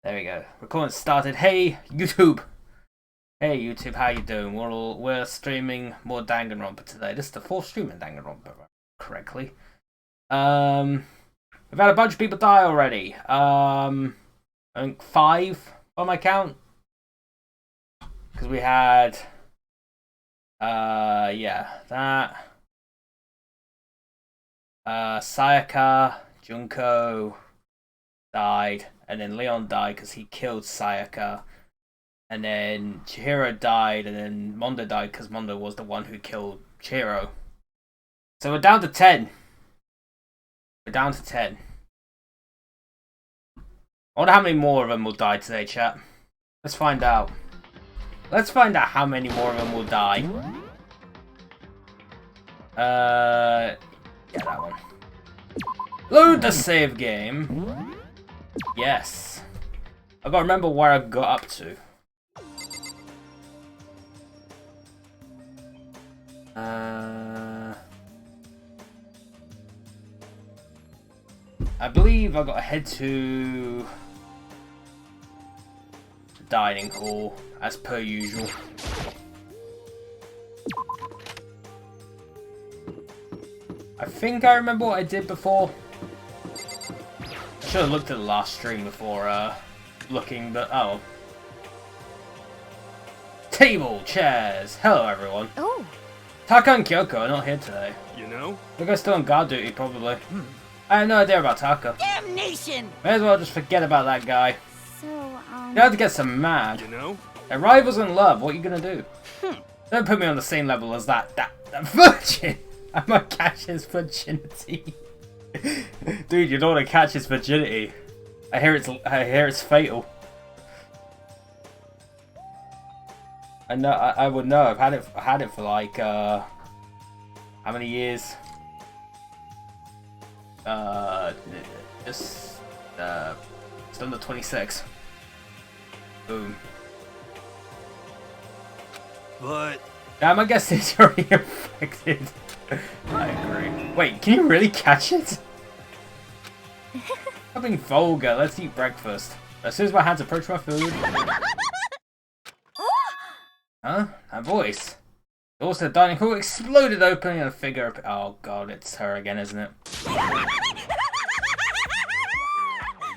There we go. Recording started. Hey YouTube. Hey YouTube, how you doing? We're streaming more Danganronpa today. This is the fourth stream in Danganronpa, correctly. We've had a bunch of people die already. I think 5 on my count. Because we had that. Sayaka, Junko died, and then Leon died because he killed Sayaka, and then Chihiro died, and then Mondo died because Mondo was the one who killed Chihiro. So we're down to 10. We're down to 10. I wonder how many more of them will die today, chat. Let's find out. Let's find out how many more of them will die. Yeah, that one. Load the save game. Yes. I gotta remember where I got up to. I believe I gotta head to the dining hall as per usual. I think I remember what I did before. I should have looked at the last stream before looking, but oh. Table, chairs. Hello, everyone. Oh. Taka and Kyoko are not here today. You know? They're still on guard duty, probably. I have no idea about Taka. Damnation! May as well just forget about that guy. So, You have to get some mad. You know? They're rivals in love. What are you gonna do? Don't put me on the same level as that virgin. I might catch his virginity. Dude, you don't want to catch his virginity. I hear it's fatal. I know. I would know. I had it for like how many years? Just it's under 26. Boom. But My guess is already affected. I agree. Wait, can you really catch it? Something vulgar. Let's eat breakfast. As soon as my hands approach my food. Huh? That voice. The doors to the dining hall exploded open and a figure. Oh god, it's her again, isn't it?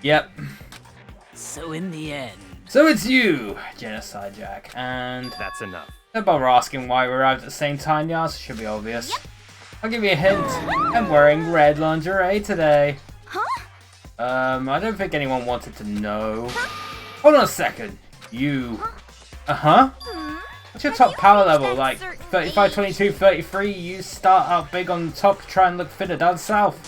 Yep. So in the end. So it's you, Genocide Jack, and that's enough. don't bother asking why we arrived at the same time, Yas. Should be obvious. I'll give you a hint. I'm wearing red lingerie today. Huh? I don't think anyone wanted to know. Hold on a second. You. What's your top power level? Like 35, 22, 33? You start out big on top, try and look fitter down south.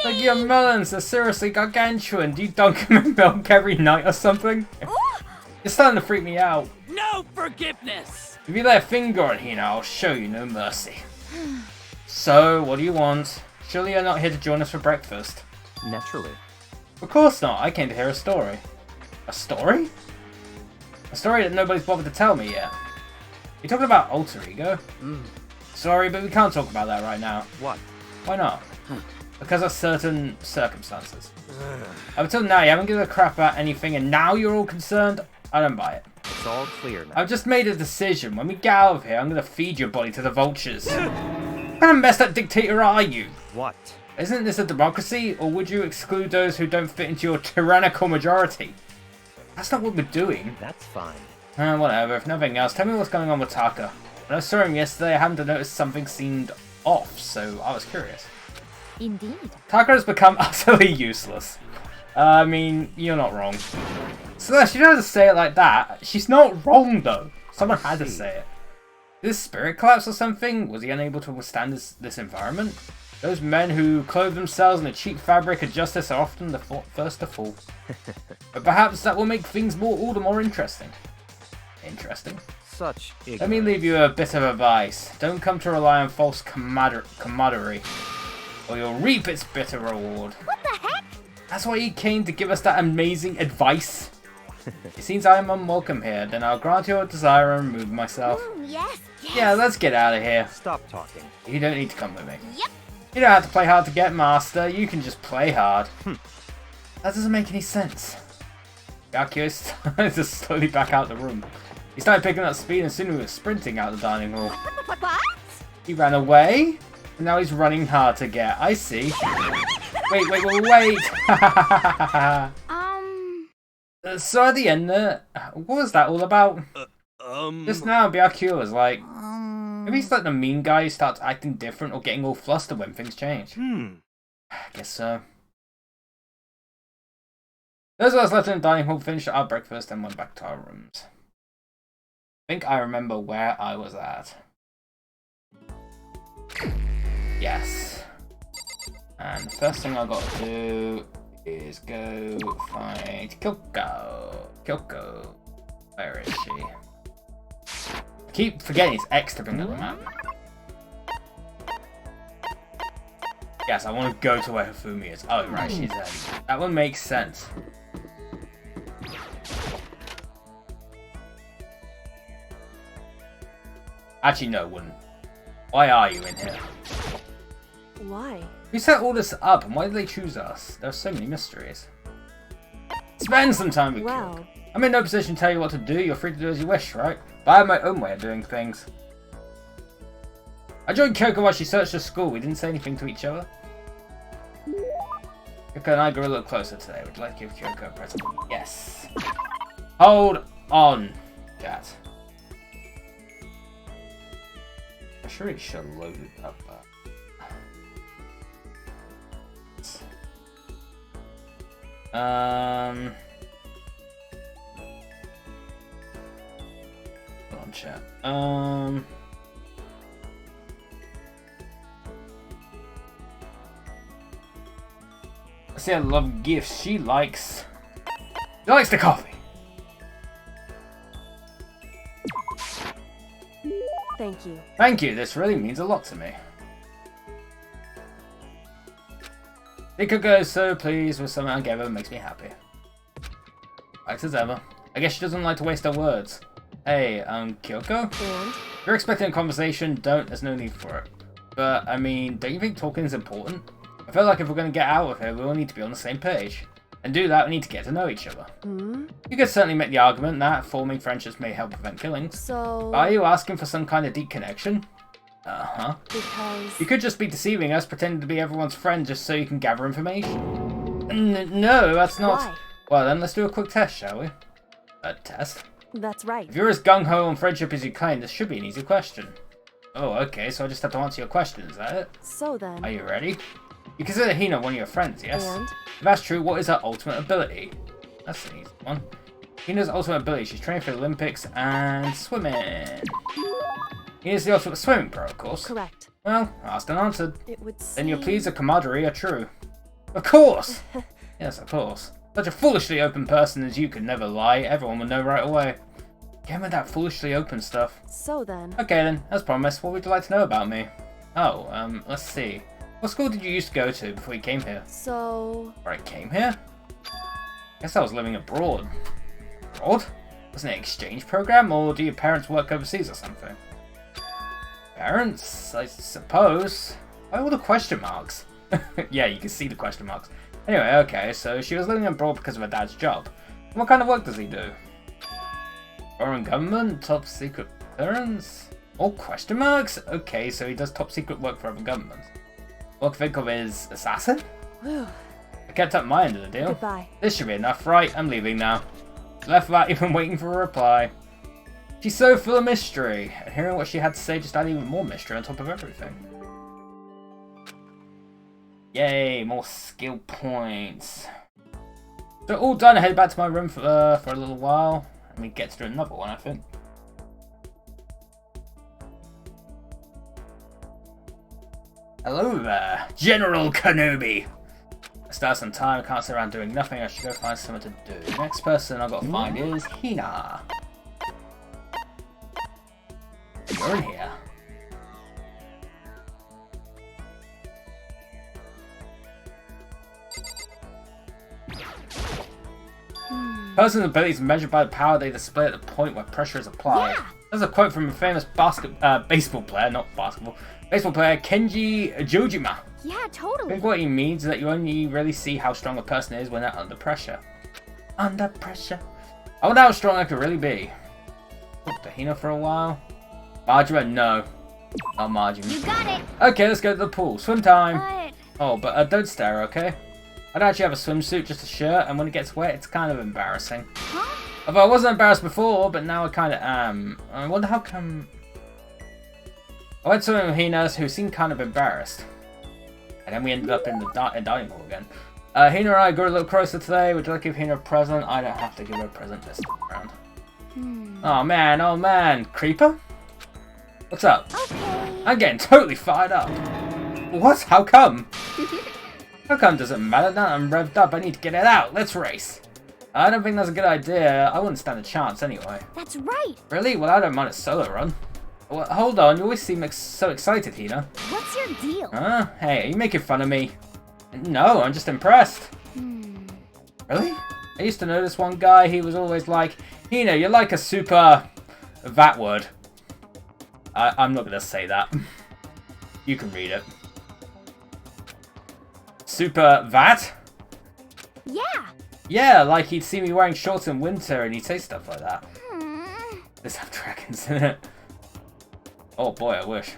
Like your melons are seriously gargantuan. Do you dunk them in milk every night or something? You're starting to freak me out. No forgiveness! If you lay a finger on Hina, I'll show you no mercy. So, what do you want? Surely you're not here to join us for breakfast. Naturally. Of course not. I came to hear a story. A story? A story that nobody's bothered to tell me yet. You talking about alter ego? Sorry, but we can't talk about that right now. What? Why not? Because of certain circumstances. Up until now, you haven't given a crap about anything, and now you're all concerned? I don't buy it. It's all clear now. I've just made a decision. When we get out of here, I'm going to feed your body to the vultures. What kind of messed up dictator are you? What? Isn't this a democracy, or would you exclude those who don't fit into your tyrannical majority? That's not what we're doing. That's fine. Whatever, if nothing else, tell me what's going on with Taka. When I saw him yesterday, I happened to notice something seemed off, so I was curious. Indeed. Taka has become utterly useless. I mean, you're not wrong. Celeste, you don't have to say it like that. She's not wrong, though. Someone had to say it. Did his spirit collapse or something? Was he unable to withstand this environment? Those men who clothe themselves in the cheap fabric of justice are often the first to fall. But perhaps that will make things all the more interesting. Interesting. Such ignorance. Let me leave you a bit of advice. Don't come to rely on false camaraderie, or you'll reap its bitter reward. What the heck? That's why he came to give us that amazing advice. It seems I am unwelcome here, then I'll grant your desire and remove myself. Yes. Yeah, let's get out of here. Stop talking. You don't need to come with me. Yep. You don't have to play hard to get master, you can just play hard. That doesn't make any sense. Byakuya started to slowly back out the room. He started picking up speed and soon he was sprinting out the dining hall. What? He ran away, and now he's running hard to get. I see. Wait. So at the end there, what was that all about? Just now, Byakuya was like, maybe he's like the mean guy who starts acting different or getting all flustered when things change. I guess so. Those of us left in the dining hall finished our breakfast and went back to our rooms. I think I remember where I was at. Yes. And the first thing I gotta do is go find Kyoko. Kyoko. Where is she? I keep forgetting it's X to bring up the map. Yes, I want to go to where Hifumi is. Oh, right, she's there. That one makes sense. Actually, no, it wouldn't. Why are you in here? Why? Who set all this up, and why did they choose us? There are so many mysteries. Spend some time with Kyoko. I'm in no position to tell you what to do. You're free to do as you wish, right? But I have my own way of doing things. I joined Kyoko while she searched the school. We didn't say anything to each other. Kyoko and I grew a little closer today. Would you like to give Kyoko a present? Yes. Hold on, chat. I'm sure it should load it up. Hold on, chat. I see I love gifts. She likes the coffee. Thank you. Thank you. This really means a lot to me. Kyoko is so pleased with something I gave her, makes me happy. Right as ever. I guess she doesn't like to waste her words. Hey, Kyoko? And? If you're expecting a conversation, there's no need for it. But, I mean, don't you think talking is important? I feel like if we're going to get out of here, we all need to be on the same page. And to do that, we need to get to know each other. You could certainly make the argument that forming friendships may help prevent killings. So... Are you asking for some kind of deep connection? Uh-huh. Because... You could just be deceiving us, pretending to be everyone's friend just so you can gather information. No, that's not... Why? Well then, let's do a quick test, shall we? A test? That's right. If you're as gung-ho on friendship as you claim, this should be an easy question. Oh, okay, so I just have to answer your question, is that it? So then... Are you ready? You consider Hina one of your friends, yes? And? If that's true, what is her ultimate ability? That's an easy one. Hina's ultimate ability, she's training for the Olympics and swimming. Hina's the ultimate swimming pro, of course. Correct. Well, asked and answered. It would seem... Then your pleas of camaraderie are true. Of course! Yes, of course. Such a foolishly open person as you could never lie. Everyone would know right away. Get with that foolishly open stuff. So then... Okay then, as promised, what would you like to know about me? Oh, let's see. What school did you used to go to before you came here? So... Before I came here? Guess I was living abroad. Abroad? Wasn't it an exchange program, or do your parents work overseas or something? Parents, I suppose. Why all the question marks? Yeah, you can see the question marks. Anyway, okay, so she was living abroad because of her dad's job. What kind of work does he do? Foreign government? Top secret clearance? All question marks? Okay, so he does top secret work for other governments. What I can think of is assassin? Whew. I kept up my end of the deal. Goodbye. This should be enough, right? I'm leaving now. Left without even waiting for a reply. She's so full of mystery, and hearing what she had to say just added even more mystery on top of everything. Yay, more skill points. So all done, I head back to my room for a little while, and we get to do another one, I think. Hello there, General Kenobi! I still have some time, I can't sit around doing nothing, I should go find something to do. The next person I've got to find is Hina. You're in here. Person's abilities are measured by the power they display at the point where pressure is applied. Yeah. That's a quote from a famous baseball player, not basketball. Baseball player Kenji Jojima. Yeah, I totally. think what he means is that you only really see how strong a person is when they're under pressure. under pressure. I wonder how strong I could really be. Talk to Hina for a while. Margarine, no. Not Margarine. You got it. Okay, let's go to the pool. Swim time. But Oh, but don't stare, okay? I don't actually have a swimsuit, just a shirt, and when it gets wet, it's kind of embarrassing. huh? Although I wasn't embarrassed before, but now I kind of am. I wonder how come... I went swimming with Hina, who seemed kind of embarrassed. And then we ended up in the dining hall again. Hina and I got a little closer today. Would you like to give Hina a present? I don't have to give her a present this round. Oh man. Creeper? What's up? Okay. I'm getting totally fired up. What? How come? How come doesn't matter now I'm revved up? I need to get it out. Let's race. I don't think that's a good idea. I wouldn't stand a chance anyway. That's right. Really? Well, I don't mind a solo run. Well, hold on. You always seem so excited, Hina. What's your deal? Huh? Hey, are you making fun of me? No, I'm just impressed. Really? I used to know this one guy. He was always like, Hina, you're like a super... that word. I'm not going to say that. You can read it. Super that? Yeah. Yeah, like he'd see me wearing shorts in winter and he'd say stuff like that. This have dragons in it. Oh boy, I wish.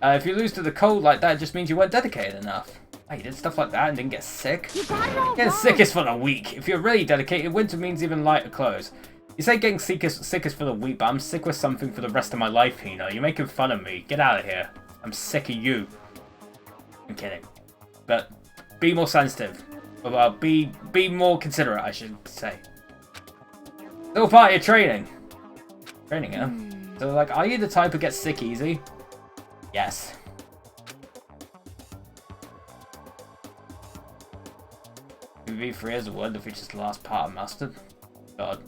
If you lose to the cold like that, it just means you weren't dedicated enough. Oh, you did stuff like that and didn't get sick? You got it all Getting wrong. sick is for the weak. If you're really dedicated, winter means even lighter clothes. You say getting sick is for the weak, but I'm sick with something for the rest of my life, Hina. You're making fun of me. Get out of here. I'm sick of you. I'm kidding. But be more sensitive. Well, be more considerate, I should say. Little part of your training. Training, huh? So, like, are you the type who gets sick easy? Yes. V3 is a word that features the last part of Mastered. God.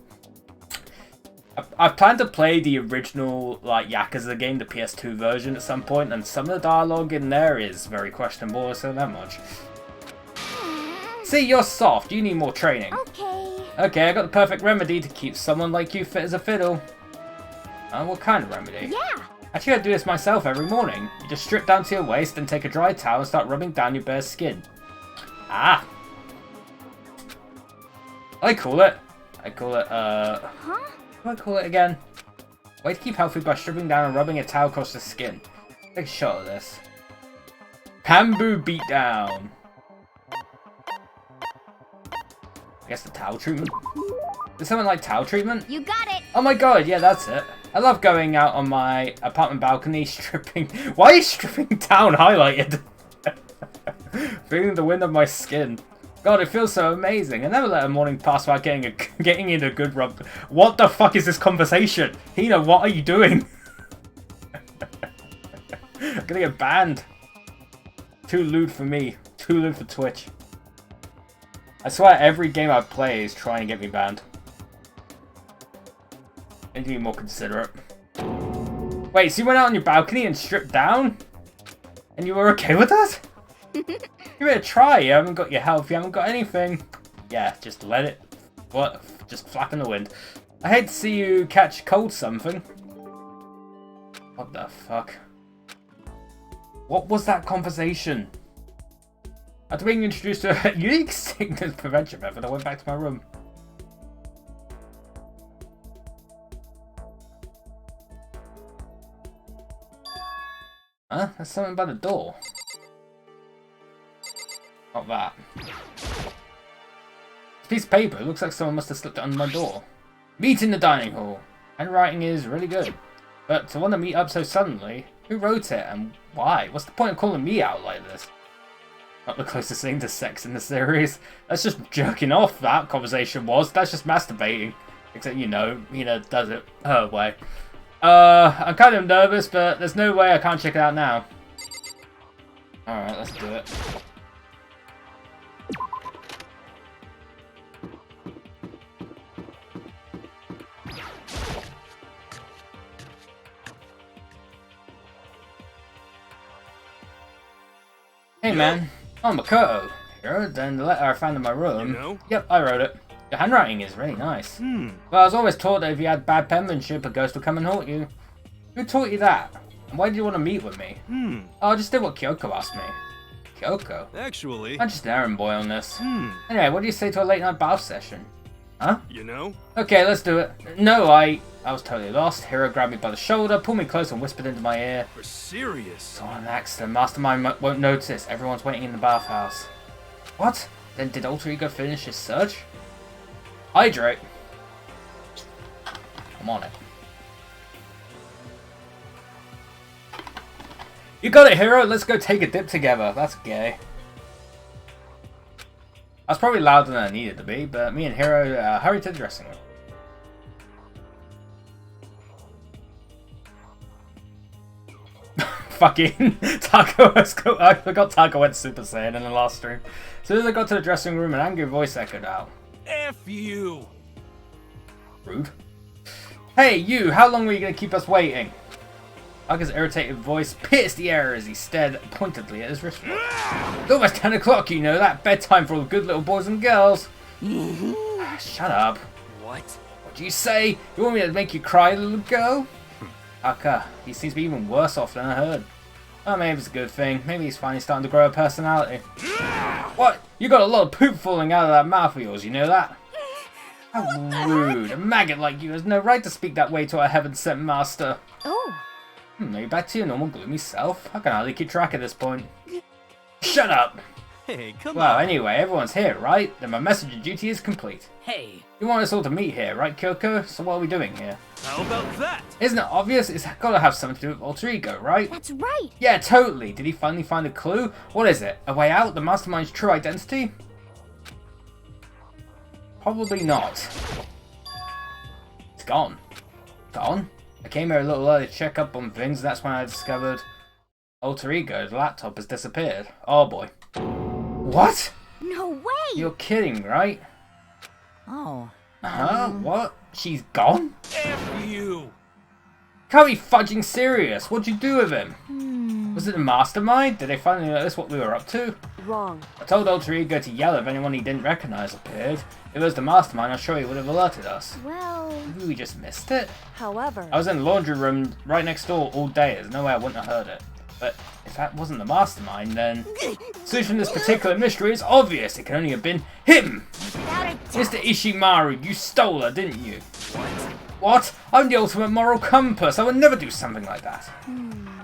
I plan to play the original, like, Yakuza game, the PS2 version at some point, and some of the dialogue in there is very questionable, so that much. See, you're soft. You need more training. Okay. Okay, I got the perfect remedy to keep someone like you fit as a fiddle. What kind of remedy? Yeah. Actually, I do this myself every morning. You just strip down to your waist and take a dry towel and start rubbing down your bare skin. Ah. I call it, Huh? what do I call it again? Way to keep healthy by stripping down and rubbing a towel across the skin. Take a shot of this. Bamboo beatdown. I guess the towel treatment? Is someone like towel treatment? You got it. Oh my god, yeah, that's it. I love going out on my apartment balcony stripping... Why are you stripping down highlighted? Feeling the wind on my skin. God, it feels so amazing. I never let a morning pass without getting in a good rub. What the fuck is this conversation? Hina, what are you doing? I'm gonna get banned. Too lewd for me. Too lewd for Twitch. I swear every game I play is trying to get me banned. I need to be more considerate. Wait, so you went out on your balcony and stripped down? And you were okay with that? You better try. You haven't got your health. You haven't got anything. Yeah, just let it. What? Just flap in the wind. I hate to see you catch cold something. What the fuck? What was that conversation? After being introduced to a unique sickness prevention method, I went back to my room. Huh? There's something by the door. Not that. This piece of paper, it looks like someone must have slipped it under my door. Meet in the dining hall. Handwriting is really good. But to want to meet up so suddenly, who wrote it and why? What's the point of calling me out like this? Not the closest thing to sex in the series. That's just jerking off, that conversation was. That's just masturbating. Except, you know, does it her way. I'm kind of nervous, but there's no way I can't check it out now. Alright, let's do it. Hey man, oh Makoto. Here, then the letter I found in my room. You know? Yep, I wrote it. Your handwriting is really nice. Well, I was always taught that if you had bad penmanship, a ghost would come and haunt you. Who taught you that? And why did you want to meet with me? Oh, I just did what Kyoko asked me. Kyoko? Actually. I'm just an errand boy on this. Anyway, what do you say to a late night bath session? Huh? You know? Okay, let's do it. No, I was totally lost. Hero grabbed me by the shoulder, pulled me close and whispered into my ear. We're serious. It's all an accident. Mastermind won't notice. Everyone's waiting in the bathhouse. What? Then did Alter Ego finish his search? Hydrate. I'm on it. You got it, Hero. Let's go take a dip together. That's gay. I was probably louder than I needed to be, but me and Hero hurried to the dressing room. Fucking Taco. I forgot Taco went Super Saiyan in the last stream. As soon as I got to the dressing room, an angry voice echoed out. F you. Rude. Hey, you! How long were you going to keep us waiting? Taka's irritated voice pierced the air as he stared pointedly at his wristwatch. It's almost 10 o'clock, you know that. Bedtime for all the good little boys and girls. Shut up. What? What do you say? You want me to make you cry, little girl? Taka, he seems to be even worse off than I heard. Oh, maybe it's a good thing. Maybe he's finally starting to grow a personality. What? You got a lot of poop falling out of that mouth of yours, you know that? How rude. A maggot like you has no right to speak that way to our heaven-sent master. Oh. Maybe back to your normal gloomy self. I can hardly keep track at this point. Shut up! Hey, come Well, on. anyway, everyone's here, right? Then my messenger duty is complete. Hey, You want us all to meet here, right, Kyoko? So what are we doing here? How about that? Isn't it obvious? It's gotta have something to do with Alter Ego, right? That's right. Yeah, totally. Did he finally find a clue? What is it? A way out? The Mastermind's true identity? Probably not. It's gone. Gone? I came here a little early to check up on things, and that's when I discovered Alter Ego's laptop has disappeared. Oh boy. What? No way. You're kidding, right? Oh. Huh? What? She's gone? F you. Can't be fudging serious. What'd you do with him? Hmm. Was it the Mastermind? Did they finally notice what we were up to? Wrong. I told Alter Ego to yell if anyone he didn't recognize appeared. If it was the Mastermind, I'm sure he would have alerted us. Well. Maybe we just missed it? However, I was in the laundry room right next door all day. There's no way I wouldn't have heard it. But if that wasn't the Mastermind, then the solution to this particular mystery is obvious. It can only have been him! Without a doubt. Mr. Ishimaru, you stole her, didn't you? What? I'm the ultimate moral compass. I would never do something like that.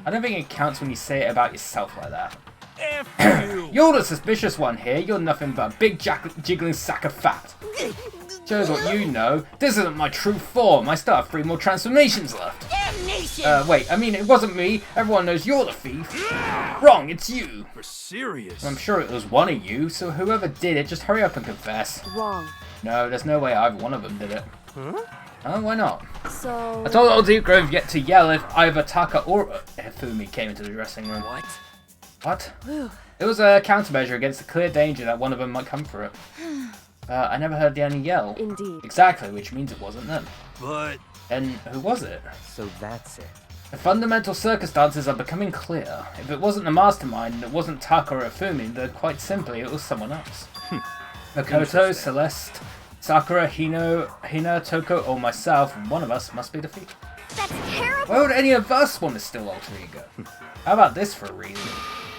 I don't think it counts when you say it about yourself like that. F you. You're the suspicious one here. You're nothing but a big jiggling sack of fat. Shows what you know. This isn't my true form. I still have 3 more transformations left. Damnation. Wait, I mean, it wasn't me. Everyone knows you're the thief. Wrong, it's you. We're serious. I'm sure it was one of you, so whoever did it, just hurry up and confess. wrong. No, there's no way either one of them did it. Huh? Oh, why not? So, I told Old Deep Grove yet to yell if either Taka or Hifumi came into the dressing room. What? What? whew, It was a countermeasure against the clear danger that one of them might come for it. I never heard any yell. indeed. Exactly, which means it wasn't them. But Then who was it? so that's it. The fundamental circumstances are becoming clear. If it wasn't the Mastermind and it wasn't Taka or Hifumi, then quite simply it was someone else. Makoto, Interesting. Celeste, Sakura, Hina, Toko, or myself, one of us must be the thief. That's terrible. Why would any of us want to steal Alter Ego? How about this for a reason?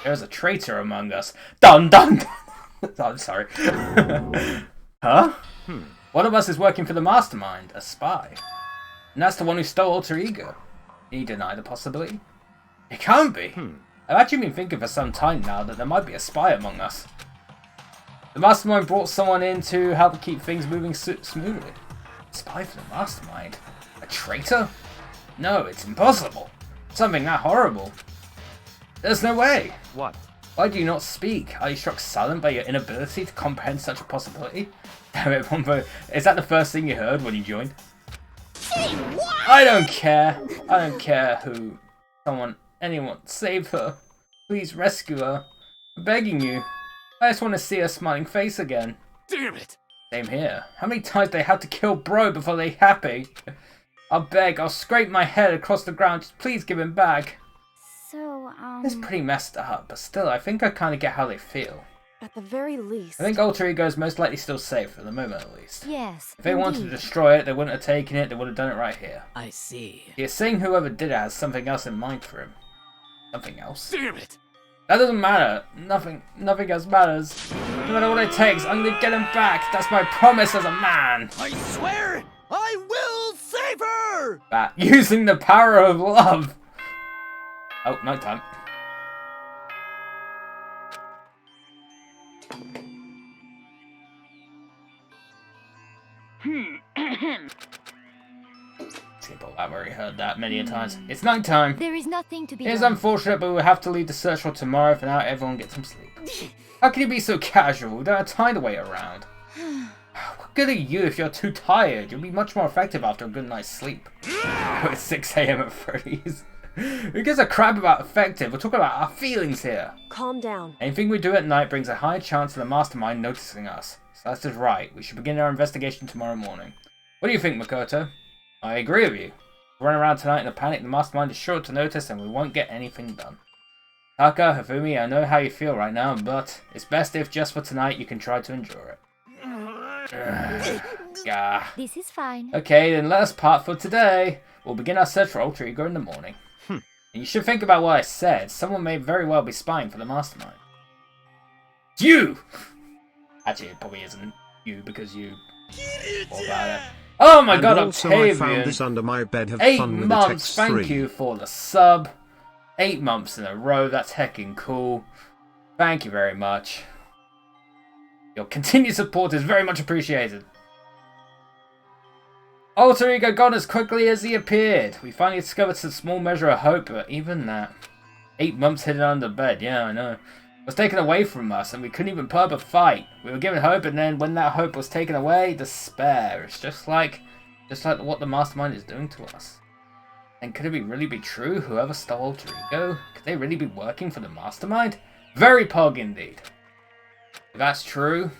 There's a traitor among us. Dun dun dun! Oh, I'm sorry. Huh? One of us is working for the Mastermind, a spy. And that's the one who stole Alter Ego. Can you deny the possibility? It can't be. I've actually been thinking for some time now that there might be a spy among us. The Mastermind brought someone in to help keep things moving smoothly. A spy for the Mastermind? A traitor? No, it's impossible. Something that horrible. There's no way. What? Why do you not speak? Are you struck silent by your inability to comprehend such a possibility? Damn it, Wombo. Is that the first thing you heard when you joined? Say what? I don't care. I don't care who. Anyone. Save her. Please rescue her. I'm begging you. I just want to see her smiling face again. Damn it! Same here. How many times they have to kill Bro before they're happy? I'll beg. I'll scrape my head across the ground. Just please give him back. So, It's pretty messed up, but still, I think I kind of get how they feel. At the very least. I think Alter Ego is most likely still safe, for the moment at least. yes. If they wanted to indeed. destroy it, they wouldn't have taken it, they would have done it right here. I see. You're saying whoever did it has something else in mind for him. Something else? Damn it! That doesn't matter. Nothing else matters. No matter what it takes, I'm gonna get him back. That's my promise as a man. I swear I will save her! Back. Using the power of love. Oh, nighttime. People, I've already heard that many a times. It's nighttime. There is nothing to be It is done. unfortunate, but we'll have to leave the search for tomorrow. For now, everyone get some sleep. How can you be so casual? We don't have time to wait around. What good are you if you're too tired? You'll be much more effective after a good night's sleep. It's 6 a.m. at Freddy's. Who gives a crap about effective? We're talking about our feelings here. Calm down. Anything we do at night brings a high chance of the mastermind noticing us. So that's just right. We should begin our investigation tomorrow morning. What do you think, Makoto? I agree with you. We'll run around tonight in a panic. The mastermind is sure to notice and we won't get anything done. Taka, Hifumi, I know how you feel right now, but it's best if just for tonight you can try to endure it. Gah. This is fine. Okay, then let us part for today. We'll begin our search for Alter Ego in the morning. And you should think about what I said. Someone may very well be spying for the mastermind. You! Actually, it probably isn't you because you thought about it. Oh my god, also I found Octavian! this under my bed. Have 8 fun with months, the text thank 3. you for the sub. 8 months in a row, that's heckin' cool. Thank you very much. Your continued support is very much appreciated. Alter Ego gone as quickly as he appeared. We finally discovered some small measure of hope, but even that. 8 months hidden under bed, yeah, I know. It was taken away from us, and we couldn't even put up a fight. We were given hope, and then when that hope was taken away, despair. It's just like what the mastermind is doing to us. And could it really be true? Whoever stole Alter Ego? Could they really be working for the mastermind? Very pog indeed. If that's true...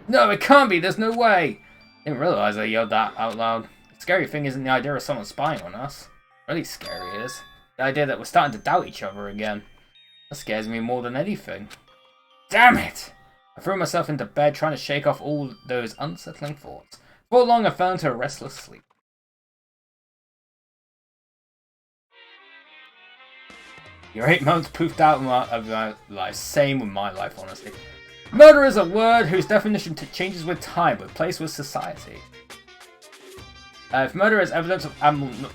No, it can't be! There's no way! I didn't realise I yelled that out loud. The scary thing isn't the idea of someone spying on us. Really scary is the idea that we're starting to doubt each other again. That scares me more than anything. Damn it! I threw myself into bed trying to shake off all those unsettling thoughts. Before long I fell into a restless sleep. Your 8 months poofed out of my life. Same with my life, honestly. Murder is a word whose definition changes with time, with place with society. If murder is evidence of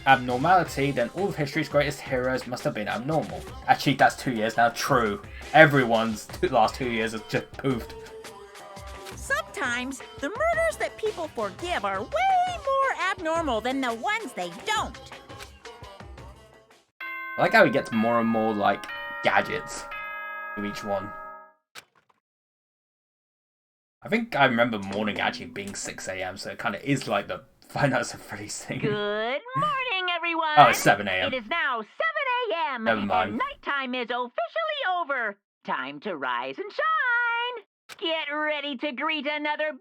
abnormality, then all of history's greatest heroes must have been abnormal. Actually, that's 2 years now. True. Everyone's last 2 years has just poofed. Sometimes the murders that people forgive are way more abnormal than the ones they don't. I like how he gets more and more, like, gadgets with each one. I think I remember morning actually being 6 a.m, so it kind of is like the Five Nights at Freddy's thing. Good morning, everyone. Oh, it's 7 a.m. It is now 7 a.m. Never mind. and nighttime is officially over. Time to rise and shine. Get ready to greet another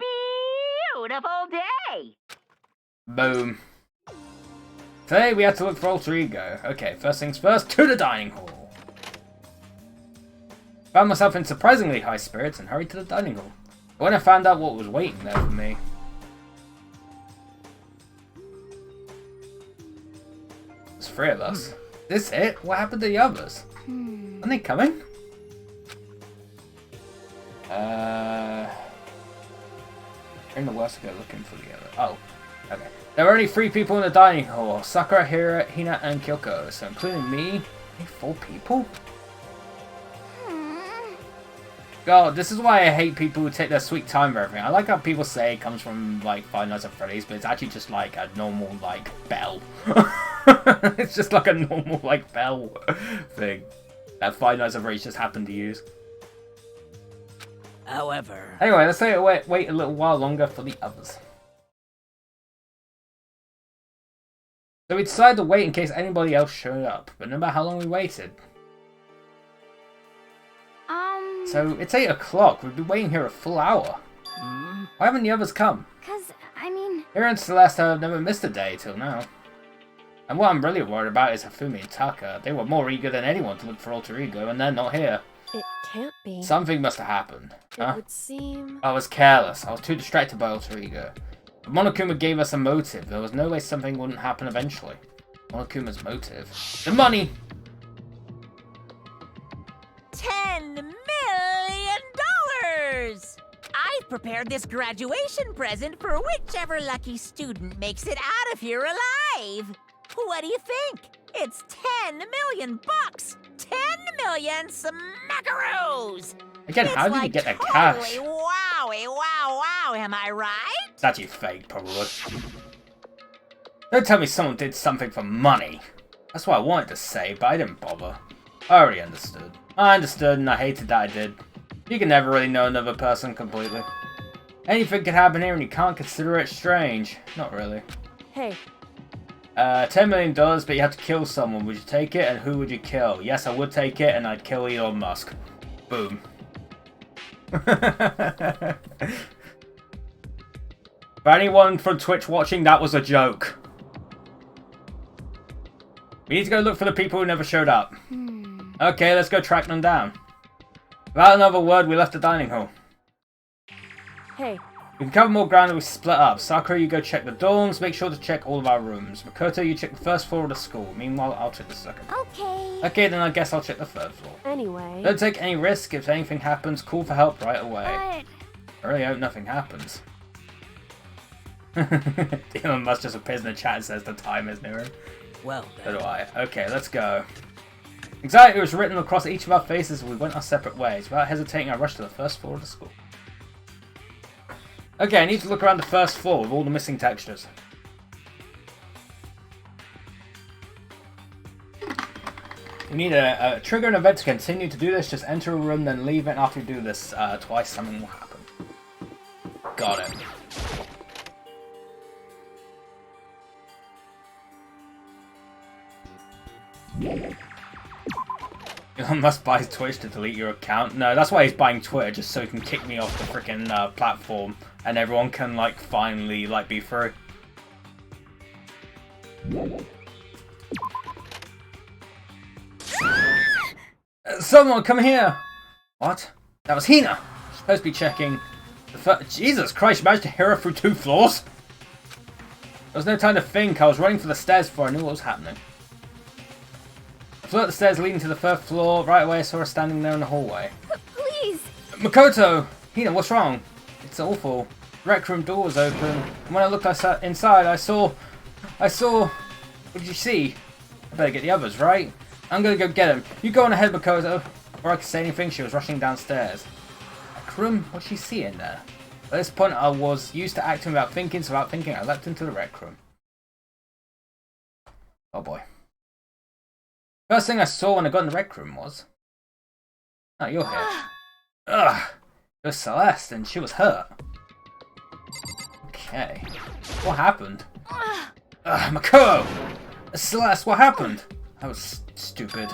beautiful day. Boom. Today we had to look for Alter Ego. Okay, first things first, to the dining hall. Found myself in surprisingly high spirits and hurried to the dining hall. When I found out what was waiting there for me. There's 3 of us. This it? What happened to the others? Aren't they coming? You're in the worst to go looking for the other. Oh, okay. There were only 3 people in the dining hall. Sakura, Hina, and Kyoko. So including me, only 4 people? God, this is why I hate people who take their sweet time for everything. I like how people say it comes from, like, Five Nights at Freddy's, but it's actually just, like, a normal, like, bell. It's just like a normal, like, bell thing that Five Nights at Freddy's just happened to use. However... Anyway, let's say wait a little while longer for the others. So we decided to wait in case anybody else showed up, but no matter how long we waited. So it's 8 o'clock, we've been waiting here a full hour. Why haven't the others come? Cause, I mean... Hira and Celeste have never missed a day till now. And what I'm really worried about is Hifumi and Taka. They were more eager than anyone to look for Alter Ego, and they're not here. It can't be. Something must have happened. It would seem... I was careless. I was too distracted by Alter Ego. But Monokuma gave us a motive. There was no way something wouldn't happen eventually. Monokuma's motive. The money! I've prepared this graduation present for whichever lucky student makes it out of here alive. What do you think? It's 10 million bucks! 10 million smackaroos! Again, how did you get that cash? Totally wowie, wow, am I right? It's actually fake, probably. Don't tell me someone did something for money. That's what I wanted to say, but I didn't bother. I already understood. I understood, and I hated that I did. You can never really know another person completely. Anything could happen here, and you can't consider it strange. Not really. Hey, $10 million, but you have to kill someone. Would you take it, and who would you kill? Yes, I would take it, and I'd kill Elon Musk. Boom. For anyone from Twitch watching, that was a joke. We need to go look for the people who never showed up. Okay, let's go track them down. Without another word, we left the dining hall. hey, We can cover more ground and we split up. Sakura, you go check the dorms. Make sure to check all of our rooms. Makoto, you check the first floor of the school. Meanwhile, I'll check the second. Okay. Okay, then I guess I'll check the third floor. anyway. Don't take any risk. If anything happens, call for help right away. But I really hope nothing happens. Elon Musk just appears in the chat and says the time is nearing. Well So then. do I. Okay, let's go. Anxiety was written across each of our faces as we went our separate ways. Without hesitating, I rushed to the first floor of the school. Okay, I need to look around the first floor with all the missing textures. We need a trigger an event to continue to do this. Just enter a room, then leave it. And after you do this twice, something will happen. Got it. Elon Musk buys Twitch to delete your account. No, that's why he's buying Twitter, just so he can kick me off the freaking platform, and everyone can like finally like be free. Someone come here! What? That was Hina. She's supposed to be checking the Jesus Christ! You managed to hear her through 2 floors. There was no time to think. I was running for the stairs before I knew what was happening. I flew up the stairs leading to the 3rd floor. Right away, I saw her standing there in the hallway. please. Makoto! Hina, what's wrong? It's awful. The rec room door was open, and when I looked inside, I saw... What did you see? I better get the others, right? I'm gonna go get them. You go on ahead, Makoto. Before I could say anything, she was rushing downstairs. Rec room? What's she seeing there? At this point, I was used to acting without thinking, so without thinking, I leapt into the rec room. Oh boy. First thing I saw when I got in the rec room was... Oh, you're here. Ugh! It was Celeste, and she was hurt. Okay. What happened? Makoto! Celeste, what happened? I was stupid.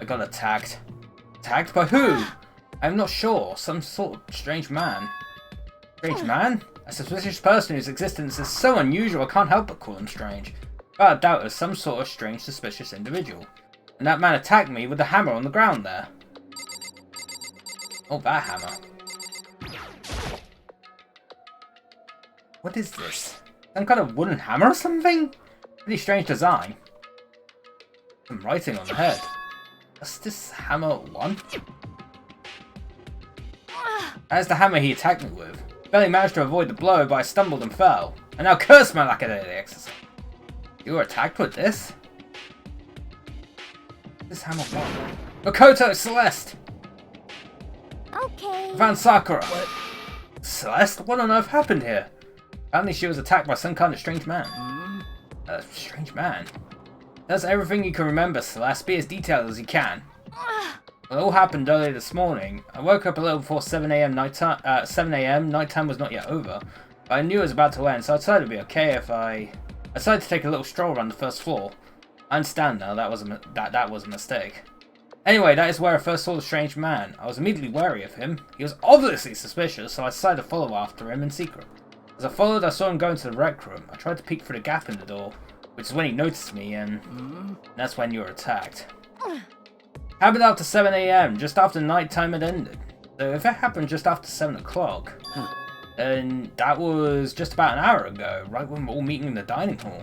I got attacked. Attacked by who? I'm not sure. Some sort of strange man. Strange man? A suspicious person whose existence is so unusual I can't help but call him strange. Without a doubt, it's some sort of strange, suspicious individual. And that man attacked me with the hammer on the ground there. Oh, that hammer. What is this? Some kind of wooden hammer or something? Pretty strange design. Some writing on the head. Does this hammer one? That's the hammer he attacked me with. Barely managed to avoid the blow, but I stumbled and fell. And now curse my lack of exercise. You were attacked with this? This hammer one. Makoto, Celeste! Okay. I found Sakura. What? Celeste? What on earth happened here? Apparently she was attacked by some kind of strange man. A strange man? That's everything you can remember, Celeste. Be as detailed as you can. It all happened earlier this morning. I woke up a little before 7 a.m. nighttime. 7 a.m. Nighttime was not yet over. But I knew it was about to end, so I decided it'd be okay if I decided to take a little stroll around the first floor. I understand now. That was a mistake. Anyway, that is where I first saw the strange man. I was immediately wary of him. He was obviously suspicious, so I decided to follow after him in secret. As I followed, I saw him go into the rec room. I tried to peek through the gap in the door, which is when he noticed me, and that's when you were attacked. Happened after 7 a.m., just after nighttime had ended. So if it happened just after 7 o'clock, then that was just about an hour ago, right when we were all meeting in the dining hall.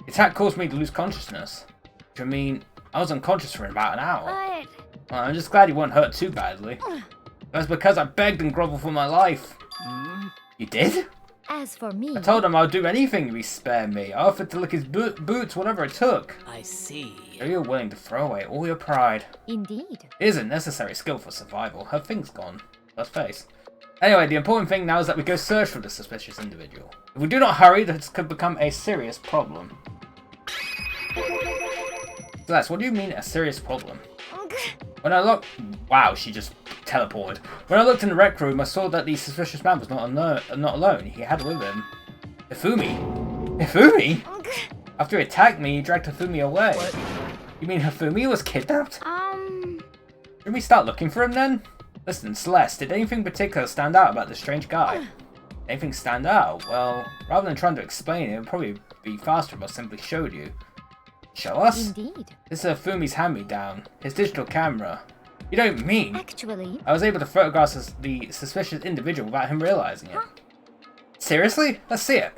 The attack caused me to lose consciousness. Which I mean, I was unconscious for about an hour. But Well, I'm just glad you weren't hurt too badly. That's because I begged and groveled for my life. You did? As for me, I told him I'd do anything if he spared me. I offered to lick his boots, whatever it took. I see. So you're willing to throw away all your pride. indeed. It is a necessary skill for survival. Her thing's gone. Let's face. Anyway, the important thing now is that we go search for the suspicious individual. If we do not hurry, this could become a serious problem. Celeste, what do you mean a serious problem? When I looked... Wow, she just teleported. When I looked in the rec room, I saw that the suspicious man was not alone. He had with him Hifumi. Hifumi? After he attacked me, he dragged Hifumi away. What? You mean Hifumi was kidnapped? Should we start looking for him then? Listen, Celeste, did anything particular stand out about this strange guy? Anything stand out? Well, rather than trying to explain it would probably be faster if I simply showed you. Show us? Indeed. This is Fumi's hand-me-down, his digital camera. You don't mean? Actually, I was able to photograph the suspicious individual without him realizing it. Seriously? Let's see it.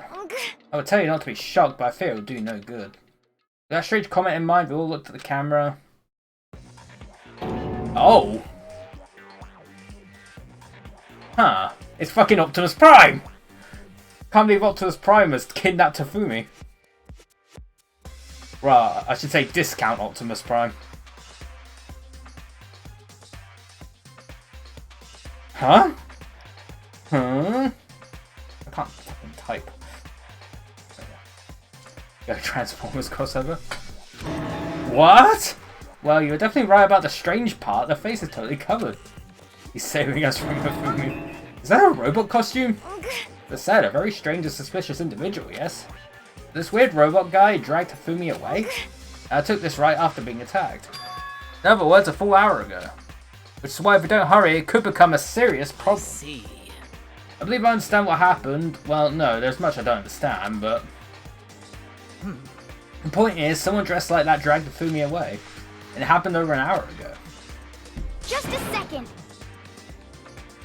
I would tell you not to be shocked, but I fear it will do no good. With that strange comment in mind, we all looked at the camera. Oh! Huh. It's fucking Optimus Prime! Can't believe Optimus Prime has kidnapped Hifumi. Right, I should say discount Optimus Prime. Huh? Huh? I can't fucking type. Go Transformers crossover. What? Well, you were definitely right about the strange part. The face is totally covered. He's saving us from Hifumi. Is that a robot costume? That said, a very strange and suspicious individual, yes? This weird robot guy dragged Hifumi away? I took this right after being attacked. In other words, a full hour ago. Which is why if we don't hurry, it could become a serious I problem. see. I believe I understand what happened. Well, no, there's much I don't understand, but... The point is, someone dressed like that dragged Hifumi away. And it happened over an hour ago. just a second.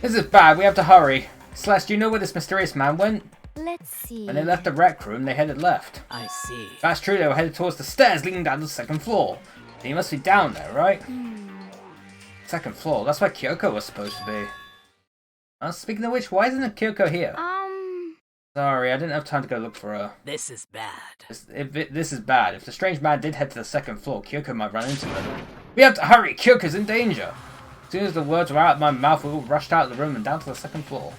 This is bad, we have to hurry. Celeste, do you know where this mysterious man went? Let's see. When they left the rec room, they headed left. I see. If that's true, they were headed towards the stairs leading down to the second floor. Then he must be down there, right? Second floor, that's where Kyoko was supposed to be. Speaking of which, why isn't Kyoko here? Sorry, I didn't have time to go look for her. This is bad. This is bad. If the strange man did head to the second floor, Kyoko might run into her. We have to hurry! Kyoko's in danger! As soon as the words were out of my mouth, we all rushed out of the room and down to the second floor.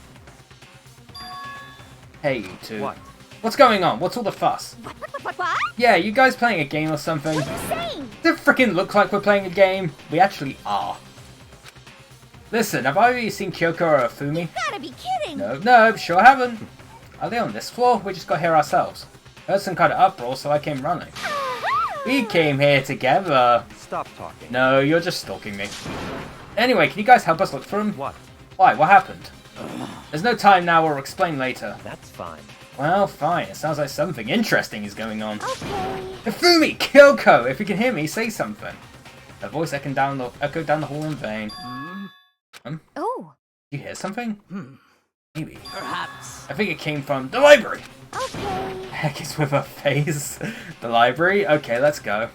Hey, you two. What? What's going on? What's all the fuss? What? Yeah, you guys playing a game or something? What are you saying? Does it freaking look like we're playing a game? We actually are. Listen, have I really seen Kyoko or Hifumi? Gotta be kidding. No, sure haven't. Are they on this floor? We just got here ourselves. Heard some kind of uproar, so I came running. We came here together. Stop talking. No, you're just stalking me. Anyway, can you guys help us look for him? What? Why? What happened? There's no time now, we'll explain later. That's fine. Well, fine. It sounds like something interesting is going on. Okay. Hifumi! Kyoko! If you can hear me, say something. Her voice echoed down the hall in vain. Oh. You hear something? Maybe. Perhaps. I think it came from the library! Okay. Heck, it's with her face. The library? Okay, let's go.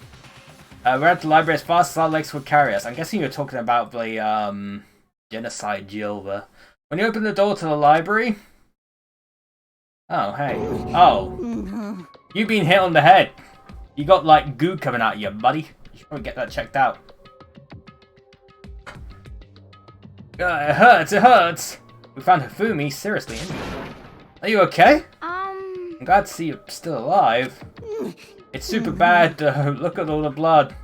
We're at the library as fast as our legs would carry us. I'm guessing you're talking about the, genocide Jill there. When you open the door to the library... Oh, hey. Oh. You've been hit on the head. You got, like, goo coming out of you, buddy. You should probably get that checked out. It hurts, it hurts. We found Hifumi seriously injured. Are you okay? I'm glad to see you're still alive. It's super bad though. Look at all the blood.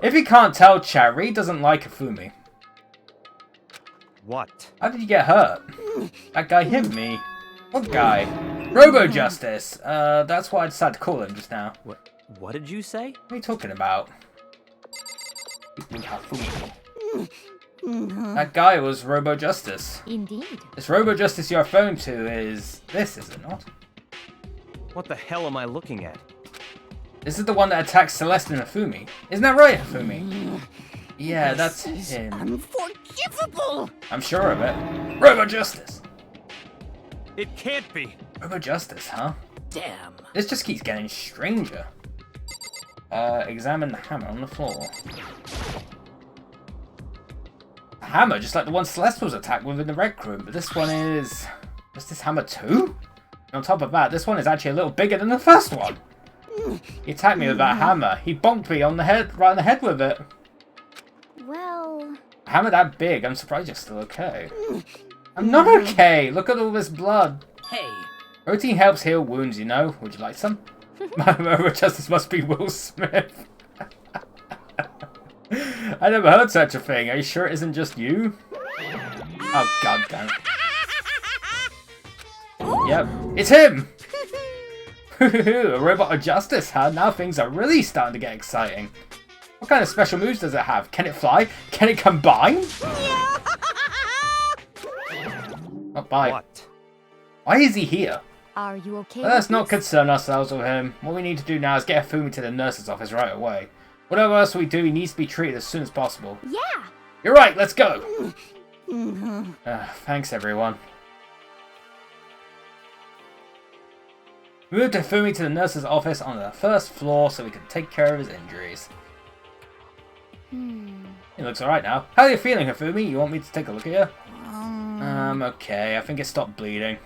If you can't tell, chat, Reed doesn't like Hifumi. What? How did you get hurt? That guy hit me. What guy? Robo Justice. That's what I decided to call him just now. What did you say? What are you talking about? That guy was Robo Justice. Indeed. This Robo Justice you're referring to is this, is it not? What the hell am I looking at? This is the one that attacked Celeste and Hifumi. Isn't that right, Hifumi? Yeah, that's him. Unforgivable! I'm sure of it. Robo Justice! It can't be. Robo Justice, huh? Damn. This just keeps getting stranger. Examine the hammer on the floor. A hammer, just like the one Celeste was attacked with in the rec room, but this one is Justice Hammer 2? And on top of that, this one is actually a little bigger than the first one. He attacked me with that hammer. He bonked me on the head, right on the head with it. Well... A hammer that big, I'm surprised you're still okay. I'm not okay. Look at all this blood. Hey. Protein helps heal wounds, you know. Would you like some? My murderer justice must be Will Smith. I never heard such a thing. Are you sure it isn't just you? Oh, god damn it. Yep, it's him! A robot of justice, huh? Now things are really starting to get exciting. What kind of special moves does it have? Can it fly? Can it combine? Oh, bye. What? Why is he here? Are you okay? Let's with not this? concern ourselves with him. What we need to do now is get Fumi to the nurse's office right away. Whatever else we do, he needs to be treated as soon as possible. Yeah. You're right, let's go! Thanks, everyone. We moved Fumi to the nurse's office on the first floor so we can take care of his injuries. He looks alright now. How are you feeling, Hifumi? You want me to take a look at you? Okay. I think it stopped bleeding.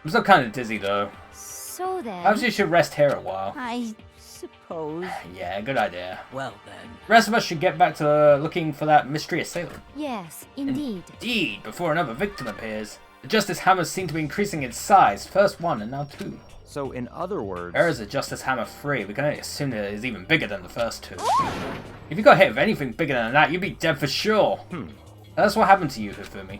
I'm still kind of dizzy, though. So then... Perhaps you should rest here a while. I suppose. Yeah, good idea. Well then. The rest of us should get back to looking for that mystery assailant. Yes, indeed. Indeed, before another victim appears. The Justice Hammers seem to be increasing in size. First one and now two. So in other words... There is a Justice Hammer 3. We can only assume that it is even bigger than the first two. If you got hit with anything bigger than that, you'd be dead for sure. That's what happened to you, Hifumi.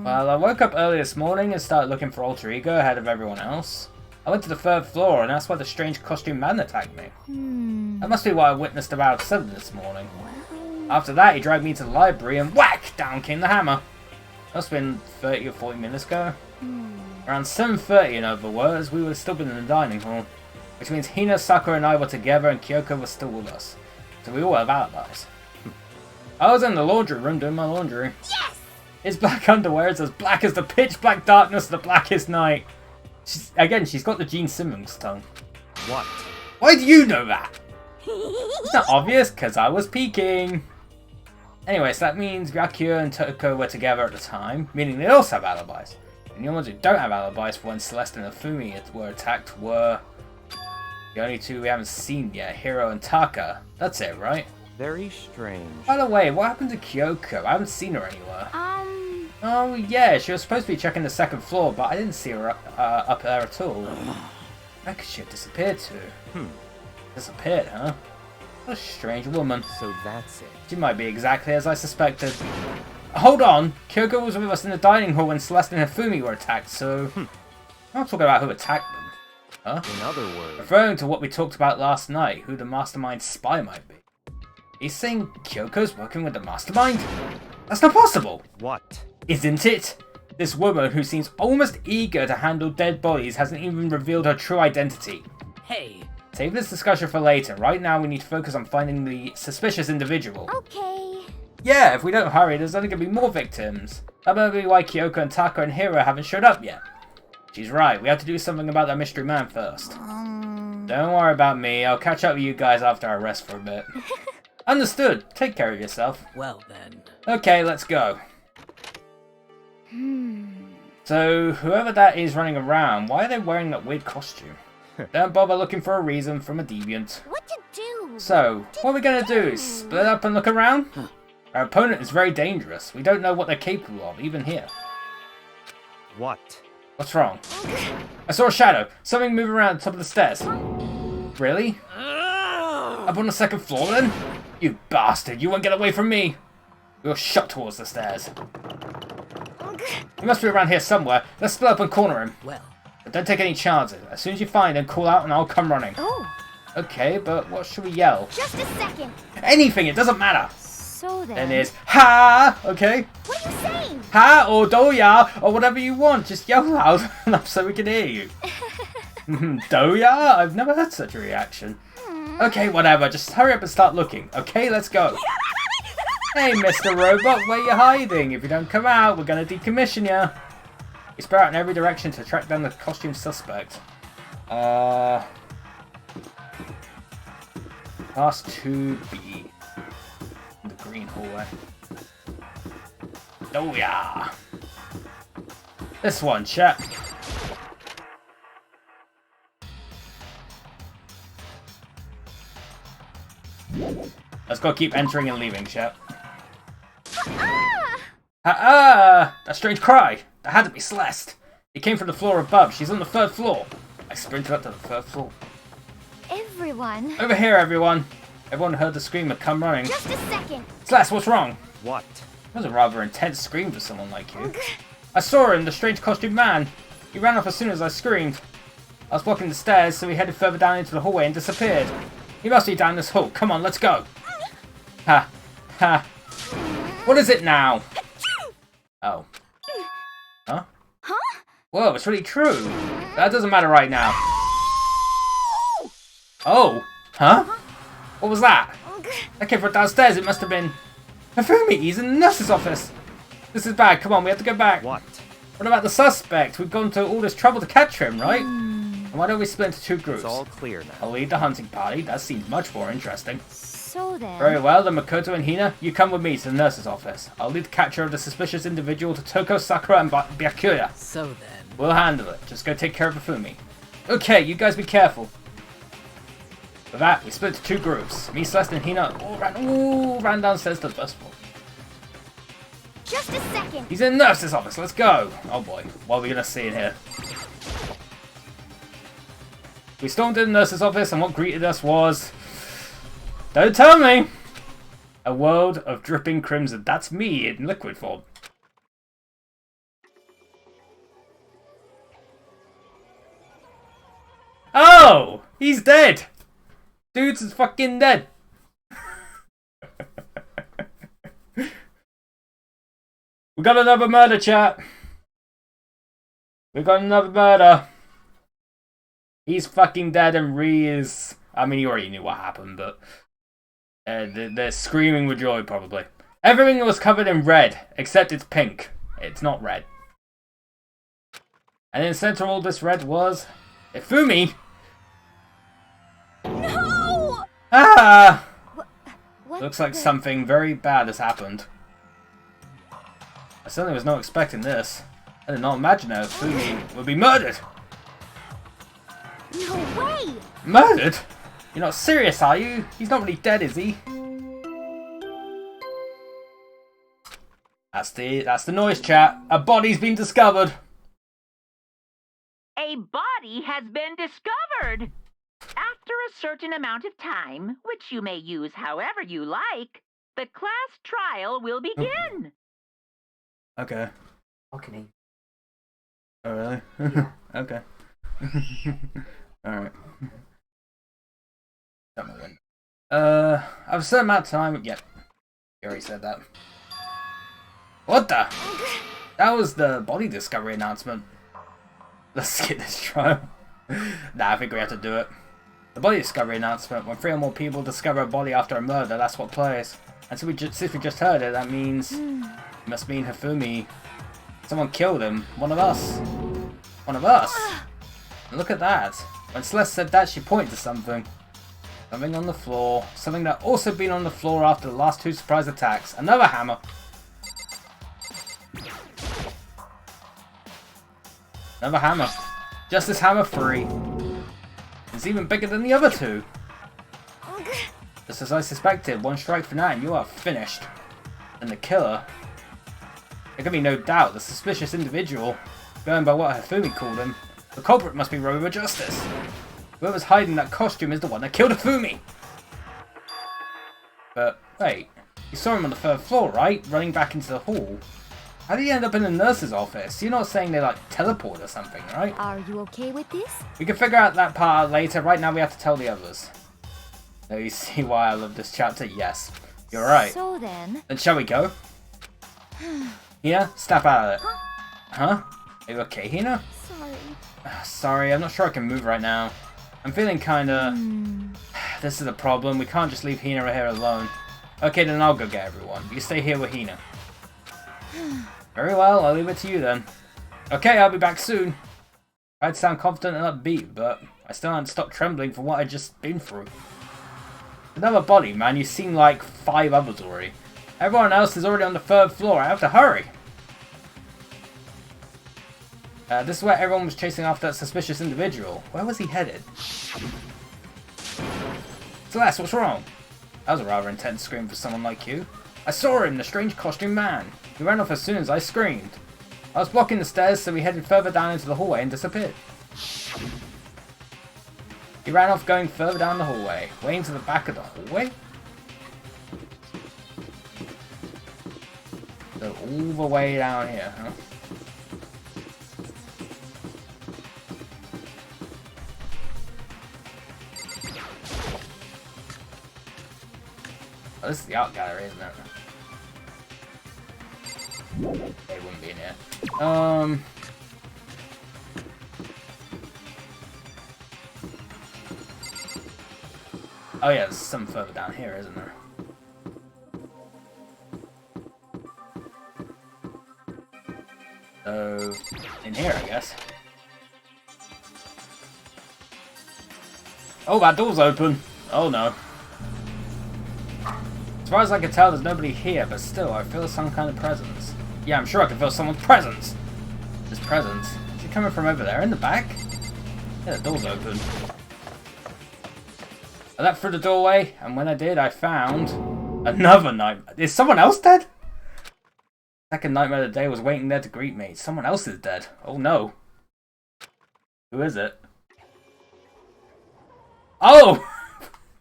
Well, I woke up early this morning and started looking for Alter Ego ahead of everyone else. I went to the 3rd floor and that's why the strange costume man attacked me. That must be what I witnessed about 7 this morning. After that, he dragged me to the library and whack! Down came the hammer. Must have been 30 or 40 minutes ago. Around 7:30, in other words, we would have still been in the dining hall. Which means Hina, Sakura and I were together and Kyoko was still with us. So we all have alibis. I was in the laundry room doing my laundry. Yes! His black underwear is as black as the pitch black darkness of the blackest night. She's got the Gene Simmons tongue. What? Why do you know that? It's not obvious, because I was peeking. Anyway, so that means Rakuya and Toko were together at the time, meaning they also have alibis. And the ones who don't have alibis for when Celeste and Hifumi were attacked were the only two we haven't seen yet, Hiro and Taka. That's it, right? Very strange. By the way, what happened to Kyoko? I haven't seen her anywhere. Oh yeah, she was supposed to be checking the 2nd floor, but I didn't see her up there at all. Where could she have disappeared to? Disappeared, huh? What a strange woman. So that's it. She might be exactly as I suspected. Hold on! Kyoko was with us in the dining hall when Celeste and Hifumi were attacked, so... I'm not talking about who attacked them. Huh? In other words... Referring to what we talked about last night, who the mastermind spy might be. He's saying Kyoko's working with the mastermind? That's not possible! What? Isn't it? This woman who seems almost eager to handle dead bodies hasn't even revealed her true identity. Hey. Save this discussion for later. Right now we need to focus on finding the suspicious individual. Okay. Yeah, if we don't hurry, there's only going to be more victims. That might be why Kyoko and Taka and Hiro haven't showed up yet. She's right, we have to do something about that mystery man first. Don't worry about me, I'll catch up with you guys after I rest for a bit. Understood, take care of yourself. Well then. Okay, let's go. So, whoever that is running around, why are they wearing that weird costume? Don't bother looking for a reason from a deviant. What to do? So, what are we going to do? Split up and look around? Our opponent is very dangerous. We don't know what they're capable of, even here. What? What's wrong? I saw a shadow. Something moving around the top of the stairs. Really? Up on the 2nd floor then? You bastard, you won't get away from me! We'll shot towards the stairs. He must be around here somewhere. Let's split up and corner him. Well. But don't take any chances. As soon as you find him, call out and I'll come running. Oh, Okay, but what should we yell? just a second. Anything, it doesn't matter! So then... Then it's ha! Okay? What are you saying? Ha or doya or whatever you want. Just yell loud enough so we can hear you. Doya? I've never had such a reaction. Okay, whatever. Just hurry up and start looking. Okay, let's go. Hey, Mr. Robot, where you hiding? If you don't come out, we're gonna decommission you. We spread out in every direction to track down the costume suspect. Class 2B. The green hallway. Oh yeah. This one, chat. Let's go keep entering and leaving, chat. That strange cry. That had to be Celeste. It came from the floor above. She's on the 3rd floor. I sprinted up to the 3rd floor. Everyone. Over here, everyone. Everyone heard the scream and come running. Just a second. Celeste, what's wrong? What? That was a rather intense scream for someone like you. I saw him, the strange costumed man. He ran off as soon as I screamed. I was walking the stairs, so he headed further down into the hallway and disappeared. He must be down this hall. Come on, let's go. Ha. Ha. What is it now? Oh. Huh? Huh? Whoa, it's really true. That doesn't matter right now. Oh. Huh? What was that? That came from downstairs. It must have been... Hifumi, he's in the nurse's office. This is bad. Come on, we have to go back. What? What about the suspect? We've gone to all this trouble to catch him, right? And why don't we split into 2 groups? It's all clear now. I'll lead the hunting party. That seems much more interesting. So then. Very well, then Makoto and Hina, you come with me to the nurse's office. I'll lead the capture of the suspicious individual to Toko, Sakura, and Byakuya. So then. We'll handle it. Just go take care of Hifumi. Okay, you guys be careful. With that, we split into 2 groups. Me, Celeste, and Hina all ran downstairs to the 1st floor. Just a second. He's in the nurse's office. Let's go. Oh boy, what are we gonna see in here? We stormed into the nurse's office, and what greeted us was... Don't tell me! A world of dripping crimson. That's me in liquid form. Oh! He's dead! Dude's is fucking dead. We got another murder, chat. We got another murder. He's fucking dead and Ree is... I mean, you already knew what happened, but... they're screaming with joy, probably. Everything was covered in red, except it's pink. It's not red. And in the center of all this red was... Hifumi! No! Ah! What Looks like the- something very bad has happened. I certainly was not expecting this. I did not imagine that Hifumi would be murdered! No way! Murdered? You're not serious, are you? He's not really dead, is he? That's the noise, chat. A body's been discovered. A body has been discovered. After a certain amount of time, which you may use however you like, the class trial will begin. Okay. What he? Oh, really? Okay. Alright. Shut my window. I've a certain amount of time. Yep. You already said that. What the? That was the body discovery announcement. Let's skip this trial. Nah, I think we have to do it. The body discovery announcement. When 3 or more people discover a body after a murder, that's what plays. And so since we just heard it, that means... It must mean Hifumi. Someone killed him. One of us. One of us. And look at that. When Celeste said that, she pointed to something. Something on the floor. Something that also been on the floor after the last 2 surprise attacks. Another hammer. Another hammer. Justice Hammer 3. It's even bigger than the other 2. Just as I suspected, 1 strike for 9, you are finished. And the killer... There can be no doubt, the suspicious individual, going by what Hifumi called him, the culprit must be Robo Justice. Whoever's hiding that costume is the one that killed Hifumi. But, wait, you saw him on the 3rd floor, right? Running back into the hall. How did he end up in the nurse's office? You're not saying they, like, teleport or something, right? Are you okay with this? We can figure out that part later. Right now we have to tell the others. Now you see why I love this chapter? Yes. You're right. So then. Then shall we go? Hina, snap out of it. Huh? Are you okay, Hina? Sorry. Sorry, I'm not sure I can move right now. I'm feeling kinda... This is the problem. We can't just leave Hina here alone. Okay, then I'll go get everyone. You stay here with Hina. Very well, I'll leave it to you then. Okay, I'll be back soon. I'd sound confident and upbeat, but I still haven't stopped trembling for what I'd just been through. Another body, man. You've seen like 5 others already. Everyone else is already on the 3rd floor. I have to hurry. This is where everyone was chasing after that suspicious individual. Where was he headed? Celeste, what's wrong? That was a rather intense scream for someone like you. I saw him, the strange costume man. He ran off as soon as I screamed. I was blocking the stairs, so he headed further down into the hallway and disappeared. He ran off going further down the hallway. Way into the back of the hallway? So all the way down here, huh? Oh, this is the art gallery, isn't it? They wouldn't be in here. Oh yeah, there's some further down here, isn't there? So, in here, I guess. Oh, that door's open! Oh no. As far as I can tell, there's nobody here, but still, I feel some kind of presence. Yeah, I'm sure I can feel someone's presence! This presence? Is she coming from over there in the back? Yeah, the door's open. I leapt through the doorway, and when I did, I found another nightmare. Is someone else dead? Second nightmare of the day was waiting there to greet me. Someone else is dead. Oh no. Who is it? Oh!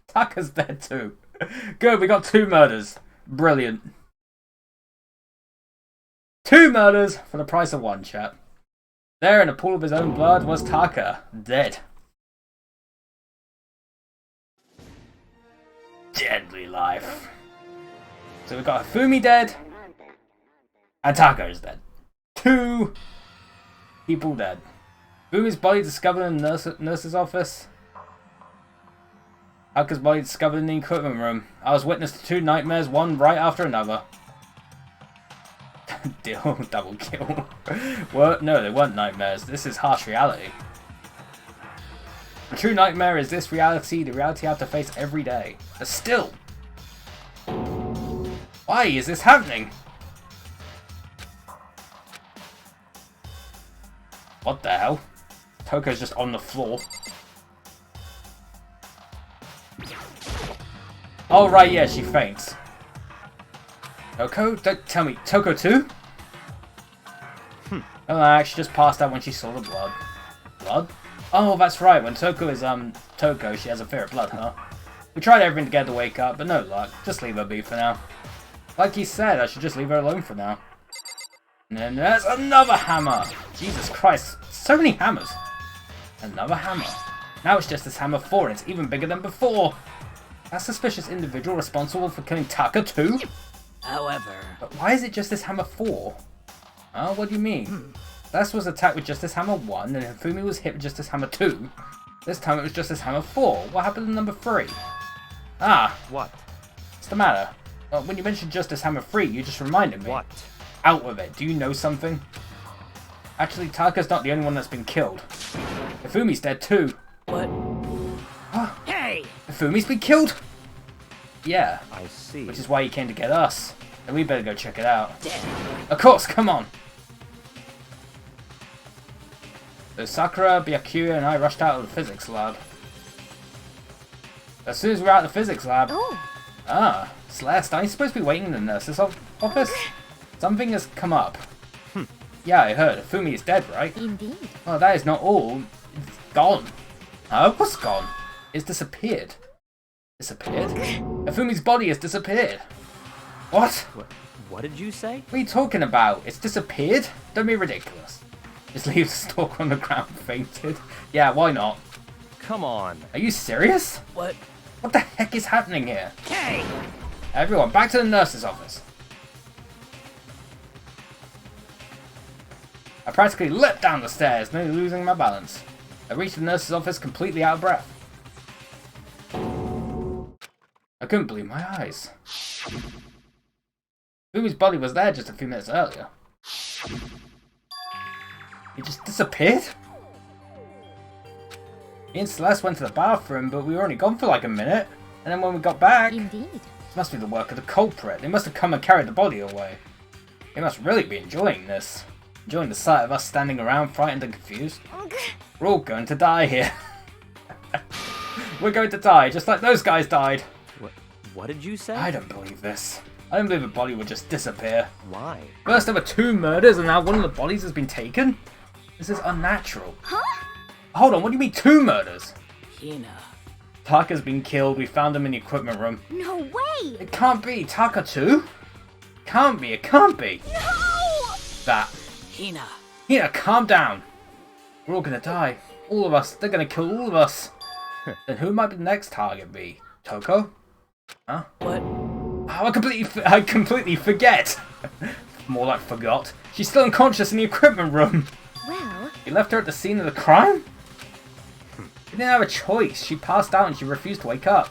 Taka's dead too. Good, we got 2 murders. Brilliant. 2 murders for the price of 1, chap. There in a pool of his own blood was Taka, dead. Deadly life. So we got Hifumi dead, and Taka is dead. 2 people dead. Hifumi's body discovered in the nurse's office. Taka's body discovered in the equipment room. I was witness to 2 nightmares, one right after another. Deal, double kill. What? No, they weren't nightmares. This is harsh reality. The true nightmare is this reality, the reality I have to face every day. But still, why is this happening? What the hell? Toko's just on the floor. Oh right, yeah, she faints. Toko? Don't tell me. Toko too? Oh, she just passed out when she saw the blood. Blood? Oh, that's right. When Toko is, Toko, she has a fear of blood, huh? We tried everything to get her to wake up, but no luck. Just leave her be for now. Like he said, I should just leave her alone for now. And then there's another hammer! Jesus Christ, so many hammers! Another hammer. Now it's just this hammer 4, and it's even bigger than before! That suspicious individual responsible for killing Taka too? However... But why is it just this hammer 4? Oh, what do you mean? Celeste was attacked with just this hammer 1, and Hifumi was hit with just this hammer 2. This time it was just this hammer 4. What happened to number 3? Ah. What? What's the matter? Well, when you mentioned just this hammer 3, you just reminded me. What? Out with it. Do you know something? Actually, Taka's not the only one that's been killed. Hifumi's dead too. What? Huh? Hey! Hifumi's been killed? Yeah. I see. Which is why he came to get us. And we better go check it out. Damn. Of course, come on! So Sakura, Byakuya, and I rushed out of the physics lab. As soon as we're out of the physics lab... Oh, Ah, Celeste, aren't you supposed to be waiting in the nurse's office? Something has come up. Yeah, I heard. Hifumi is dead, right? indeed. Well, that is not all. It's gone. Oh, what's gone? It's disappeared. Disappeared? Hifumi's body has disappeared. What? What did you say? What are you talking about? It's disappeared? Don't be ridiculous. Just leave the stalker on the ground fainted. Yeah, why not? Come on. Are you serious? What? What the heck is happening here? Hey! Everyone, back to the nurse's office. I practically leapt down the stairs, nearly losing my balance. I reached the nurse's office completely out of breath. I couldn't believe my eyes. Fumi's body was there just a few minutes earlier. He just disappeared? Me and Celeste went to the bathroom, but we were only gone for like a minute. And then when we got back, Indeed. this must be the work of the culprit. They must have come and carried the body away. They must really be enjoying this. enjoying the sight of us standing around frightened and confused. We're all going to die here. We're going to die, just like those guys died. What did you say? I don't believe this. I don't believe a body would just disappear. Why? First there were 2 murders and now one of the bodies has been taken? This is unnatural. Huh? Hold on, what do you mean 2 murders? Hina. Taka's been killed, we found him in the equipment room. No way! It can't be, Taka too? Can't be, it can't be. No! That. Hina. Hina, calm down. We're all gonna die. All of us. They're gonna kill all of us. Then who might the next target be? Toko? Huh? What? Oh, I completely forget. More like forgot. She's still unconscious in the equipment room. Well, You left her at the scene of the crime? You didn't have a choice. She passed out and she refused to wake up.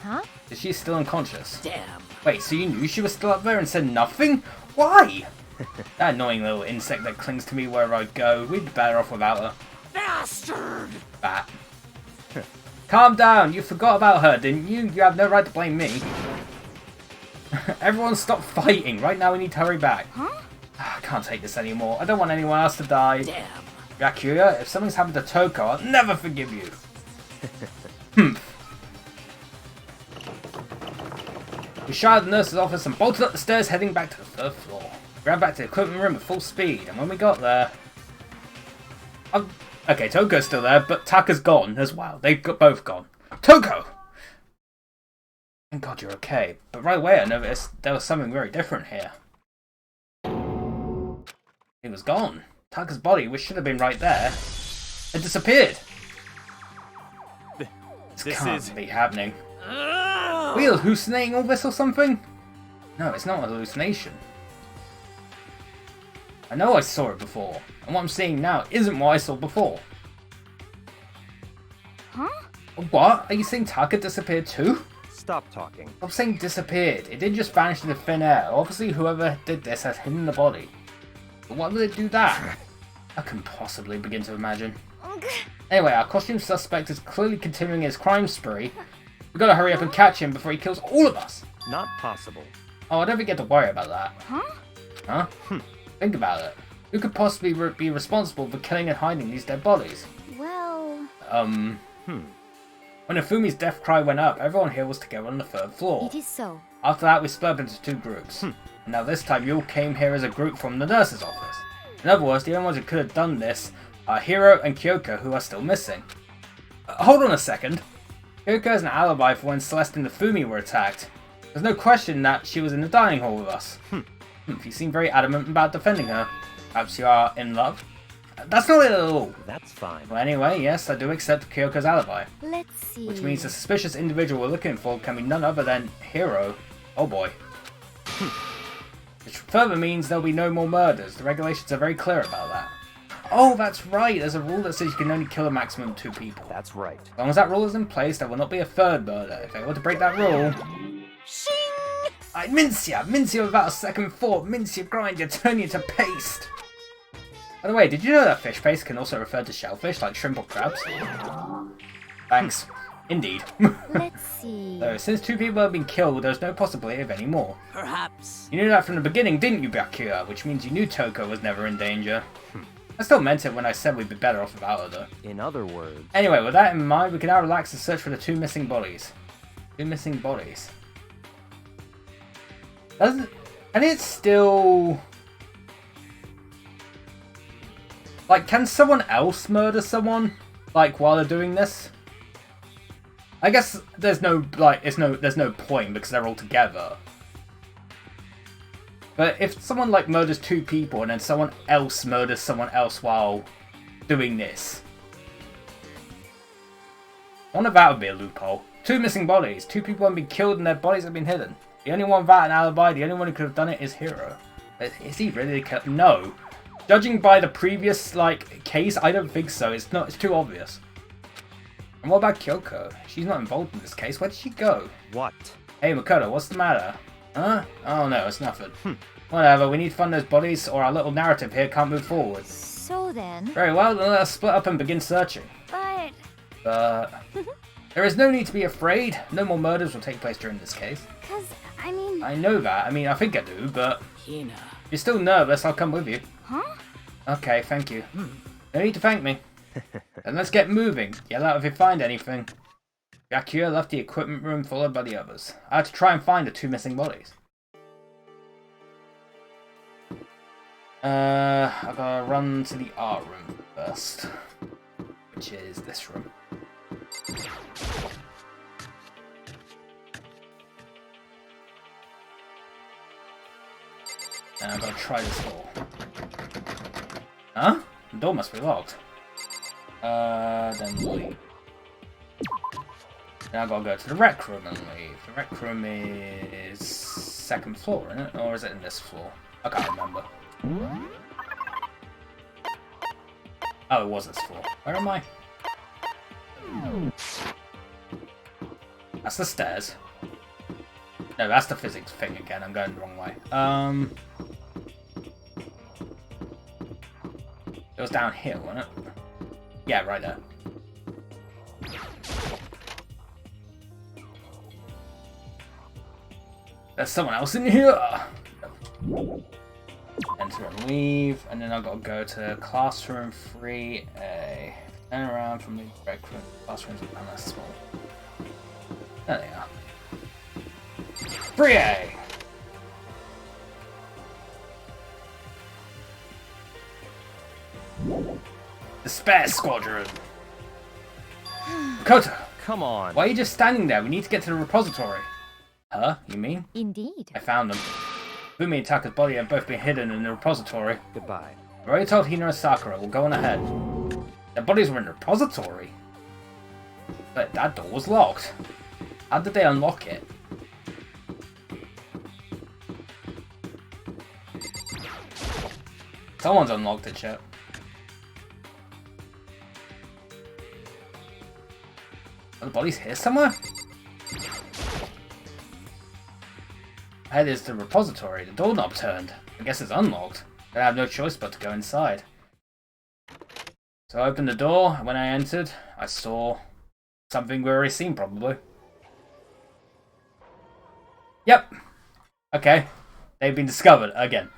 huh? Is she still unconscious? Damn. Wait, so you knew she was still up there and said nothing? Why? That annoying little insect that clings to me wherever I go. We'd be better off without her. Bastard! Bat. Calm down. You forgot about her, didn't you? You have no right to blame me. Everyone stop fighting. Right now we need to hurry back. Huh? I can't take this anymore. I don't want anyone else to die. Damn. Yakuya, if something's happened to Toko, I'll never forgive you. We shot at the nurse's office and bolted up the stairs, heading back to the 3rd floor. We ran back to the equipment room at full speed, and when we got there... Okay, Toko's still there, but Taka's gone as well. They've both gone. Toko! Thank God you're okay. But right away I noticed there was something very different here. He was gone. Taka's body, which should have been right there, had disappeared. This can't be happening. Are we hallucinating all this or something? No, it's not a hallucination. I know I saw it before, and what I'm seeing now isn't what I saw before. Huh? What? Are you saying Taka disappeared too? Stop talking. I'm saying disappeared. It didn't just vanish into thin air. Obviously whoever did this has hidden the body. But why would they do that? I can possibly begin to imagine. Anyway, our costume suspect is clearly continuing his crime spree. We gotta hurry up and catch him before he kills all of us. Not possible. Oh, I don't think you have to worry about that. Huh? Huh? Think about it. Who could possibly be responsible for killing and hiding these dead bodies? Well... When Nafumi's death cry went up, everyone here was together on the 3rd floor. It is so. After that, we split up into 2 groups. And now this time, you all came here as a group from the nurse's office. In other words, the only ones who could have done this are Hiro and Kyoko, who are still missing. Hold on a second. Kyoko has an alibi for when Celeste and Nafumi were attacked. There's no question that she was in the dining hall with us. You seem very adamant about defending her. Perhaps you are in love? That's not it at all. That's fine. Well, anyway, yes, I do accept Kyoko's alibi. Let's see. Which means the suspicious individual we're looking for can be none other than Hiro. Oh boy. Which further means there'll be no more murders. The regulations are very clear about that. Oh, that's right. There's a rule that says you can only kill a maximum of 2 people. That's right. As long as that rule is in place, there will not be a 3rd murder. If they were to break that rule... Shing! I mince you without a second thought. Mince you, grind you, turn you to paste. By the way, did you know that fish paste can also refer to shellfish, like shrimp or crabs? Thanks. Indeed. Let's see. So, since 2 people have been killed, there's no possibility of any more. Perhaps. You knew that from the beginning, didn't you, Byakuya? Which means you knew Toko was never in danger. I still meant it when I said we'd be better off without her, though. In other words... Anyway, with that in mind, we can now relax and search for the 2 missing bodies. 2 missing bodies. And it's still... Like, can someone else murder someone? Like, while they're doing this? I guess there's no, like, there's no point because they're all together. But if someone, like, murders 2 people and then someone else murders someone else while doing this, I wonder if that would be a loophole. 2 missing bodies. 2 people have been killed and their bodies have been hidden. The only one without an alibi, the only one who could have done it is Hiro. Is he really the killer? No. Judging by the previous, like, case, I don't think so. It's too obvious. And what about Kyoko? She's not involved in this case. Where did she go? What? Hey, Makoto, what's the matter? Huh? Oh no, it's nothing. Whatever, we need to find those bodies or our little narrative here can't move forward. So then... Very well, then let us split up and begin searching. But... There is no need to be afraid. No more murders will take place during this case. Cause, I mean... I know that. I mean, I think I do, but... Hina. If you're still nervous, I'll come with you. Huh? Huh? Okay, thank you. No need to thank me. Then let's get moving. Yell out if you find anything. Yakura left the equipment room followed by the others. I had to try and find the 2 missing bodies. I gotta run to the art room first, which is this room. And I'm gonna try this door. Huh? The door must be locked. Then leave. Now I gotta go to the rec room and leave. The rec room is 2nd floor, isn't it? Or is it in this floor? I can't remember. Oh, it was this floor. Where am I? That's the stairs. No, that's the physics thing again. I'm going the wrong way. It was down here, wasn't it? Yeah, right there. There's someone else in here! Enter and leave, and then I've got to go to classroom 3A. Turn around from the rec room. Classrooms are kind of small. There they are. 3A! The Spare Squadron! Koto! Come on. Why are you just standing there? We need to get to the repository. Huh? You mean? Indeed. I found them. Fumi and Taka's body have both been hidden in the repository. Goodbye. I already told Hina and Sakura. We'll go on ahead. Their bodies were in the repository. But that door was locked. How did they unlock it? Someone's unlocked it, chat. Are the bodies here somewhere? Ahead is the repository. The doorknob turned. I guess it's unlocked. I have no choice but to go inside. So I opened the door, and when I entered, I saw something we've already seen, probably. Yep. Okay. They've been discovered again.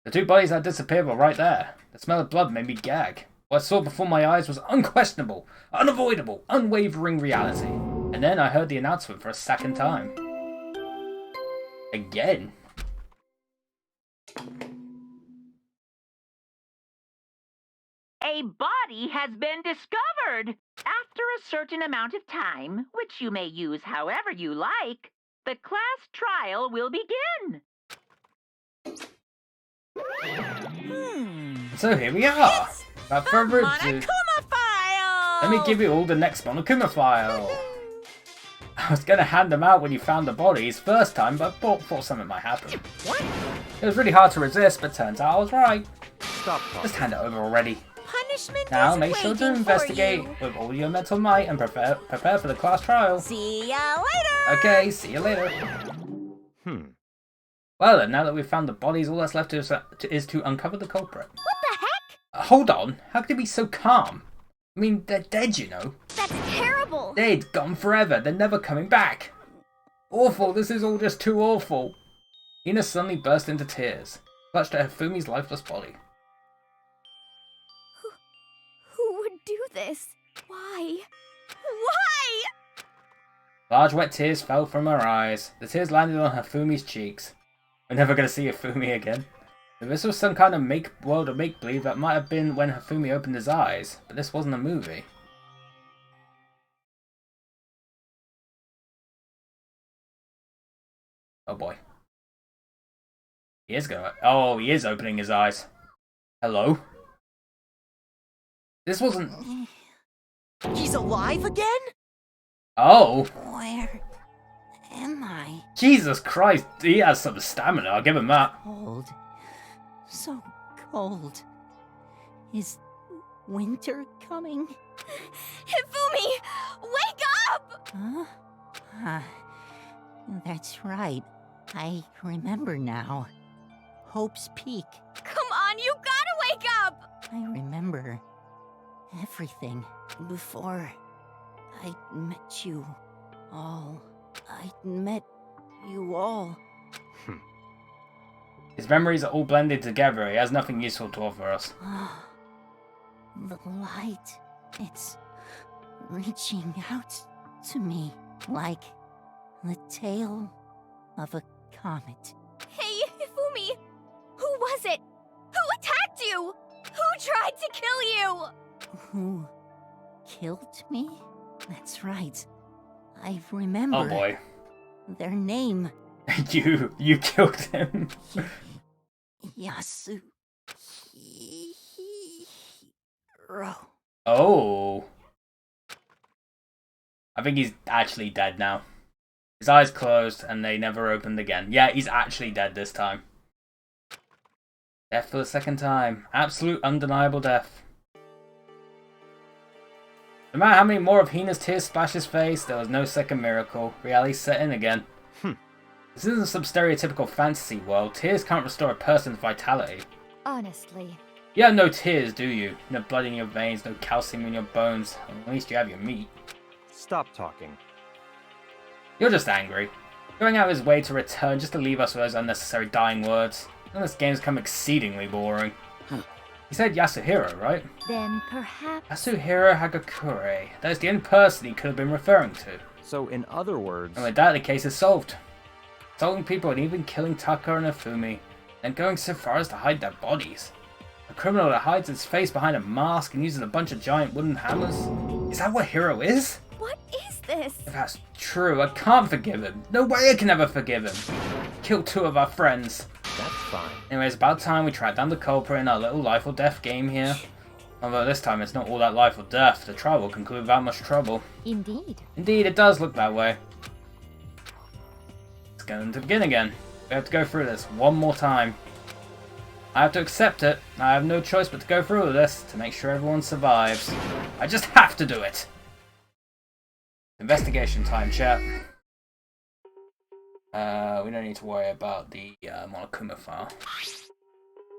The 2 bodies that disappeared were right there. The smell of blood made me gag. What I saw before my eyes was unquestionable, unavoidable, unwavering reality. And then I heard the announcement for a 2nd time. Again? A body has been discovered. After a certain amount of time, which you may use however you like, the class trial will begin. So here we are. Without further ado, Monokuma file! let me give you all the next Monokuma file. I was gonna hand them out when you found the bodies first time, but thought something might happen. What? It was really hard to resist, but turns out I was right. Stop talking. Just hand it over already. Punishment Now is make sure to waiting investigate for you. with all your mental might and prepare for the class trial. See ya later! Okay, see you later. Well then, now that we've found the bodies, all that's left is to uncover the culprit. What the heck? Hold on, how could they be so calm? I mean, they're dead, you know. That's terrible. Dead, gone forever, they're never coming back. Awful, this is all just too awful. Ina suddenly burst into tears, clutched at Hifumi's lifeless body. Who would do this? Why? Why? Large wet tears fell from her eyes. The tears landed on Hifumi's cheeks. We're never gonna see Hifumi again. If this was some kind of world of make-believe, that might have been when Hifumi opened his eyes, but this wasn't a movie. Oh boy. He is opening his eyes. Hello? This wasn't... He's alive again? Oh! Where am I? Jesus Christ, he has some stamina, I'll give him that. Cold. So cold. Is winter coming? Hifumi! Wake up! Huh? That's right. I remember now. Hope's Peak. Come on, you gotta wake up! I remember everything before I met you all. I met you all. His memories are all blended together. He has nothing useful to offer us. The light, it's reaching out to me like the tail of a comet. Hey, Hifumi! Who was it? Who attacked you? Who tried to kill you? Who killed me? That's right. I remember. Oh boy. Their name. You killed him. Yasuhiro. Oh. I think he's actually dead now. His eyes closed and they never opened again. Yeah, he's actually dead this time. Death for the second time. Absolute undeniable death. No matter how many more of Hina's tears splashed his face, there was no second miracle. Reality set in again. This isn't some stereotypical fantasy world. Tears can't restore a person's vitality. Honestly. You have no tears, do you? No blood in your veins, no calcium in your bones. At least you have your meat. Stop talking. You're just angry. Going out of his way to return just to leave us with those unnecessary dying words. And this game's become exceedingly boring. He said Yasuhiro, right? Then perhaps... Yasuhiro Hagakure. That is the only person he could have been referring to. So, in other words... And with that, the case is solved. Assaulting people and even killing Taka and Ifumi. And going so far as to hide their bodies. A criminal that hides his face behind a mask and uses a bunch of giant wooden hammers. Is that what Hiro is? What is this? If that's true, I can't forgive him. No way I can ever forgive him. Killed 2 of our friends. That's fine. Anyway, it's about time we track down the culprit in our little life or death game here. Although this time it's not all that life or death. The trial will conclude without much trouble. Indeed. Indeed, it does look that way. It's going to begin again. We have to go through this one more time. I have to accept it. I have no choice but to go through with this to make sure everyone survives. I just have to do it. Investigation time, chat. We don't need to worry about the Monokuma file.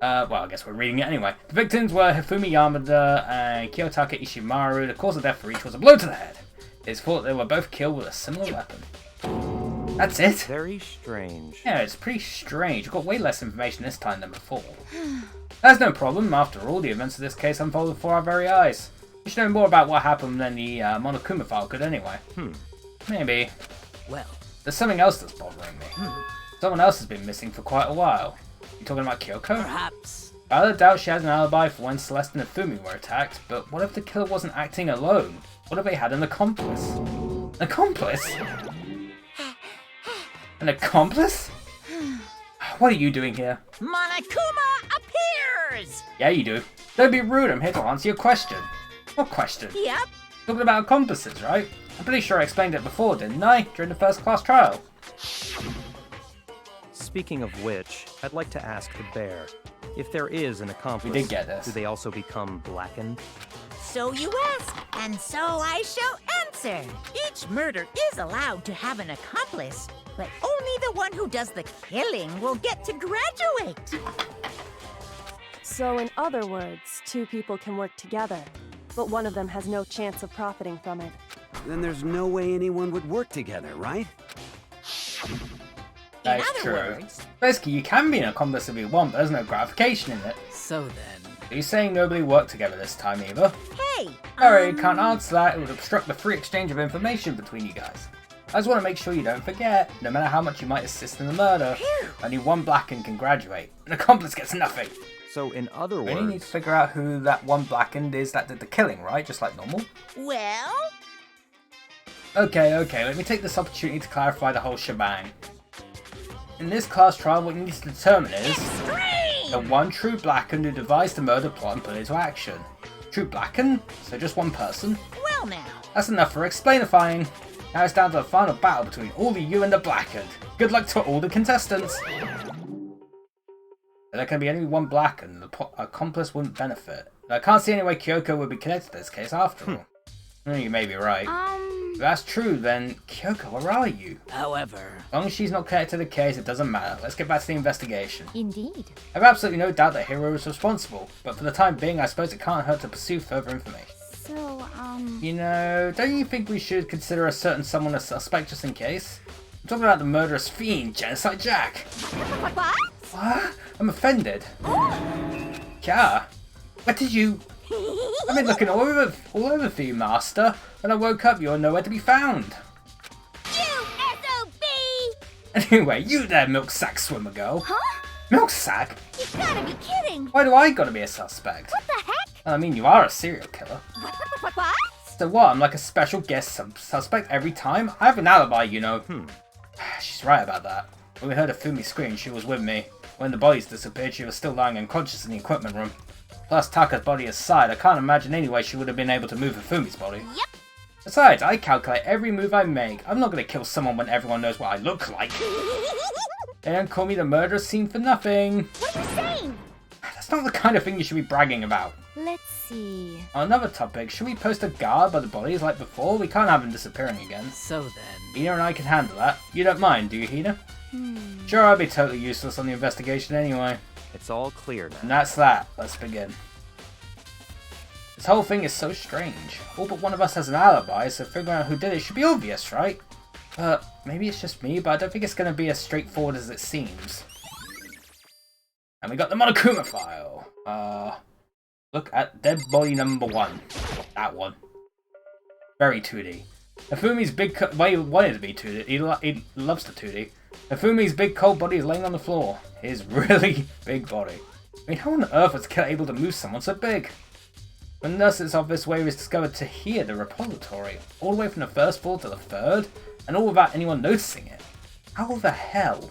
Well, I guess we're reading it anyway. The victims were Hifumi Yamada and Kiyotaka Ishimaru. The cause of death for each was a blow to the head. It is thought they were both killed with a similar weapon. That's it? Very strange. Yeah, it's pretty strange. We've got way less information this time than before. That's no problem. After all, the events of this case unfolded before our very eyes. We should know more about what happened than the Monokuma file could anyway. Maybe. Well, There's something else that's bothering me. Someone else has been missing for quite a while. You talking about Kyoko? perhaps. Without a doubt she has an alibi for when Celeste and Ifumi were attacked, but what if the killer wasn't acting alone? What if they had an accomplice? An accomplice? An accomplice? What are you doing here? Monokuma appears! Yeah, you do. Don't be rude, I'm here to answer your question. What question? Yep. Talking about accomplices, right? I'm pretty sure I explained it before, didn't I? During the first class trial. Speaking of which, I'd like to ask the bear, if there is an accomplice, We did get this. do they also become blackened? So you ask, and so I shall answer. Each murder is allowed to have an accomplice, but only the one who does the killing will get to graduate. So in other words, 2 people can work together, but one of them has no chance of profiting from it. Then there's no way anyone would work together, right? That In is other true. words, Basically, you can be an accomplice if you want, but there's no gratification in it. So then... Are you saying nobody worked together this time either? hey, Sorry, can't answer that. It would obstruct the free exchange of information between you guys. I just want to make sure you don't forget, no matter how much you might assist in the murder, only one blackened can graduate. An accomplice gets nothing. So, in other We only need to words, figure out who that one blackened is that did the killing, right? Just like normal. well, Okay, let me take this opportunity to clarify the whole shebang. In this class trial, what you need to determine is the one true blackened who devised the murder plot and put it into action. True blackened? So just one person? well now. That's enough for explainifying. Now it's down to the final battle between all of you and the blackened. Good luck to all the contestants. There can be only one blackened. The accomplice wouldn't benefit. I can't see any way Kyoko would be connected to this case after all. You may be right. If that's true, then Kyoko, where are you? However... As long as she's not connected to the case, it doesn't matter. Let's get back to the investigation. Indeed. I have absolutely no doubt that Hiro is responsible, but for the time being, I suppose it can't hurt to pursue further information. So, You know, don't you think we should consider a certain someone a suspect just in case? I'm talking about the murderous fiend, Genocide Jack. What? What? I'm offended. Yeah. What did you... I've been looking all over for you, Master. When I woke up, you were nowhere to be found. You SOB! Anyway, you there, milk sack swimmer girl. Huh? Milk sack? You gotta be kidding! Why do I gotta be a suspect? What the heck? I mean, you are a serial killer. What? So what? I'm like a special guest suspect every time? I have an alibi, you know. She's right about that. When we heard Fumi scream, she was with me. When the bodies disappeared, she was still lying unconscious in the equipment room. Plus, Taka's body aside, I can't imagine any way she would have been able to move Fumi's body. Yep. Besides, I calculate every move I make. I'm not going to kill someone when everyone knows what I look like. They don't call me the murder scene for nothing. What are you saying? That's not the kind of thing you should be bragging about. Let's see. On another topic, should we post a guard by the bodies like before? We can't have them disappearing again. So then... Hina and I can handle that. You don't mind, do you, Hina? Sure, I'd be totally useless on the investigation anyway. It's all clear now. And that's that. Let's begin. This whole thing is so strange. All but one of us has an alibi, so figuring out who did it should be obvious, right? Maybe it's just me, but I don't think it's going to be as straightforward as it seems. And we got the Monokuma file. Look at dead body number 1. That one. Very 2D. Nafumi's big... Well, he wanted to be 2D. He loves the 2D. Nafumi's big cold body is laying on the floor. His really big body. I mean, how on earth was Killer able to move someone so big? When the nurse's office where he was discovered to hear the repository, all the way from the first floor to the third, and all without anyone noticing it. How the hell?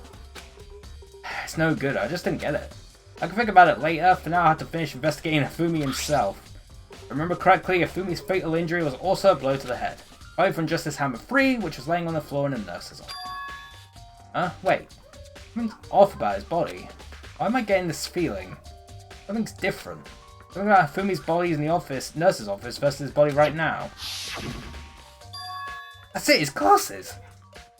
It's no good, I just didn't get it. I can think about it later, for now I have to finish investigating Hifumi himself. If I remember correctly, Hifumi's fatal injury was also a blow to the head. Probably from Justice Hammer 3, which was laying on the floor in the nurse's office. Huh? Wait. Something's off about his body. Why am I getting this feeling? Something's different. Something about Hifumi's body in the office, nurse's office, versus his body right now. That's it, his glasses!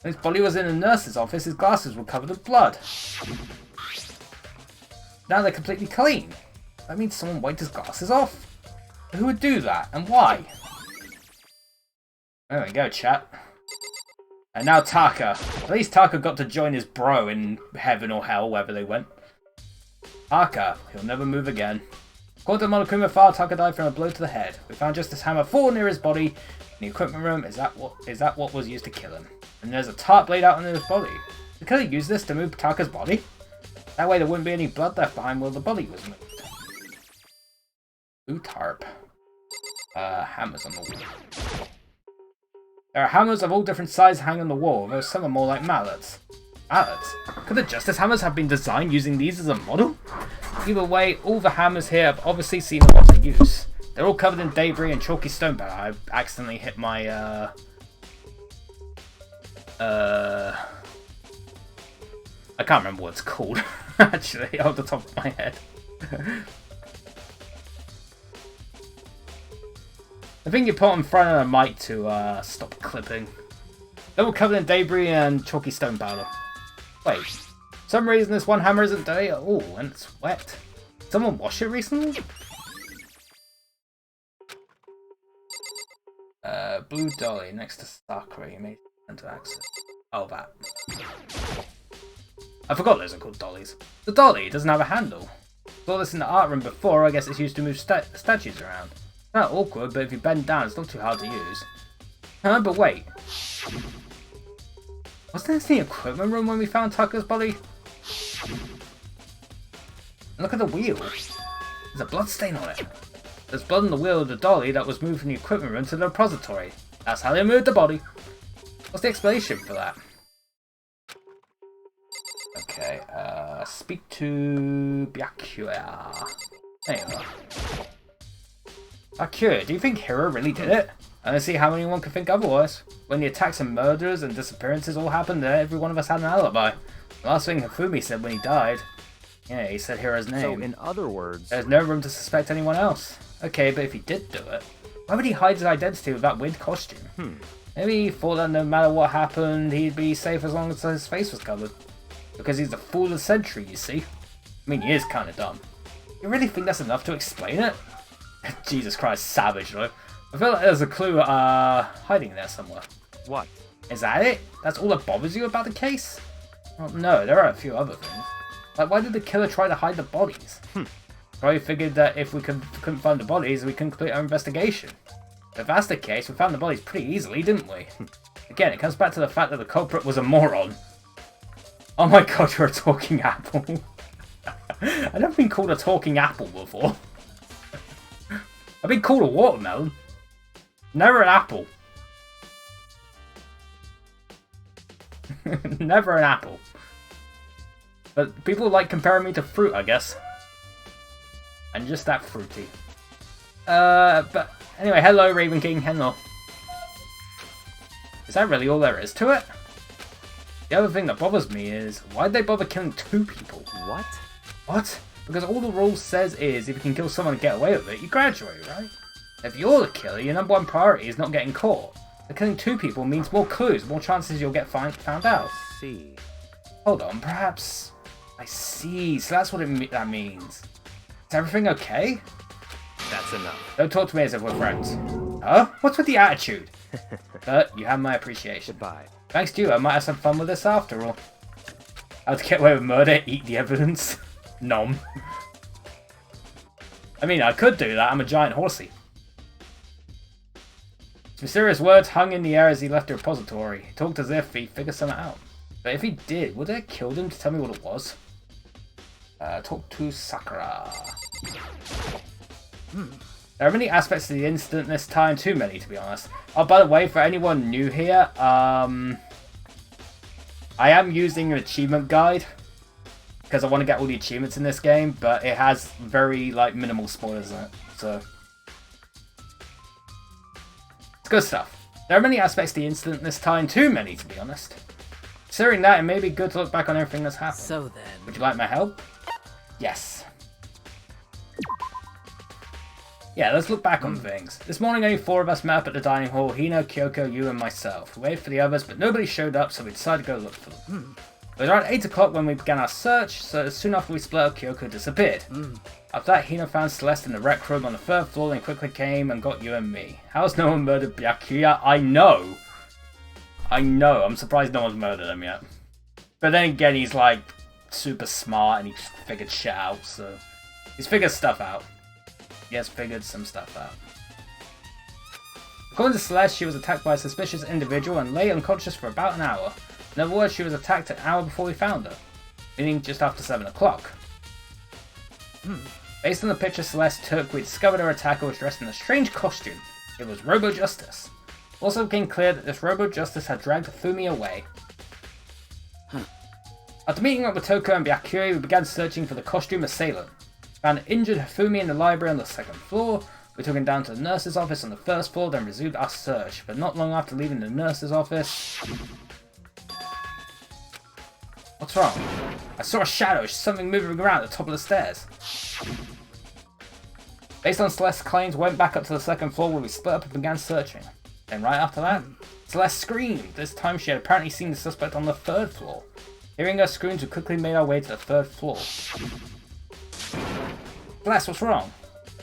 When his body was in the nurse's office, his glasses were covered with blood. Now they're completely clean. That means someone wiped his glasses off. Who would do that, and why? There we go, chat. And now Taka. At least Taka got to join his bro in heaven or hell, wherever they went. Taka, he'll never move again. According to the Monokuma file, Taka died from a blow to the head. We found Justice Hammer 4 near his body in the equipment room. Is that what was used to kill him? And there's a tart blade out on his body. Could he use this to move Taka's body? That way there wouldn't be any blood left behind where the body was moved. Blue tarp. Hammers on the wall. There are hammers of all different sizes hanging on the wall, though some are more like mallets. Mallets? Could the Justice Hammers have been designed using these as a model? Either way, all the hammers here have obviously seen a lot of use. They're all covered in debris and chalky stone powder. I accidentally hit my, I can't remember what it's called, actually, off the top of my head. I think you put in front of the mic to stop clipping. They're all covered in debris and chalky stone powder. Wait, for some reason this one hammer isn't dirty at all, and it's wet. Did someone wash it recently? Blue dolly next to Sakura, you may enter access. Oh, that. I forgot those are called dollies. The dolly doesn't have a handle. Saw this in the art room before, I guess it's used to move statues around. Not awkward, but if you bend down, it's not too hard to use. But wait. Wasn't this the equipment room when we found Tucker's body? Look at the wheel. There's a blood stain on it. There's blood on the wheel of the dolly that was moved from the equipment room to the repository. That's how they moved the body. What's the explanation for that? Okay, speak to Byakuya. There you are. Byakuya, do you think Hiro really did it? I don't see how anyone could think otherwise. When the attacks and murders and disappearances all happened, every one of us had an alibi. The last thing Hifumi said when he died. Yeah, he said Hiro's name. So, in other words... There's no room to suspect anyone else. Okay, but if he did do it, why would he hide his identity with that weird costume? Maybe he thought that no matter what happened, he'd be safe as long as his face was covered. Because he's the fool of the century, you see. I mean, he is kind of dumb. You really think that's enough to explain it? Jesus Christ, savage, though. I feel like there's a clue hiding there somewhere. What? Is that it? That's all that bothers you about the case? Well, no, there are a few other things. Like, why did the killer try to hide the bodies? Probably figured that if we couldn't find the bodies, we couldn't complete our investigation. If that's the case, we found the bodies pretty easily, didn't we? Again, it comes back to the fact that the culprit was a moron. Oh my god, you're a talking apple. I've never been called a talking apple before. I've been called a watermelon. Never an apple. Never an apple. But people like comparing me to fruit, I guess. And just that fruity. But anyway, hello Raven King, hello. Is that really all there is to it? The other thing that bothers me is, why'd they bother killing 2 people? What? What? Because all the rule says is, if you can kill someone and get away with it, you graduate, right? If you're the killer, your #1 priority is not getting caught. But killing 2 people means more clues, more chances you'll get found out. I see. Hold on, perhaps... I see, so that's what that means. Is everything okay? That's enough. Don't talk to me as if we're friends. Huh? What's with the attitude? But you have my appreciation. Goodbye. Thanks to you, I might have some fun with this after all. How to get away with murder, eat the evidence. Nom. I mean, I could do that, I'm a giant horsey. His mysterious words hung in the air as he left the repository. He talked as if he figured something out. But if he did, would they have killed him to tell me what it was? Talk to Sakura. There are many aspects to the incident this time, too many to be honest. Oh, by the way, for anyone new here, I am using an achievement guide because I want to get all the achievements in this game, but it has very like minimal spoilers in it, so it's good stuff. There are many aspects to the incident this time, too many to be honest. Considering that, it may be good to look back on everything that's happened. So then... Would you like my help? Yes. Yeah, let's look back on things. This morning only 4 of us met up at the dining hall. Hino, Kyoko, you and myself. We waited for the others, but nobody showed up, so we decided to go look for them. It was around 8 o'clock when we began our search, so soon after we split up, Kyoko disappeared. After that, Hino found Celeste in the rec room on the 3rd floor and quickly came and got you and me. How's no one murdered Byakuya? I know. I'm surprised no one's murdered him yet. But then again, he's like super smart and he's figured shit out, so he's figured stuff out. He has figured some stuff out. According to Celeste, she was attacked by a suspicious individual and lay unconscious for about an hour. In other words, she was attacked an hour before we found her, meaning just after 7 o'clock. Based on the picture Celeste took, we discovered her attacker was dressed in a strange costume. It was Robo Justice. Also became clear that this Robo Justice had dragged Fumi away. After meeting up with Toko and Byakuya, we began searching for the costume assailant. Found an injured Hifumi in the library on the 2nd floor. We took him down to the nurse's office on the 1st floor, then resumed our search. But not long after leaving the nurse's office... What's wrong? I saw a shadow, something moving around at the top of the stairs. Based on Celeste's claims, we went back up to the 2nd floor where we split up and began searching. Then right after that, Celeste screamed. This time she had apparently seen the suspect on the 3rd floor. Hearing her screams, we quickly made our way to the 3rd floor. Celeste, what's wrong?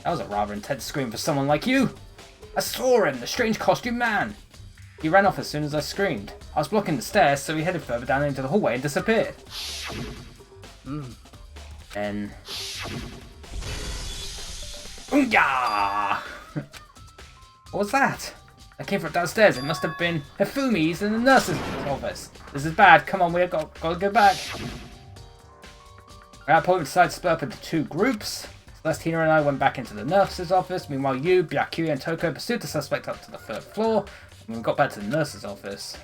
That was a rather intense scream for someone like you. I saw him, the strange costume man. He ran off as soon as I screamed. I was blocking the stairs, so he headed further down into the hallway and disappeared. Then... Ooh-yah! What was that? I came from downstairs. It must have been Hifumi's in the nurse's office. This is bad. Come on, we've got to go back. At that point, we decided to split up into 2 groups. Celeste, Hina and I went back into the nurse's office. Meanwhile, you, Byakuya, and Toko pursued the suspect up to the 3rd floor. When we got back to the nurse's office,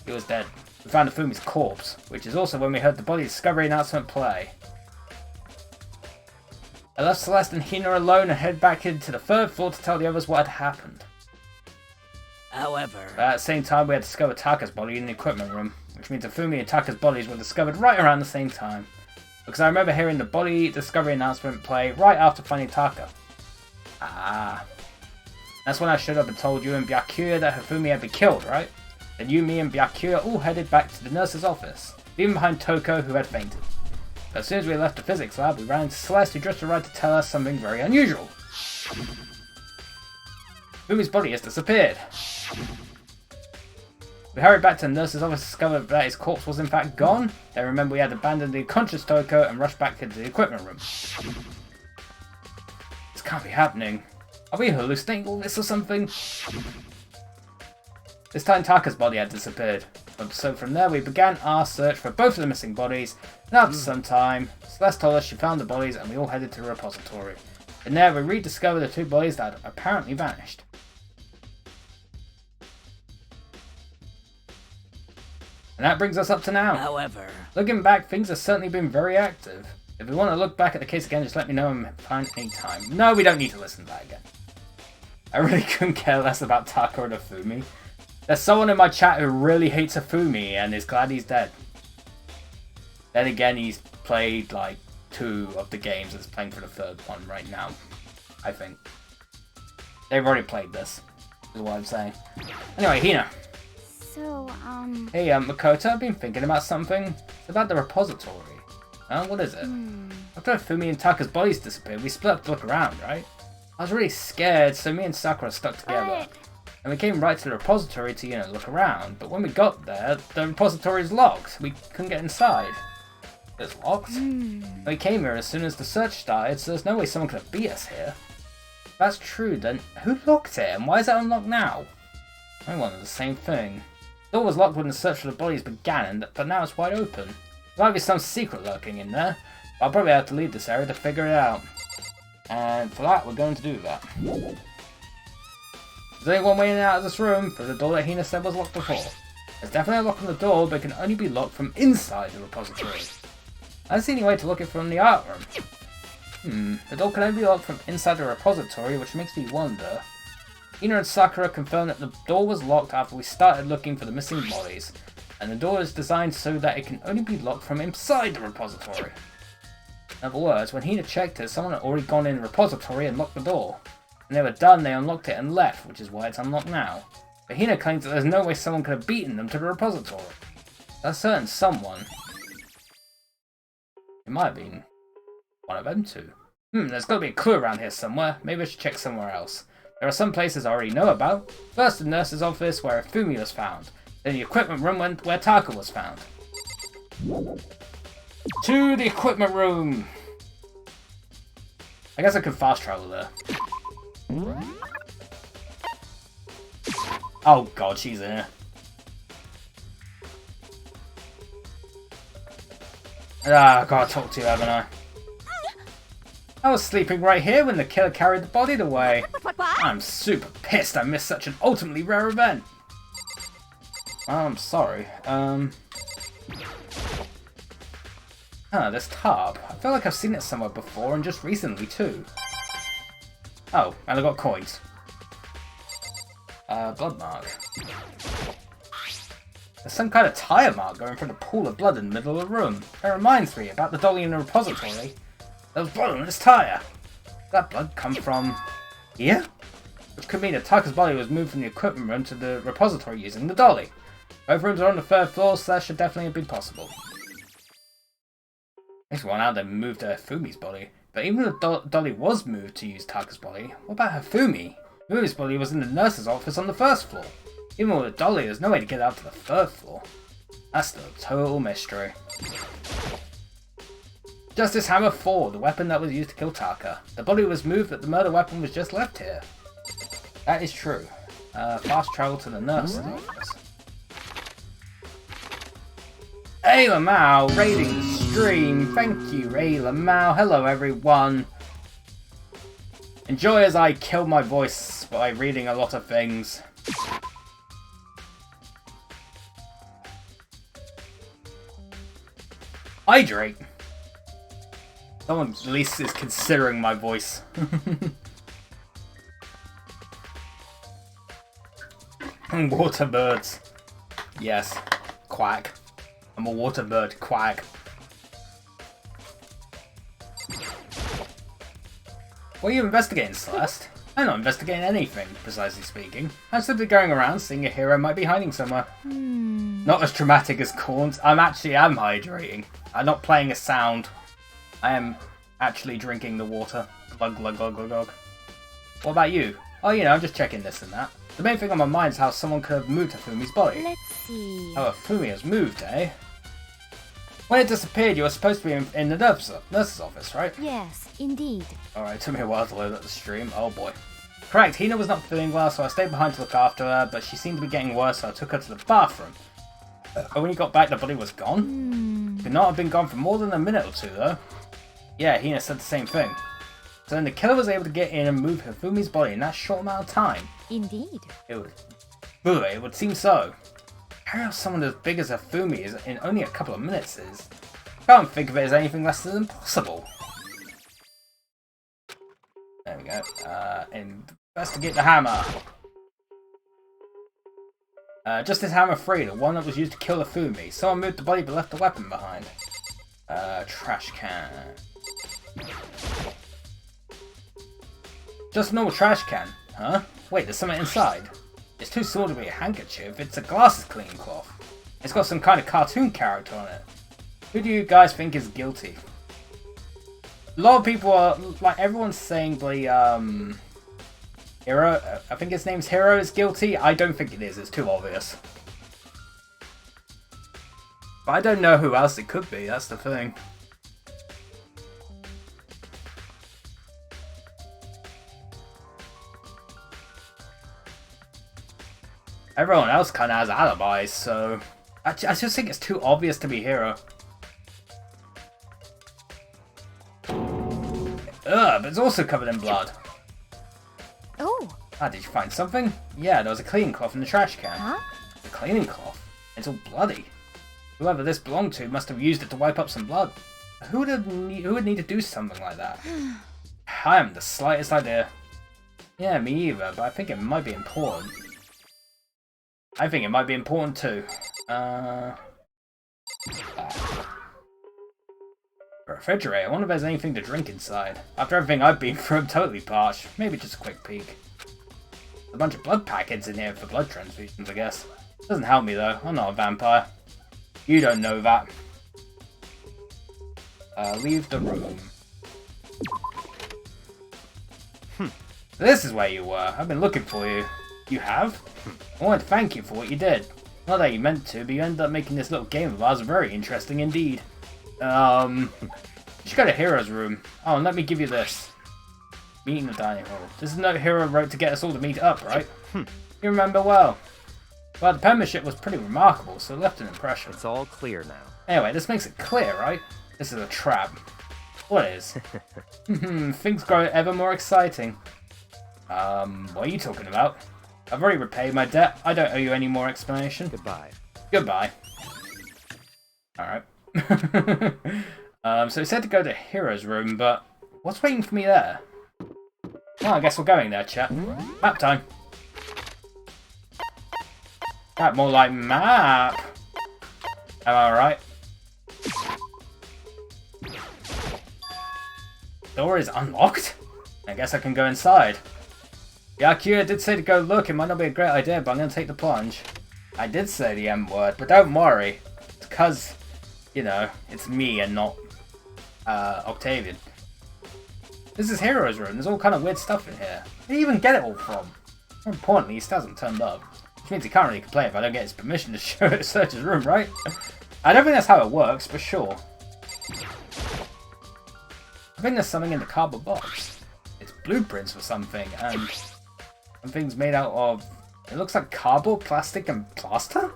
he was dead. We found Hifumi's corpse, which is also when we heard the body discovery announcement play. I left Celeste and Hina alone and headed back into the 3rd floor to tell the others what had happened. However... At the same time, we had discovered Taka's body in the equipment room, which means Hifumi and Taka's bodies were discovered right around the same time. Because I remember hearing the body discovery announcement play right after finding Taka. Ah. That's when I showed up and told you and Byakuya that Hifumi had been killed, right? Then you, me, and Byakuya all headed back to the nurse's office, leaving behind Toko, who had fainted. But as soon as we left the physics lab, we ran into Celeste, who just arrived to tell us something very unusual. Hifumi's body has disappeared. We hurried back to the nurse's office to discover that his corpse was in fact gone. Then remember we had abandoned the unconscious Toko and rushed back into the equipment room. This can't be happening. Are we hallucinating all this or something? This time Taka's body had disappeared. So from there we began our search for both of the missing bodies, and after some time, Celeste told us she found the bodies and we all headed to the repository. In there we rediscovered the 2 bodies that had apparently vanished. And that brings us up to now. However, Looking back, things have certainly been very active. If we want to look back at the case again, just let me know and find any time. No, we don't need to listen to that again. I really couldn't care less about Taka or Fumi. There's someone in my chat who really hates Afumi and is glad he's dead. Then again, he's played like 2 of the games and is playing for the 3rd one right now, I think. They've already played this, is what I'm saying. Anyway, Hina. So, Hey, Makoto, I've been thinking about something. It's about the repository. What is it? After Fumi and Taka's bodies disappeared, we split up to look around, right? I was really scared, so me and Sakura stuck together. And we came right to the repository to, look around. But when we got there, the repository is locked. We couldn't get inside. It's locked? We came here as soon as the search started, so there's no way someone could have beat us here. If that's true, then who locked it, and why is it unlocked now? I wanted the same thing. The door was locked when the search for the bodies began, but now it's wide open. There might be some secret lurking in there, but I'll probably have to leave this area to figure it out. And for that, we're going to do that. There's only one way in and out of this room, through the door that Hina said was locked before. There's definitely a lock on the door, but it can only be locked from inside the repository. I don't see any way to lock it from the art room. The door can only be locked from inside the repository, which makes me wonder. Hina and Sakura confirmed that the door was locked after we started looking for the missing bodies, and the door is designed so that it can only be locked from inside the repository. In other words, when Hina checked it, someone had already gone in the repository and locked the door. When they were done, they unlocked it and left, which is why it's unlocked now. But Hina claims that there's no way someone could have beaten them to the repository. That's certain someone. It might have been one of them two. There's got to be a clue around here somewhere. Maybe I should check somewhere else. There are some places I already know about. First, the nurse's office where Fumi was found. Then the equipment room where Taka was found. To the equipment room! I guess I could fast travel there. Oh god, she's in here. I've got to talk to you, haven't I? I was sleeping right here when the killer carried the body away. I'm super pissed I missed such an ultimately rare event. I'm sorry. This tarp. I feel like I've seen it somewhere before, and just recently too. Oh, and I got coins. Blood mark. There's some kind of tire mark going through the pool of blood in the middle of the room. It reminds me about the dolly in the repository. There was blood on this tire. Did that blood come from here? Which could mean that Taka's body was moved from the equipment room to the repository using the dolly. Both rooms are on the 3rd floor, so that should definitely have been possible. Makes me wonder how they moved Fumi's body. But even if the dolly was moved to use Taka's body, what about Fumi? Fumi's body was in the nurse's office on the 1st floor. Even with a dolly, there's no way to get out to the 3rd floor. That's the total mystery. Justice Hammer 4, the weapon that was used to kill Taka. The body was moved, but the murder weapon was just left here. That is true. Fast travel to the nurse's office. Hey Lamau, raiding the stream. Thank you, Ray Lamau. Hello everyone. Enjoy as I kill my voice by reading a lot of things. Hydrate. Someone at least is considering my voice. Water birds. Yes. Quack. I'm a water bird. Quack. What are you investigating, Celeste? I'm not investigating anything, precisely speaking. I'm simply going around seeing a hero might be hiding somewhere. Not as dramatic as Corns. I'm hydrating. I'm not playing a sound. I am actually drinking the water. Glug glug glug glug glug. What about you? Oh, I'm just checking this and that. The main thing on my mind is how someone could have moved Hifumi's body. Let's see. How Hifumi has moved, eh? When it disappeared, you were supposed to be in the nurse's office, right? Yes, indeed. Alright, it took me a while to load up the stream. Oh boy. Correct, Hina was not feeling well, so I stayed behind to look after her, but she seemed to be getting worse, so I took her to the bathroom. But when you got back, the body was gone? Could not have been gone for more than a minute or two, though. Yeah, Hina said the same thing. So then the killer was able to get in and move Hifumi's body in that short amount of time. Indeed. It would seem so. How someone as big as Hifumi is in only a couple of minutes is... Can't think of it as anything less than impossible. There we go. Investigate the hammer. Justice Hammer 3, the one that was used to kill Hifumi. Someone moved the body but left the weapon behind. Trash can. Just a normal trash can, huh? Wait, there's something inside. It's too small to be a handkerchief, it's a glasses cleaning cloth. It's got some kind of cartoon character on it. Who do you guys think is guilty? A lot of people are, like, everyone's saying the, Hero, I think his name's Hero, is guilty. I don't think it is, it's too obvious. But I don't know who else it could be, that's the thing. Everyone else kind of has alibis, so... I just think it's too obvious to be Hero. Ugh, but it's also covered in blood. Oh. Ah, did you find something? Yeah, there was a cleaning cloth in the trash can. Huh? The cleaning cloth? It's all bloody. Whoever this belonged to must have used it to wipe up some blood. Who would need to do something like that? I haven't the slightest idea. Yeah, me either, but I think it might be important. I think it might be important too. Refrigerator. I wonder if there's anything to drink inside. After everything I've been through, I'm totally parched. Maybe just a quick peek. A bunch of blood packets in here for blood transfusions, I guess. Doesn't help me though. I'm not a vampire. You don't know that. Leave the room. This is where you were. I've been looking for you. You have? I want to thank you for what you did. Not that you meant to, but you ended up making this little game of ours very interesting indeed. You should go to Hero's room. Oh, and let me give you this. Meet in the dining hall. This is a note Hero wrote to get us all to meet up, right? You remember well. Well, the penmanship was pretty remarkable, so it left an impression. It's all clear now. Anyway, this makes it clear, right? This is a trap. What is? Things grow ever more exciting. What are you talking about? I've already repaid my debt. I don't owe you any more explanation. Goodbye. Goodbye. Alright. So he said to go to Hero's room, but what's waiting for me there? Well, I guess we're going there, chat. Map time. That more like map. Am I right? Door is unlocked? I guess I can go inside. Yeah, Akira did say to go look. It might not be a great idea, but I'm going to take the plunge. I did say the M word, but don't worry. It's because, you know, it's me and not Octavian. This is Hero's room. There's all kind of weird stuff in here. Where do you even get it all from? More importantly, he still hasn't turned up. Which means he can't really complain if I don't get his permission to search his room, right? I don't think that's how it works, but sure. I think there's something in the cardboard box. It's blueprints for something, and something's made out of... It looks like cardboard, plastic, and plaster?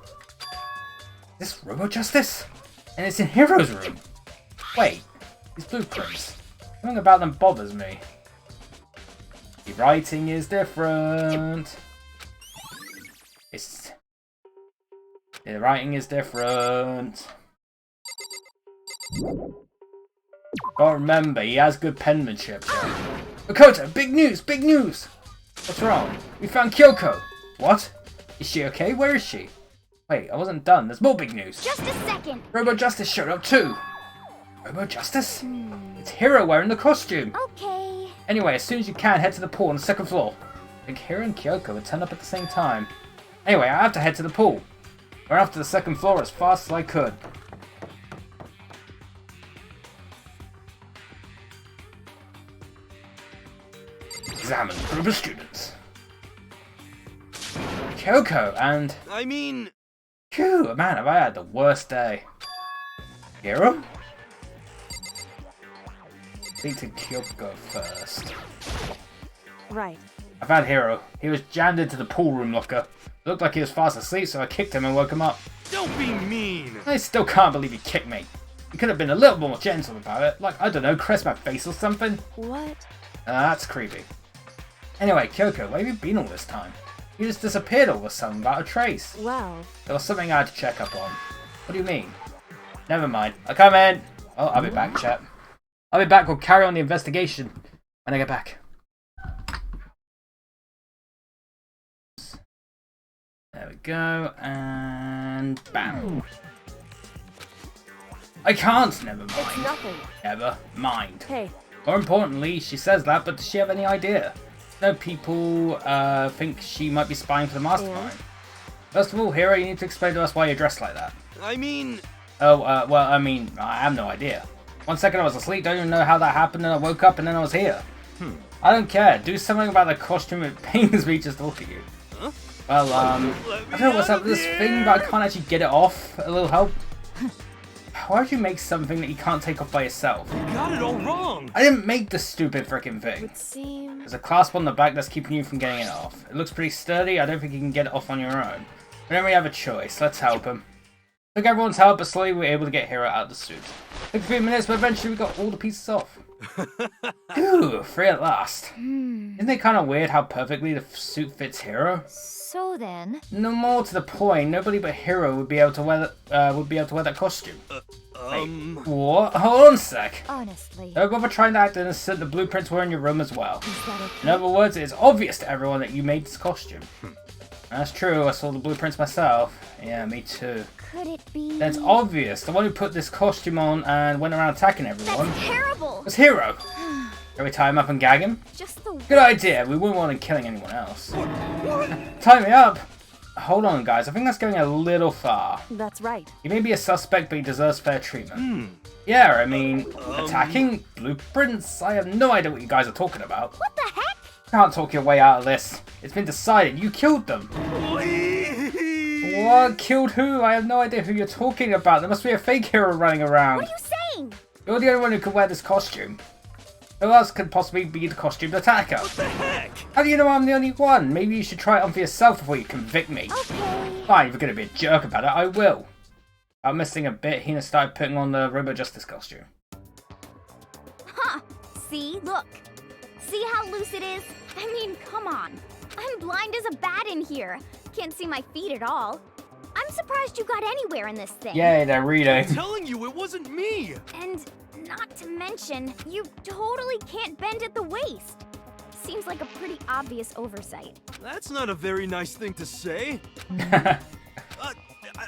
Is this Robo-Justice? And it's in Hero's room. Wait, these blueprints. Something about them bothers me. The writing is different. The writing is different. But remember, he has good penmanship. Makoto, big news, big news! What's wrong? We found Kyoko. What? Is she okay? Where is she? Wait, I wasn't done. There's more big news. Just a second. Robo-Justice showed up too. Robo-Justice? It's Hero wearing the costume. Okay. Anyway, as soon as you can, head to the pool on the second floor. I think Hero and Kyoko would turn up at the same time. Anyway, I have to head to the pool. I ran off to the second floor as fast as I could. Examine group of students. Kyoko, and... I mean... Phew, man, have I had the worst day. Hero? Speak to Kyoko first. Right. I found Hero. He was jammed into the pool room locker. Looked like he was fast asleep, so I kicked him and woke him up. Don't be mean! I still can't believe he kicked me. He could have been a little more gentle about it. Like, I don't know, caress my face or something. What? That's creepy. Anyway, Kyoko, where have you been all this time? You just disappeared all of a sudden without a trace. Well... There was something I had to check up on. What do you mean? Never mind. I'll come in. Oh, I'll be back, chap. I'll be back. We'll carry on the investigation when I get back. There we go. And bam. I can't. Never mind. It's nothing. Never mind. Hey. More importantly, she says that, but does she have any idea? No, people think she might be spying for the mastermind. First of all, Hero, you need to explain to us why you're dressed like that. I mean... Oh, well, I mean, I have no idea. 1 second I was asleep, don't even know how that happened, and I woke up and then I was here. I don't care. Do something about the costume. It pains me just to look at you. Huh? Well, I don't know what's up with this thing, but I can't actually get it off. A little help? Why would you make something that you can't take off by yourself? You got it all wrong! I didn't make the stupid frickin' thing. Would seem... There's a clasp on the back that's keeping you from getting it off. It looks pretty sturdy. I don't think you can get it off on your own. We don't really have a choice. Let's help him. Took everyone's help, but slowly we were able to get Hero out of the suit. Took a few minutes, but eventually we got all the pieces off. Ooh, free at last. Isn't it kind of weird how perfectly the suit fits Hero? So then... No more to the point, nobody but Hero would be able to wear that costume. Wait, what? Hold on a sec. Honestly... Don't bother trying to act innocent. The blueprints were in your room as well. Is that okay? In other words, it is obvious to everyone that you made this costume. That's true, I saw the blueprints myself. Yeah, me too. Could it be... Then it's obvious. The one who put this costume on and went around attacking everyone That's terrible! was Hero. Shall we tie him up and gag him? Just the Good idea. We wouldn't want him killing anyone else. Tie me up? Hold on, guys. I think that's going a little far. That's right. He may be a suspect, but he deserves fair treatment. Yeah, I mean, attacking blueprints? I have no idea what you guys are talking about. What the heck? Can't talk your way out of this. It's been decided. You killed them. What? Killed who? I have no idea who you're talking about. There must be a fake hero running around. What are you saying? You're the only one who could wear this costume. Who else could possibly be the costumed attacker? What the heck? How do you know I'm the only one? Maybe you should try it on for yourself before you convict me. Okay. Fine, if you're going to be a jerk about it, I will. I'm missing a bit. Hina started putting on the Robo Justice costume. Huh. See? Look. See how loose it is? I mean, come on. I'm blind as a bat in here. Can't see my feet at all. I'm surprised you got anywhere in this thing. Yay, they're reading. I'm telling you, it wasn't me! And not to mention, you totally can't bend at the waist. Seems like a pretty obvious oversight. That's not a very nice thing to say.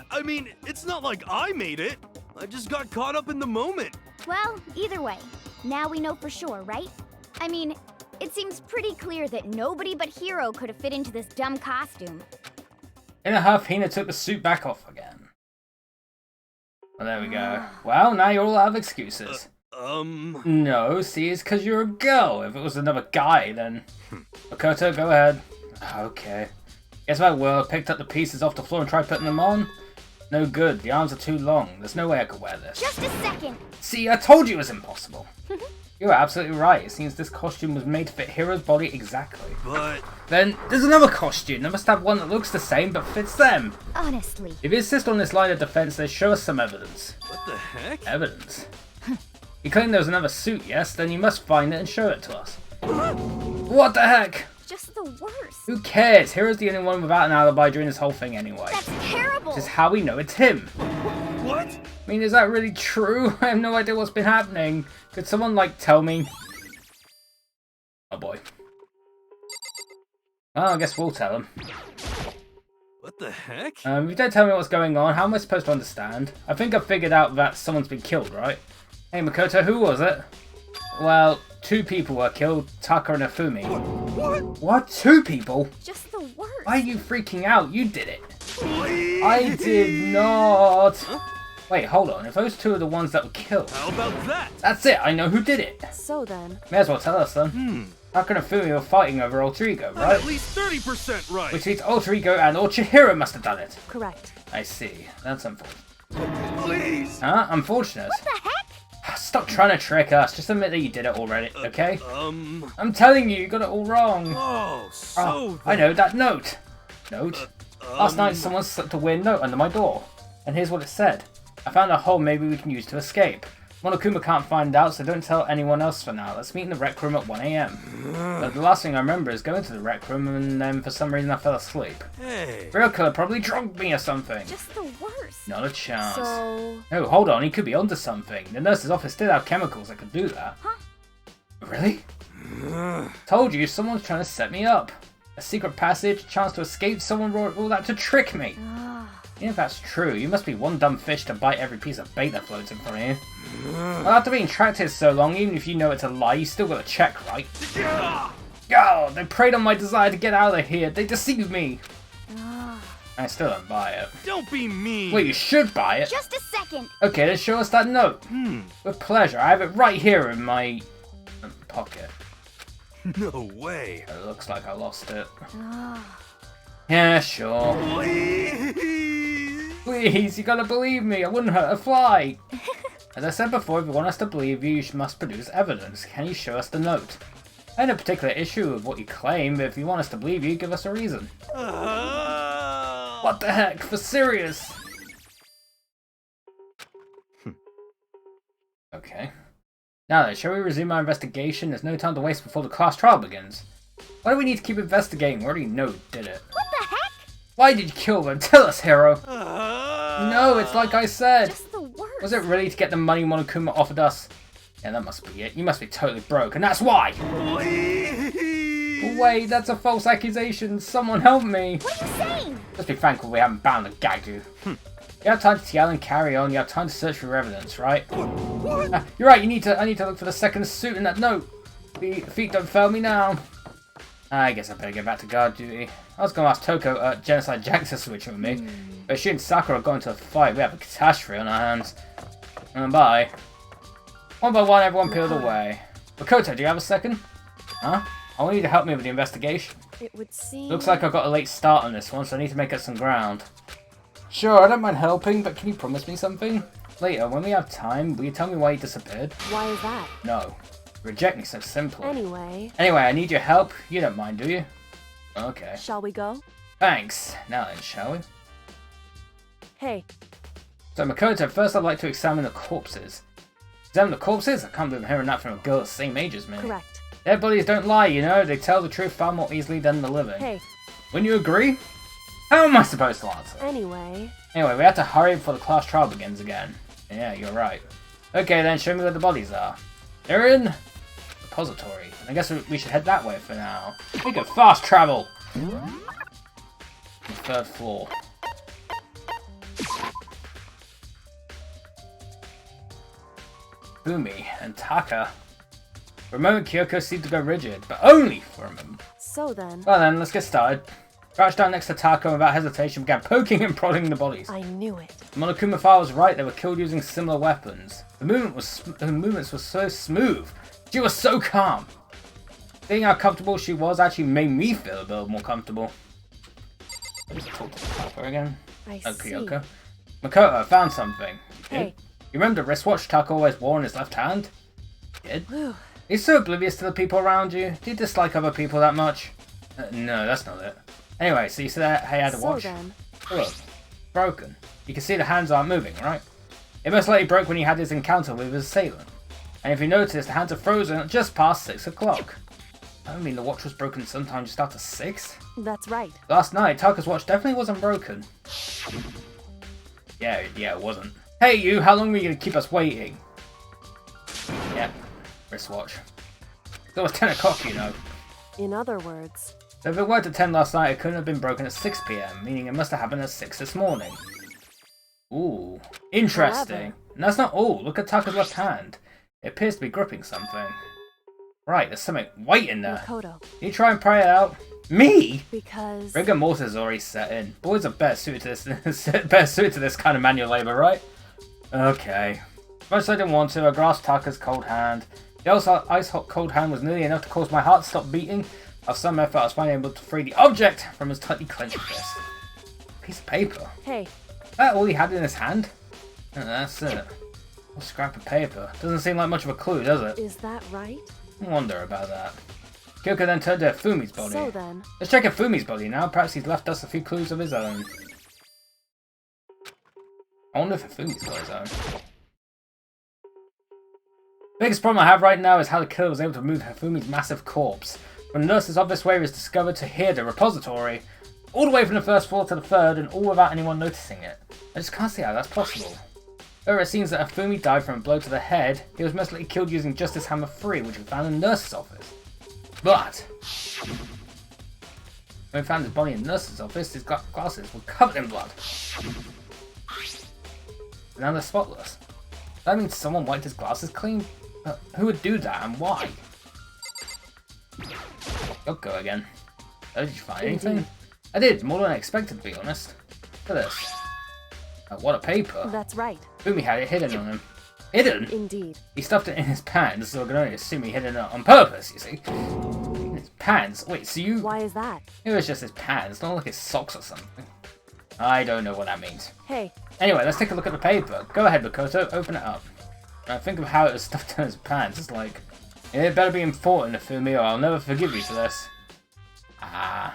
I mean, it's not like I made it. I just got caught up in the moment. Well, either way, now we know for sure, right? I mean, it seems pretty clear that nobody but Hero could have fit into this dumb costume. In a huff, Hina took the suit back off again. Well, there we go. Well, now you're all out of excuses. No, see, it's because you're a girl. If it was another guy, then... Makoto, go ahead. Okay. Guess what I will. Picked up the pieces off the floor and tried putting them on. No good. The arms are too long. There's no way I could wear this. Just a second. See, I told you it was impossible. You're absolutely right. It seems this costume was made to fit Hero's body exactly. But... Then, there's another costume. They must have one that looks the same but fits them. Honestly. If you insist on this line of defense, then show us some evidence. What the heck? Evidence? You claim there was another suit, yes? Then you must find it and show it to us. What the heck? Just the worst. Who cares? Hero's the only one without an alibi during this whole thing anyway. That's terrible. This is how we know it's him. What? I mean, is that really true? I have no idea what's been happening. Could someone, like, tell me? Oh boy. Well, I guess we'll tell him. What the heck? If you don't tell me what's going on, how am I supposed to understand? I think I figured out that someone's been killed, right? Hey, Makoto, who was it? Well, 2 people were killed, Taka and Afumi. What? What? 2 people? Just the worst. Why are you freaking out? You did it. I did not. Huh? Wait, hold on. If those 2 are the ones that were killed, How about that? that's it. I know who did it. So then... May as well tell us then. Taka and Fumi were fighting over Alter Ego, I'm right? at least 30% right. Which means Alter Ego and or Chihiro must have done it. Correct. I see. That's unfortunate. Please. Huh? Unfortunate? What the heck? Stop trying to trick us. Just admit that you did it already, okay? Um. I'm telling you, you got it all wrong. Oh, so. I know, that note. Note? Last night someone slipped a weird note under my door. And here's what it said. I found a hole maybe we can use to escape. Monokuma can't find out, so don't tell anyone else for now. Let's meet in the rec room at 1 AM. But the last thing I remember is going to the rec room and then for some reason I fell asleep. Hey. Real killer probably drugged me or something. Just the worst. Not a chance. So, Oh, hold on, he could be onto something. The nurse's office did have chemicals that could do that. Huh? Really? Told you, someone's trying to set me up. A secret passage, chance to escape, someone wrote all that to trick me. If that's true, you must be one dumb fish to bite every piece of bait that floats in front of you. Well, after being tracked here so long, even if you know it's a lie, you still gotta check, right? Oh, they preyed on my desire to get out of here. They deceived me. I still don't buy it. Don't be mean. Well, you should buy it. Just a second. Okay, then show us that note. With pleasure. I have it right here in my pocket. No way. It looks like I lost it. Yeah, sure. Please, you gotta believe me. I wouldn't hurt a fly. As I said before, if you want us to believe you, you must produce evidence. Can you show us the note? I had no particular issue with what you claim, but if you want us to believe you, give us a reason. What the heck? For serious? Okay. Now then, shall we resume our investigation? There's no time to waste before the class trial begins. Why do we need to keep investigating? We already know who did it. What the heck? Why did you kill them? Tell us, hero! No, it's like I said. Just the worst. Was it really to get the money Monokuma offered us? Yeah, that must be it. You must be totally broke, and that's why! Wait, that's a false accusation. Someone help me! What are you saying? Just be thankful we haven't bound and gagged you. You have time to yell and carry on. You have time to search for your evidence, right? You're right. I need to look for the second suit in that note. The feet don't fail me now. I guess I better get back to guard duty. I was going to ask Toko, Genocide Jack to switch with me, but she and Sakura got into a fight. We have a catastrophe on our hands. Bye. One by one, everyone peeled away. Makoto, do you have a second? Huh? I want you to help me with the investigation. it would seem... Looks like I've got a late start on this one, so I need to make up some ground. Sure, I don't mind helping, but can you promise me something? Later, when we have time, will you tell me why you disappeared? Why is that? No. Reject me so simply. Anyway, Anyway, I need your help. You don't mind, do you? Okay. shall we go? Thanks. Now then, shall we? Hey, So, Makoto, first I'd like to examine the corpses. Examine the corpses? I can't believe I'm hearing that from a girl the same age as me. correct. Dead bodies don't lie, you know. They tell the truth far more easily than the living. Hey, Wouldn't you agree? How am I supposed to answer? anyway... Anyway, we have to hurry before the class trial begins again. Yeah, you're right. Okay then, show me where the bodies are. They're in the repository. I guess we should head that way for now. We can fast travel! The third floor. Fumi and Taka. For a moment, Kyoko seemed to go rigid, but only for a moment. So then, Well then, let's get started. Crouched down next to Taka and without hesitation began poking and prodding the bodies. I knew it. Monokuma Fa was right, they were killed using similar weapons. The movements were so smooth. She was so calm. Seeing how comfortable she was actually made me feel a bit more comfortable. Let's talk to Taka again. I Oh, see. Kyoko. Makoto, I found something. You Hey. did? You remember the wristwatch Taka always wore in his left hand? You did? Whew. He's so oblivious to the people around you. Do you dislike other people that much? No, that's not it. Anyway, so you said that hey, I had a So watch. then, Look, broken. You can see the hands aren't moving, right? It most likely broke when he had his encounter with his assailant. And if you notice, the hands are frozen at just past 6 o'clock. I mean, the watch was broken sometime just after 6? that's right. Last night, Taka's watch definitely wasn't broken. Yeah, it wasn't. Hey you, how long are you going to keep us waiting? Yeah, wristwatch. It was 10 o'clock, you know. In other words, So if it worked at 10 last night, it couldn't have been broken at 6 PM, meaning it must have happened at 6 this morning. Ooh, interesting. However- And that's not all. Look at Taka's left hand. It appears to be gripping something. Right, there's something white in there. Makoto, Can you try and pry it out? Me? because... Rigor mortis is already set in. Boys are better suited to this, better suited to this kind of manual labor, right? Okay. Much as I didn't want to, I grasped Taka's cold hand. The ice hot cold hand was nearly enough to cause my heart to stop beating. After some effort, I was finally able to free the object from his tightly clenched fist. Piece of paper. Hey, Is that all he had in his hand? And that's it. A scrap of paper. Doesn't seem like much of a clue, does it? is that right? I wonder about that. Kyoko then turned to Fumi's body. So then, Let's check out Fumi's body now. Perhaps he's left us a few clues of his own. I wonder if Fumi's got his own. The biggest problem I have right now is how the killer was able to move Hifumi's massive corpse from the nurse's office where he was discovered to here, the repository, all the way from the first floor to the third, and all without anyone noticing it. I just can't see how that's possible. However, it seems that Hifumi died from a blow to the head. He was most likely killed using Justice Hammer 3, which we found in the nurse's office. But when we found his body in the nurse's office, his glasses were covered in blood. Now they're spotless. That means someone wiped his glasses clean? Who would do that and why? Yoko again. Oh, did you find anything? I did, more than I expected to be honest. Look at this. Oh, what a paper. that's right. Fumi had it hidden on him. Hidden? Indeed. He stuffed it in his pants, so I can only assume he hid it on purpose, you see. In his pants? Wait, so you... Why is that? It was just his pants, not like his socks or something. I don't know what that means. Hey, Anyway, let's take a look at the paper. Go ahead, Makoto, open it up. Think of how it was stuffed in his pants. It's like, it better be important to Fumi or I'll never forgive you for this. I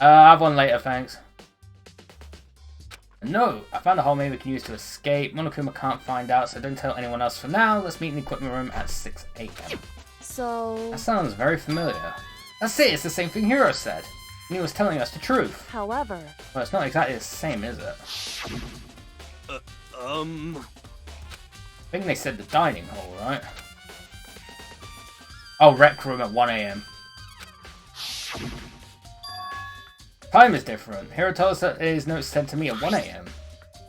have one later, thanks. No, I found a hole maybe we can use to escape. Monokuma can't find out, so don't tell anyone else for now. Let's meet in the equipment room at 6 AM. so... That sounds very familiar. That's it, it's the same thing Hiro said. And he was telling us the truth. However... Well, it's not exactly the same, is it? I think they said the dining hall, right? Oh, rec room at 1 AM. Time is different. Hiro told us that his note sent to me at 1 AM.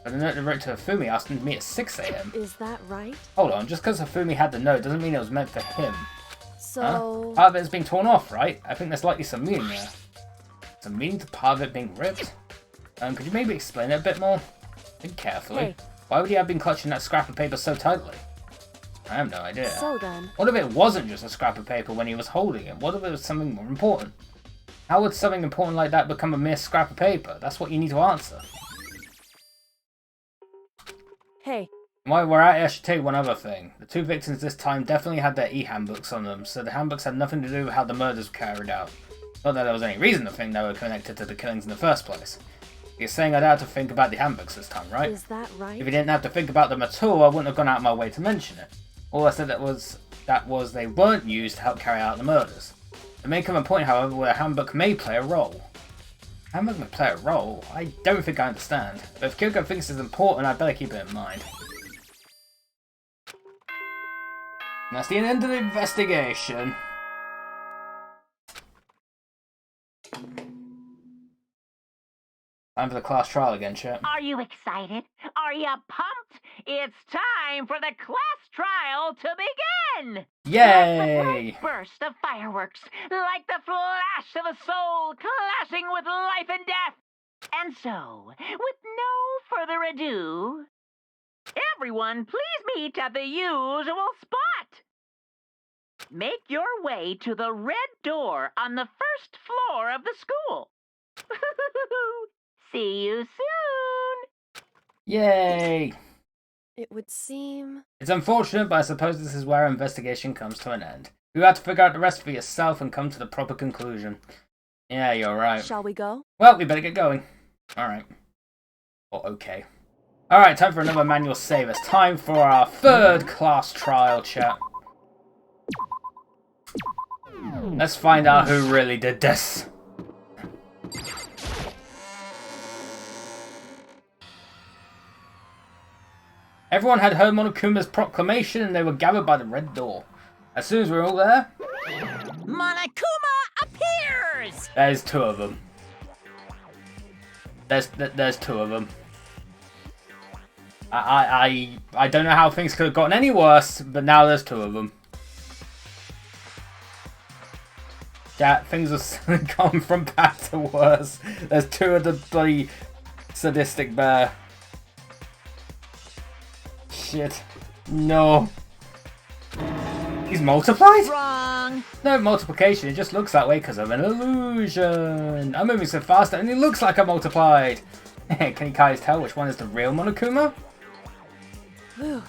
But the note that wrote to Hifumi asked him to meet at 6 AM. Is that right? Hold on, just because Hifumi had the note doesn't mean it was meant for him. So... Huh? Part of it has been torn off, right? I think there's likely some meaning there. Some meaning to part of it being ripped? Could you maybe explain it a bit more? Think carefully. Hey. Why would he have been clutching that scrap of paper so tightly? I have no idea. So then... What if it wasn't just a scrap of paper when he was holding it? What if it was something more important? How would something important like that become a mere scrap of paper? That's what you need to answer. Hey, While we're at it, I should tell you one other thing. The two victims this time definitely had their e-handbooks on them, so the handbooks had nothing to do with how the murders were carried out. Not that there was any reason to think they were connected to the killings in the first place. You're saying I'd have to think about the handbooks this time, right? is that right? If you didn't have to think about them at all, I wouldn't have gone out of my way to mention it. All I said that was they weren't used to help carry out the murders. There may come a point, however, where a handbook may play a role. Handbook may play a role? I don't think I understand. But if Kyoko thinks it's important, I'd better keep it in mind. And that's the end of the investigation. Time for the class trial again, chat. Are you excited? Are you pumped? It's time for the class trial to begin! Yay! Like the burst of fireworks, like the flash of a soul clashing with life and death. And so, with no further ado, everyone please meet at the usual spot. Make your way to the red door on the first floor of the school. See you soon! Yay! It would seem... It's unfortunate, but I suppose this is where our investigation comes to an end. You have to figure out the rest for yourself and come to the proper conclusion. Yeah, you're right. Shall we go? Well, we better get going. Alright. Or okay. Alright, time for another manual save. It's time for our third class trial, chat. Let's find out who really did this. Everyone had heard Monokuma's proclamation and they were gathered by the red door. As soon as we were all there... Monokuma appears! There's two of them. There's two of them. I don't know how things could have gotten any worse, but now there's two of them. Yeah, things are gone from bad to worse. There's two of the bloody sadistic bear. Shit. No. He's multiplied? Wrong. No multiplication, it just looks that way because of an illusion. I'm moving so fast and it looks like I'm multiplied. Can you guys tell which one is the real Monokuma? Whew.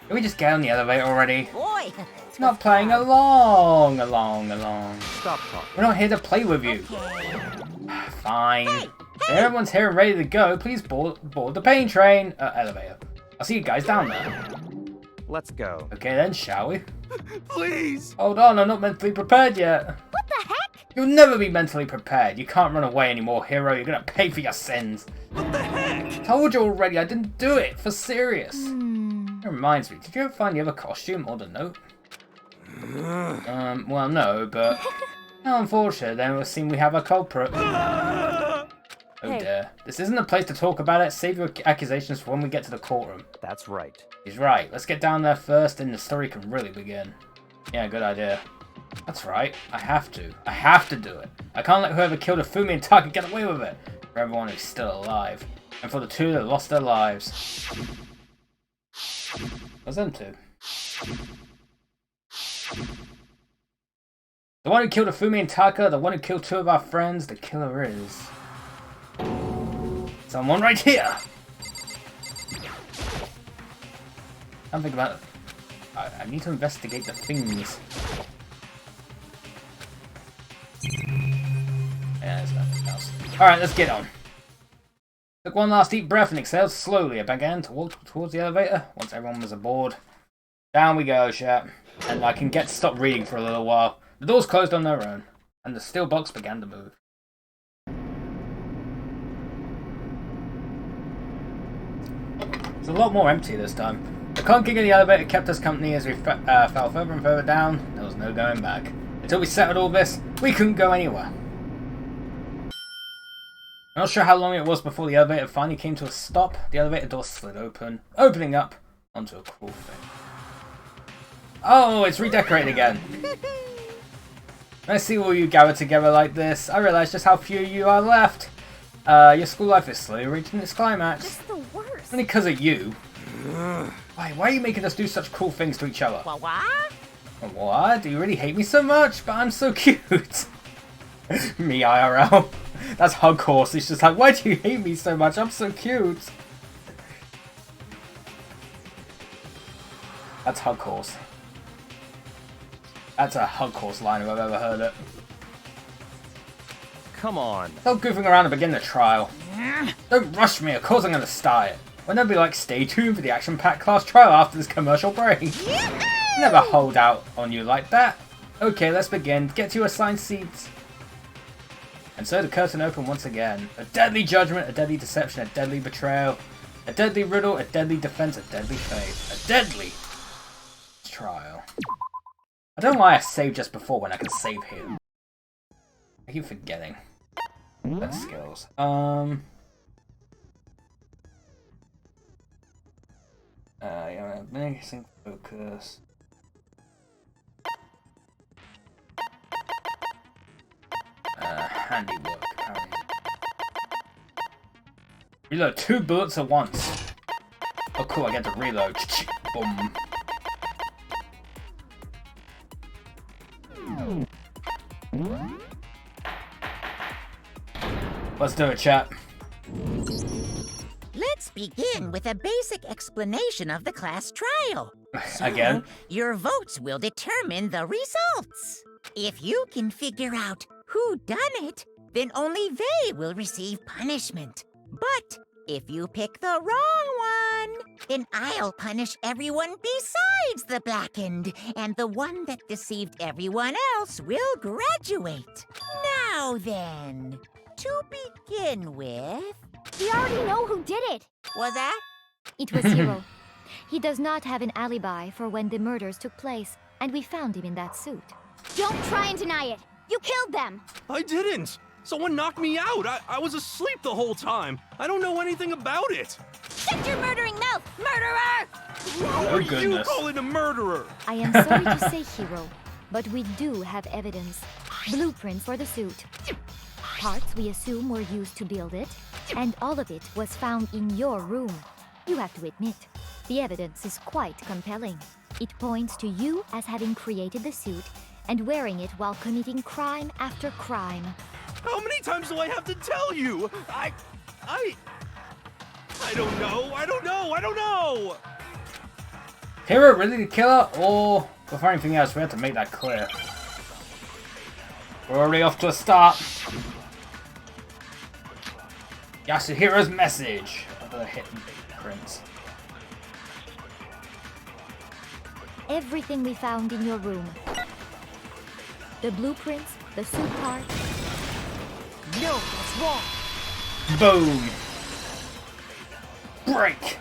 Can we just get on the elevator already? Boy. It's not playing along. Stop talking. We're not here to play with you. Okay. Fine. Hey, If everyone's here and ready to go, please board the pain train. Elevator. I'll see you guys down there. Let's go. Okay then, shall we? Please! Hold on, I'm not mentally prepared yet. What the heck? You'll never be mentally prepared. You can't run away anymore, hero. You're gonna pay for your sins. What the heck? Told you already, I didn't do it. For serious. It reminds me, did you ever find the other costume or the note? Well, no, but... how unfortunate, then it would seem we have a culprit. Oh Hey. dear. This isn't the place to talk about it. Save your accusations for when we get to the courtroom. That's right. He's right. Let's get down there first and the story can really begin. Yeah, good idea. That's right. I have to. I have to do it. I can't let whoever killed Afumi and Taka get away with it. For everyone who's still alive. And for the two that lost their lives. What's them two? The one who killed Afumi and Taka, the one who killed two of our friends, the killer is... someone right here! I'm thinking about it. I need to investigate the things. Yeah, there's nothing else. Alright, let's get on. Took one last deep breath and exhaled slowly. I began to walk towards the elevator once everyone was aboard. Down we go, chap. And I can get to stop reading for a little while. The doors closed on their own, and the steel box began to move. It's a lot more empty this time. The clunking of the elevator kept us company as we fell further and further down. There was no going back. Until we settled all this, we couldn't go anywhere. I'm not sure how long it was before the elevator finally came to a stop. The elevator door slid open, opening up onto a cool thing. Oh, it's redecorated again. When I see all you gathered together like this, I realise just how few you are left. Your school life is slowly reaching its climax. Just the worst. Only because of you. Why are you making us do such cool things to each other? What? What? Do you really hate me so much? But I'm so cute. Me IRL. That's Hug Horse. He's just like, why do you hate me so much? I'm so cute. That's Hug Horse. That's a Hug Horse line if I've ever heard it. Come on. Stop goofing around and begin the trial. Don't rush me, of course I'm going to start it. When they'll be like, stay tuned for the action-packed class trial after this commercial break. Never hold out on you like that. Okay, let's begin. Get to your assigned seats. And so the curtain opened once again. A deadly judgment, a deadly deception, a deadly betrayal, a deadly riddle, a deadly defense, a deadly faith, a deadly trial. I don't know why I saved just before when I can save here. I keep forgetting. That's skills. Yeah, mixing focus. Handiwork. Reload 2 bullets at once. Oh cool, I get to reload. Boom. Let's do it, chat. Let's begin with a basic explanation of the class trial. Again? Your votes will determine the results. If you can figure out who done it, then only they will receive punishment. But if you pick the wrong one, then I'll punish everyone besides the blackened, and the one that deceived everyone else will graduate. Now then, to begin with... We already know who did it. Was that? It was Hiro. He does not have an alibi for when the murders took place, and we found him in that suit. Don't try and deny it. You killed them. I didn't. Someone knocked me out. I was asleep the whole time. I don't know anything about it. Shut your murdering mouth, murderer! Who are you calling a murderer? I am sorry to say, Hiro, but we do have evidence. Blueprints for the suit. Parts we assume were used to build it, and all of it was found in your room. You have to admit, the evidence is quite compelling. It points to you as having created the suit and wearing it while committing crime after crime. How many times do I have to tell you? I don't know. I don't know. Hero really the killer, or before anything else, we have to make that clear. We're already off to a start. Yasuhiro's message of the hidden prince. Everything we found in your room. The blueprints, the suit parts. No, that's wrong. Boom! Break!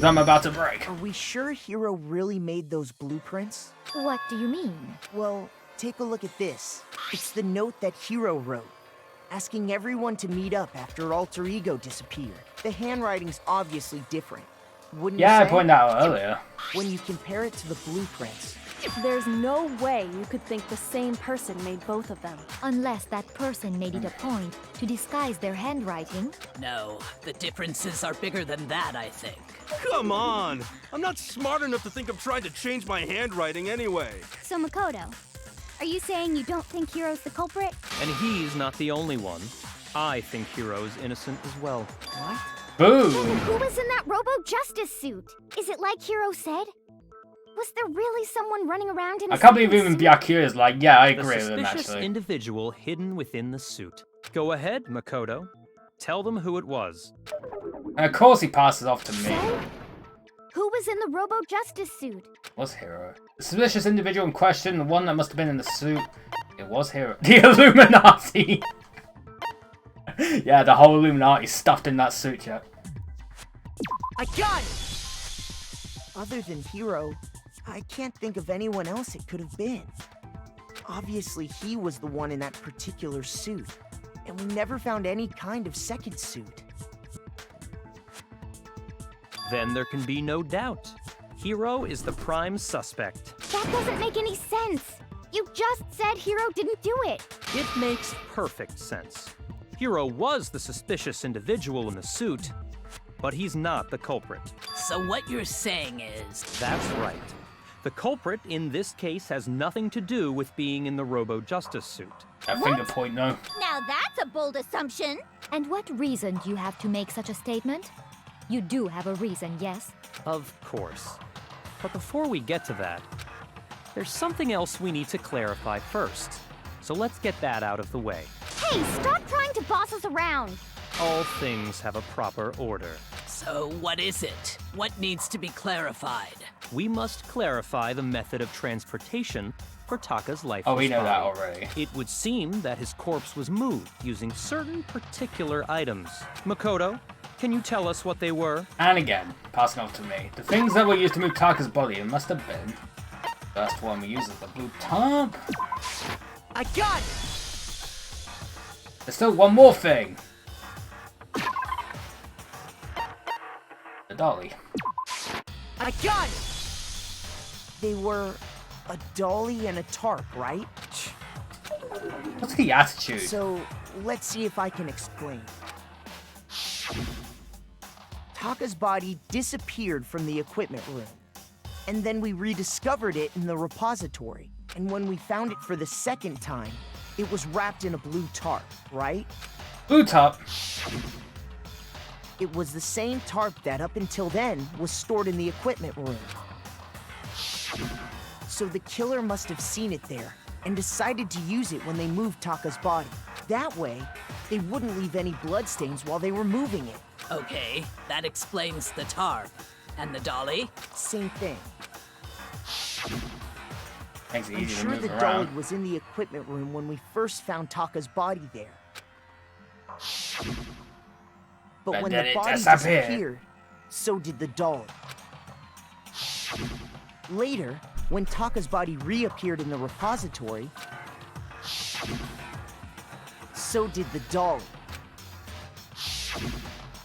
I'm about to break. Are we sure Hero really made those blueprints? What do you mean? Well, take a look at this. It's the note that Hero wrote, asking everyone to meet up after Alter Ego disappeared. The handwriting's obviously different, wouldn't you Yeah, say? I pointed out earlier. When you compare it to the blueprints. There's no way you could think the same person made both of them. Unless that person made it a point to disguise their handwriting. No, the differences are bigger than that, I think. Come on. I'm not smart enough to think of trying to change my handwriting anyway. So, Makoto, are you saying you don't think Hiro's the culprit? And he's not the only one. I think Hiro is innocent as well. What? Boom! Who was in that Robo-Justice suit? Is it like Hiro said? Was there really someone running around in a I can't believe second even suit? Byakuya is like, yeah, I The agree with him suspicious actually. individual hidden within the suit. Go ahead, Makoto. Tell them who it was. And of course he passes off to me. So, who was in the Robo-Justice suit? Was Hero. The suspicious individual in question, the one that must have been in the suit, it was Hero. The Illuminati! Yeah, the whole Illuminati stuffed in that suit, yeah. I got it! Other than Hero, I can't think of anyone else it could have been. Obviously, he was the one in that particular suit, and we never found any kind of second suit. Then there can be no doubt. Hiro is the prime suspect. That doesn't make any sense. You just said Hiro didn't do it. It makes perfect sense. Hiro was the suspicious individual in the suit, but he's not the culprit. So what you're saying is... That's right. The culprit in this case has nothing to do with being in the Robo-Justice suit. That finger point, no. Now that's a bold assumption. And what reason do you have to make such a statement? You do have a reason, yes? Of course. But before we get to that, there's something else we need to clarify first. So let's get that out of the way. Hey, stop trying to boss us around. All things have a proper order. So what is it? What needs to be clarified? We must clarify the method of transportation for Taka's lifeless Oh, we know that body. already. It would seem that his corpse was moved using certain particular items. Makoto, can you tell us what they were? And again, passing off to me. The things that were used to move Taka's body, it must have been. First one we use is the blue top. I got it! There's still one more thing. The dolly. I got it! They were a dolly and a tarp, right? What's the attitude? So, let's see if I can explain. Taka's body disappeared from the equipment room, and then we rediscovered it in the repository. And when we found it for the second time, it was wrapped in a blue tarp, right? Blue top. It was the same tarp that, up until then, was stored in the equipment room. So the killer must have seen it there, and decided to use it when they moved Taka's body. That way, they wouldn't leave any bloodstains while they were moving it. Okay, that explains the tarp. And the dolly? Same thing. Makes it I'm easy to sure move the dolly around. was in the equipment room when we first found Taka's body there. But But when then the it body disappeared. disappeared, so did the dolly. Later, when Taka's body reappeared in the repository, so did the dolly.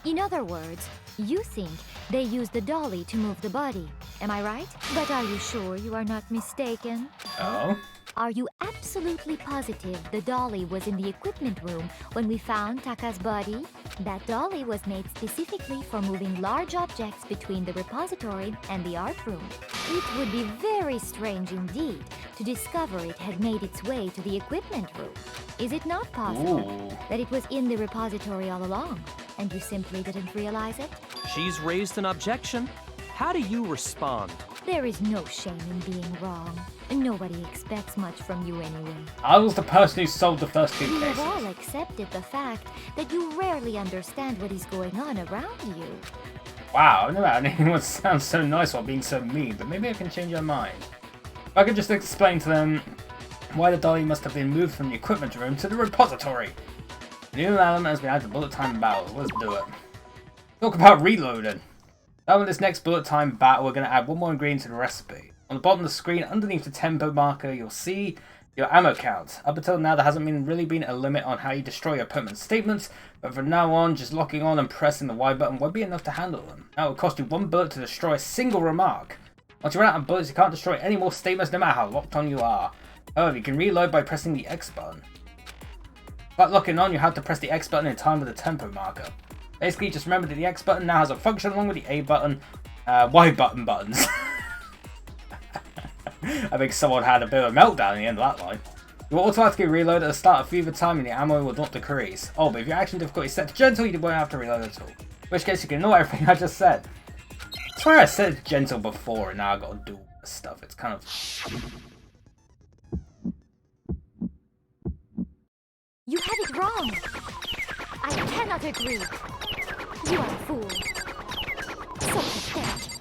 In other words, you think they used the dolly to move the body. Am I right? But are you sure you are not mistaken? Oh? Are you absolutely absolutely positive the dolly was in the equipment room when we found Taka's body? That dolly was made specifically for moving large objects between the repository and the art room. It would be very strange indeed to discover it had made its way to the equipment room. Is it not possible that it was in the repository all along, and you simply didn't realize it? She's raised an objection. How do you respond? There is no shame in being wrong. Nobody expects much from you anyway. I was the person who solved the first 2 We have cases. all accepted the fact that you rarely understand what is going on around you. Wow, I've never had anyone sound so nice while being so mean, but maybe I can change their mind. If I could just explain to them why the dolly must have been moved from the equipment room to the repository. The new element has been added to bullet time battle. Let's do it. Talk about reloading. Now in this next bullet time battle, we're going to add one more ingredient to the recipe. On the bottom of the screen, underneath the tempo marker, you'll see your ammo count. Up until now, there hasn't really been a limit on how you destroy your opponent's statements, but from now on, just locking on and pressing the Y button won't be enough to handle them. Now it will cost you 1 bullet to destroy a single remark. Once you run out of bullets, you can't destroy any more statements no matter how locked on you are. However, you can reload by pressing the X button. But locking on, you have to press the X button in time with the tempo marker. Basically, just remember that the X button now has a function along with the A button, Y button buttons. I think someone had a bit of a meltdown at the end of that line. You will automatically reload at the start of fever time and the ammo will not decrease. Oh, but if your action difficulty is set to gentle, you won't have to reload at all. In which case you can ignore everything I just said. I swear I said gentle before and now I gotta do all this stuff. It's kind of... You have it wrong. I cannot agree. You are a fool. So pathetic.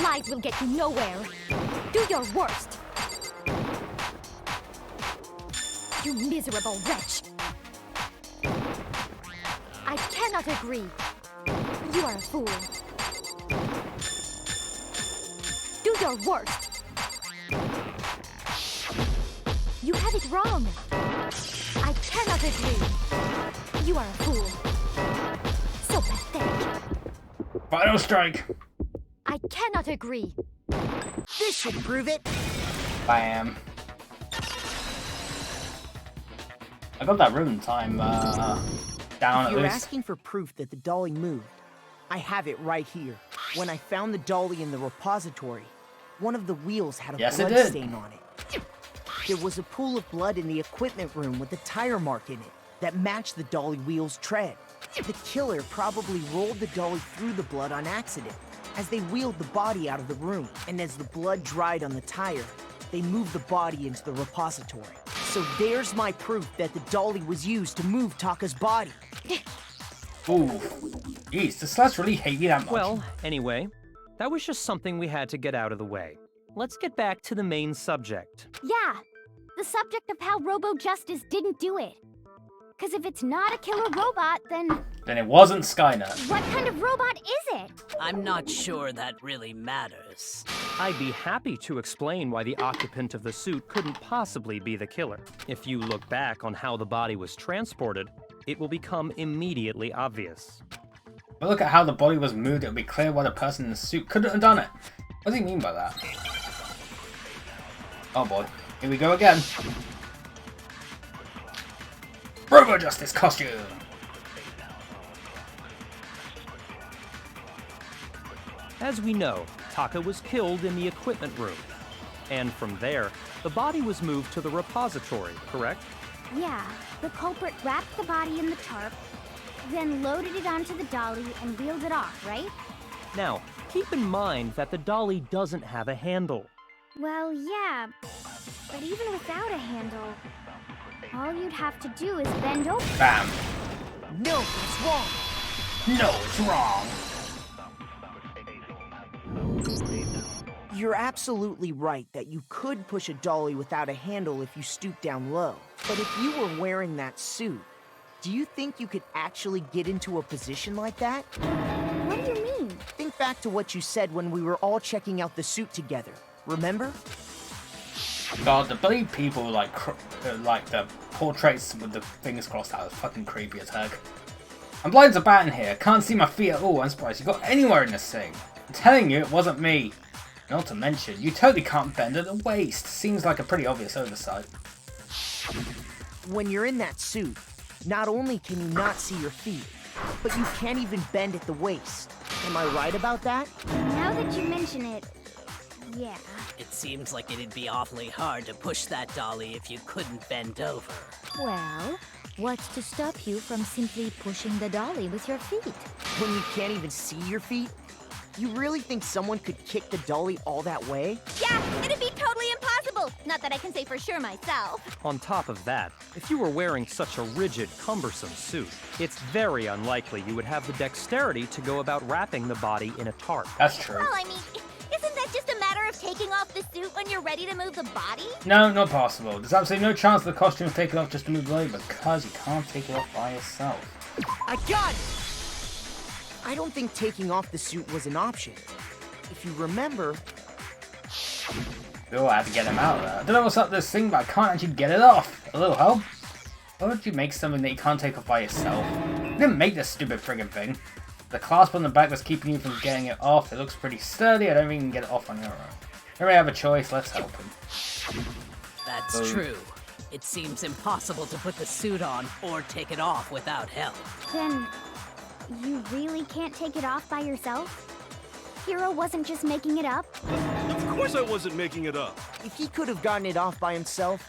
Lies will get you nowhere. Do your worst. You miserable wretch. I cannot agree. You are a fool. Do your worst. You have it wrong. I cannot agree. You are a fool. So pathetic. Final strike. I cannot agree. This should prove it. Bam. I got that rhythm time down If at you're least. asking for proof that the dolly moved, I have it right here. When I found the dolly in the repository, one of the wheels had a Yes, it blood did. stain on it. There was a pool of blood in the equipment room with a tire mark in it that matched the dolly wheel's tread. The killer probably rolled the dolly through the blood on accident as they wheeled the body out of the room, and as the blood dried on the tire, they moved the body into the repository. So there's my proof that the dolly was used to move Taka's body. Ooh. Jeez, does Slash really hate you that much? Well, anyway, that was just something we had to get out of the way. Let's get back to the main subject. Yeah, the subject of how Robo Justice didn't do it. Because if it's not a killer robot, then Then it wasn't Skynet. what kind of robot is it? I'm not sure that really matters. I'd be happy to explain why the occupant of the suit couldn't possibly be the killer. If you look back on how the body was transported, it will become immediately obvious. But look at how the body was moved, it'll be clear why the person in the suit couldn't have done it. What does he mean by that? Oh boy, here we go again. Robo Justice costume! As we know, Taka was killed in the equipment room. And from there, the body was moved to the repository, correct? Yeah, the culprit wrapped the body in the tarp, then loaded it onto the dolly and wheeled it off, right? Now, keep in mind that the dolly doesn't have a handle. Well, yeah, but even without a handle, all you'd have to do is bend over. Bam. No, it's wrong. No, it's wrong. You're absolutely right that you could push a dolly without a handle if you stoop down low. But if you were wearing that suit, do you think you could actually get into a position like that? What do you mean? Think back to what you said when we were all checking out the suit together. Remember? God, the bloody people like the portraits with the fingers crossed out is fucking creepy as heck. I'm blind as a bat in here. Can't see my feet at all. I'm surprised you got anywhere in this thing. I'm telling you, it wasn't me. Not to mention, you totally can't bend at the waist. Seems like a pretty obvious oversight. When you're in that suit, not only can you not see your feet, but you can't even bend at the waist. Am I right about that? Now that you mention it, yeah. It seems like it'd be awfully hard to push that dolly if you couldn't bend over. Well, what's to stop you from simply pushing the dolly with your feet? When you can't even see your feet? You really think someone could kick the dolly all that way? Yeah, it'd be totally impossible. Not that I can say for sure myself. On top of that, if you were wearing such a rigid, cumbersome suit, it's very unlikely you would have the dexterity to go about wrapping the body in a tarp. That's true. Well, I mean, isn't that just a matter of taking off the suit when you're ready to move the body? No, not possible. There's absolutely no chance the costume's taken off just to move the body because you can't take it off by yourself. I got it! I don't think taking off the suit was an option. If you remember... Oh, I have to get him out of there. I don't know what's up with this thing, but I can't actually get it off. A little help? Why would you make something that you can't take off by yourself? You didn't make this stupid friggin' thing. The clasp on the back was keeping you from getting it off. It looks pretty sturdy. I don't think you can get it off on your own. If we have a choice, let's help him. That's true. It seems impossible to put the suit on or take it off without help. Then, you really can't take it off by yourself? Hero wasn't just making it up? Of course I wasn't making it up. If he could have gotten it off by himself,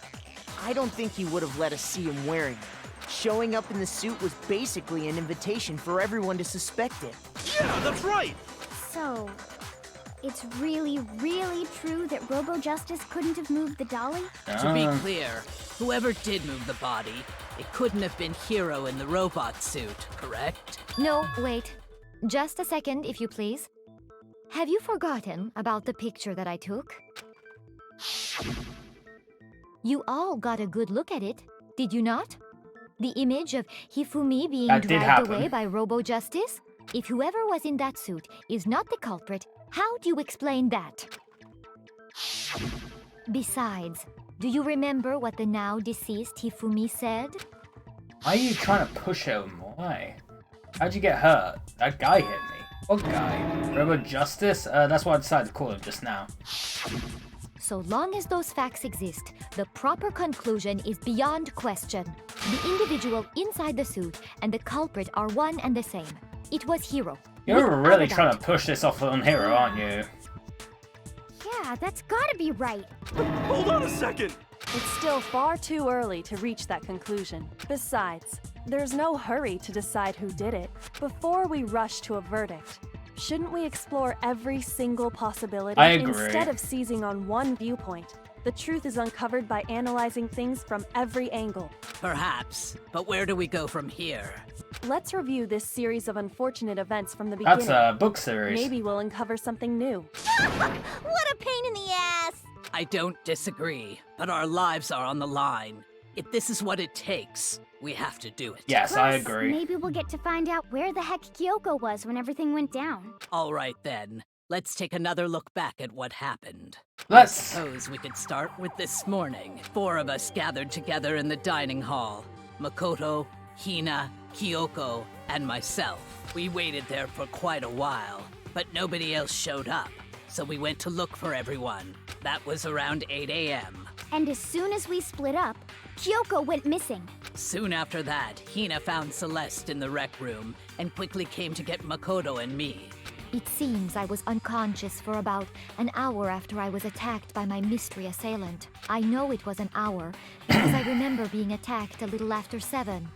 I don't think he would have let us see him wearing it. Showing up in the suit was basically an invitation for everyone to suspect it. Yeah, that's right. So, it's really, really true that Robo-Justice couldn't have moved the dolly? To be clear, whoever did move the body, it couldn't have been Hero in the robot suit, correct? No, wait. Just a second, if you please. Have you forgotten about the picture that I took? You all got a good look at it, did you not? The image of Hifumi being dragged away by Robo-Justice? If whoever was in that suit is not the culprit, how do you explain that? Besides, do you remember what the now deceased Hifumi said? Why are you trying to push him? Why? How'd you get hurt? That guy hit me. What guy? Robo-Justice? That's what I decided to call him just now. So long as those facts exist, the proper conclusion is beyond question. The individual inside the suit and the culprit are one and the same. It was Hero. You're really trying to push this off on Hero, aren't you? Yeah, that's gotta be right. Hold on a second. It's still far too early to reach that conclusion. Besides, there's no hurry to decide who did it. Before we rush to a verdict, shouldn't we explore every single possibility I agree. instead of seizing on one viewpoint? The truth is uncovered by analyzing things from every angle. Perhaps, but where do we go from here? Let's review this series of unfortunate events from the beginning. That's a book series. Maybe we'll uncover something new. What a pain in the ass! I don't disagree, but our lives are on the line. If this is what it takes, we have to do it. Yes, Plus, I agree. Maybe we'll get to find out where the heck Kyoko was when everything went down. All right then, let's take another look back at what happened. Let's. I suppose we could start with this morning. 4 of us gathered together in the dining hall. Makoto, Hina, Kyoko, and myself. We waited there for quite a while, but nobody else showed up. So we went to look for everyone. That was around 8 a.m. And as soon as we split up, Kyoko went missing. Soon after that, Hina found Celeste in the rec room and quickly came to get Makoto and me. It seems I was unconscious for about an hour after I was attacked by my mystery assailant. I know it was an hour because I remember being attacked a little after 7.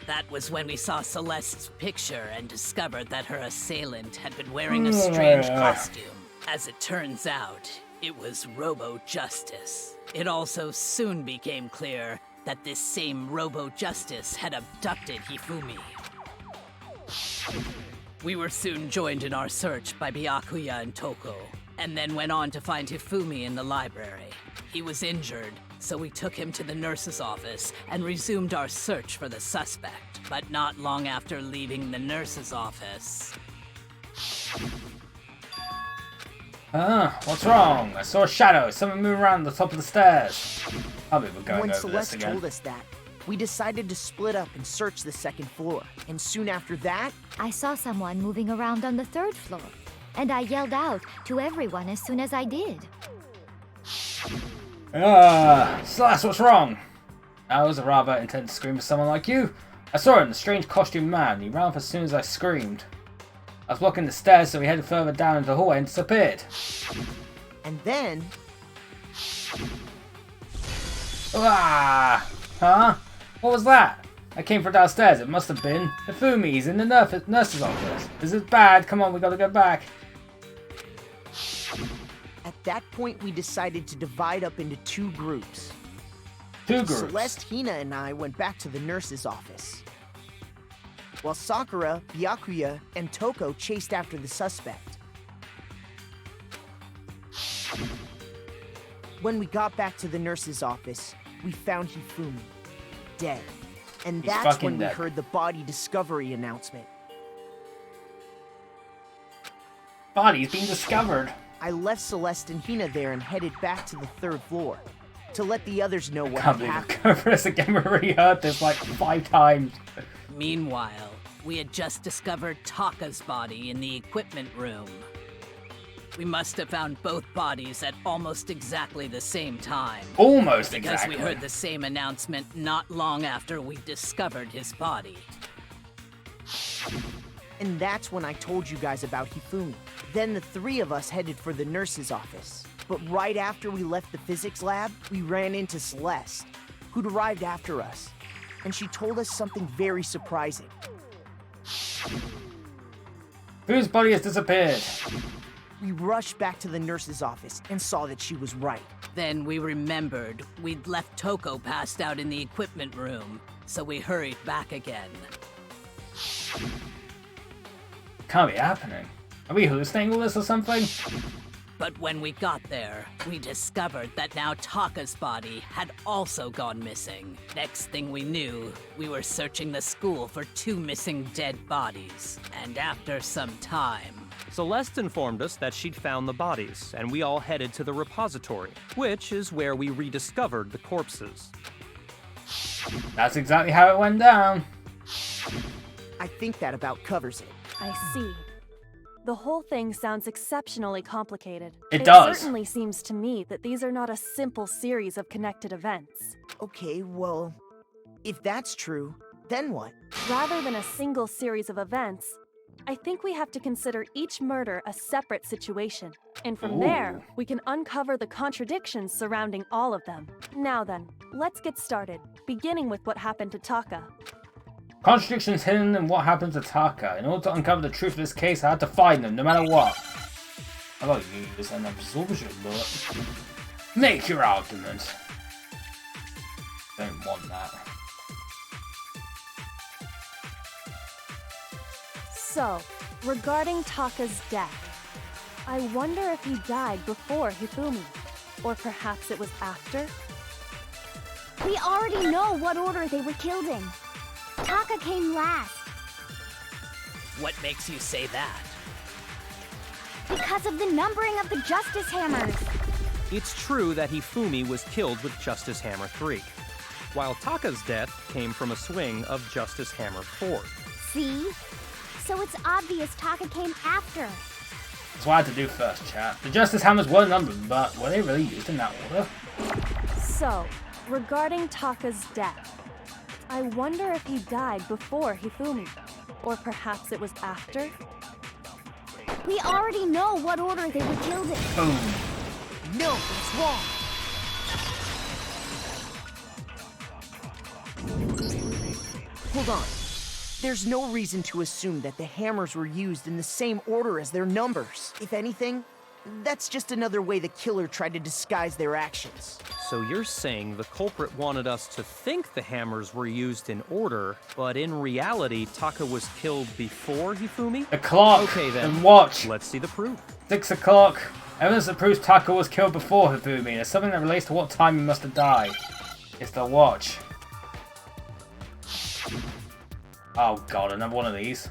That was when we saw Celeste's picture and discovered that her assailant had been wearing a strange costume. As it turns out, it was Robo-Justice. It also soon became clear that this same Robo-Justice had abducted Hifumi. We were soon joined in our search by Byakuya and Toko, and then went on to find Hifumi in the library. He was injured, so we took him to the nurse's office and resumed our search for the suspect. But not long after leaving the nurse's office... What's wrong? I saw a shadow. Someone move around the top of the stairs. I'll be going When over Celeste this again. told us that, we decided to split up and search the second floor. And soon after that, I saw someone moving around on the 3rd floor, and I yelled out to everyone as soon as I did. Celeste, what's wrong? That was a rather intense scream for someone like you. I saw him, the strange costume man. He ran up as soon as I screamed. I was blocking the stairs, so he headed further down into the hallway and disappeared. And then... Ah! Huh? What was that? I came from downstairs. It must have been Hifumi. He's in the nurse's office. This is bad. Come on, we gotta go back. At that point, we decided to divide up into two groups. Two groups. Celeste, Hina, and I went back to the nurse's office, while Sakura, Byakuya, and Toko chased after the suspect. When we got back to the nurse's office, we found Hifumi dead. And He's that's fucking when dead. we heard the body discovery announcement. Body's been discovered. I left Celeste and Hina there and headed back to the 3rd floor to let the others know what Can't had believe happened. I've covered this again. We've already heard this like 5 times. Meanwhile, we had just discovered Taka's body in the equipment room. We must have found both bodies at almost exactly the same time. Almost Because exactly. we heard the same announcement not long after we discovered his body. And that's when I told you guys about Hifumi. Then the 3 of us headed for the nurse's office. But right after we left the physics lab, we ran into Celeste, who'd arrived after us. And she told us something very surprising. Whose body has disappeared? We rushed back to the nurse's office and saw that she was right. Then we remembered we'd left Toko passed out in the equipment room, so we hurried back again. Can't be happening. Are we hallucinating all this or something? But when we got there, we discovered that now Taka's body had also gone missing. Next thing we knew, we were searching the school for 2 missing dead bodies. And after some time... Celeste informed us that she'd found the bodies, and we all headed to the repository, which is where we rediscovered the corpses. That's exactly how it went down. I think that about covers it. I see. The whole thing sounds exceptionally complicated. It does. It certainly seems to me that these are not a simple series of connected events. Okay, well, if that's true, then what? Rather than a single series of events, I think we have to consider each murder a separate situation. And from there, we can uncover the contradictions surrounding all of them. Now then, let's get started, beginning with what happened to Taka. Contradictions hidden in what happened to Taka. In order to uncover the truth of this case, I had to find them, no matter what. How about you use an absorption bullet? Make your argument. Don't want that. So, regarding Taka's death, I wonder if he died before Hifumi, or perhaps it was after? We already know what order they were killed in. Taka came last. What makes you say that? Because of the numbering of the Justice Hammers. It's true that Hifumi was killed with Justice Hammer 3, while Taka's death came from a swing of Justice Hammer 4. See? So it's obvious Taka came after. That's what I had to do first, chat. The Justice Hammers were numbered, but were they really used in that order? So, regarding Taka's death, I wonder if he died before Hifumi, or perhaps it was after? We already know what order they were killed in. Boom. No, it's wrong. Hold on. There's no reason to assume that the hammers were used in the same order as their numbers. If anything, that's just another way the killer tried to disguise their actions. So you're saying the culprit wanted us to think the hammers were used in order, but in reality, Taka was killed before Hifumi? The clock. Okay then. And watch. Let's see the proof. 6 o'clock. Evidence that proves Taka was killed before Hifumi. There's something that relates to what time he must have died. It's the watch. Oh god, another one of these.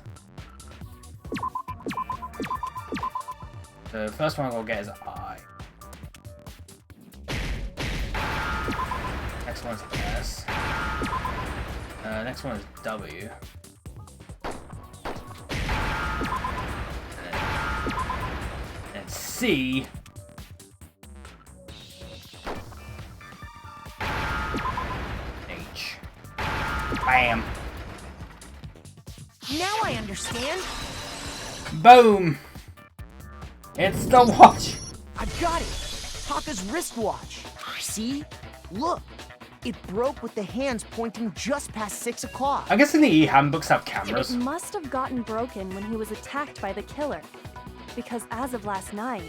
The first one I'm gonna get is I. Next one's S. Next one is W. And C. Bam. Now I understand. Boom. It's the watch. I've got it. Taka's wristwatch. See? Look. It broke with the hands pointing just past 6 o'clock. I guess in the E-handbooks have cameras. It must have gotten broken when he was attacked by the killer. Because as of last night...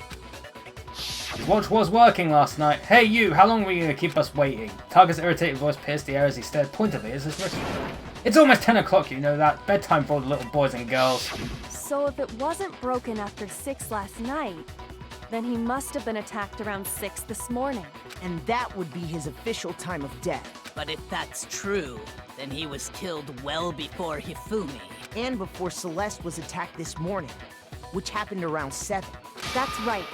His watch was working last night. Hey you, how long were you going to keep us waiting? Taka's irritated voice pierced the air as he stared pointedly at his wrist. It's almost 10 o'clock, you know that. Bedtime for all the little boys and girls. So if it wasn't broken after 6 last night, then he must have been attacked around 6 this morning. And that would be his official time of death. But if that's true, then he was killed well before Hifumi. And before Celeste was attacked this morning, which happened around 7. That's right.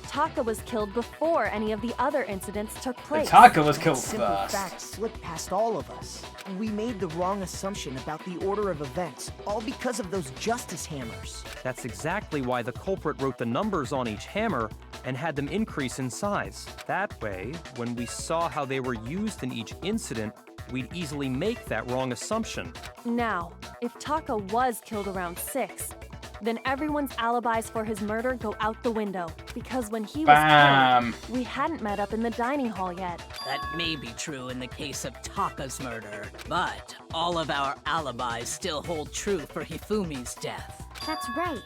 Taka was killed before any of the other incidents took place. Taka was killed That simple first. fact slipped past all of us. We made the wrong assumption about the order of events, all because of those justice hammers. That's exactly why the culprit wrote the numbers on each hammer and had them increase in size. That way, when we saw how they were used in each incident, we'd easily make that wrong assumption. Now, if Taka was killed around 6, then everyone's alibis for his murder go out the window. Because when he was Bam. killed, we hadn't met up in the dining hall yet. That may be true in the case of Taka's murder, but all of our alibis still hold true for Hifumi's death. That's right.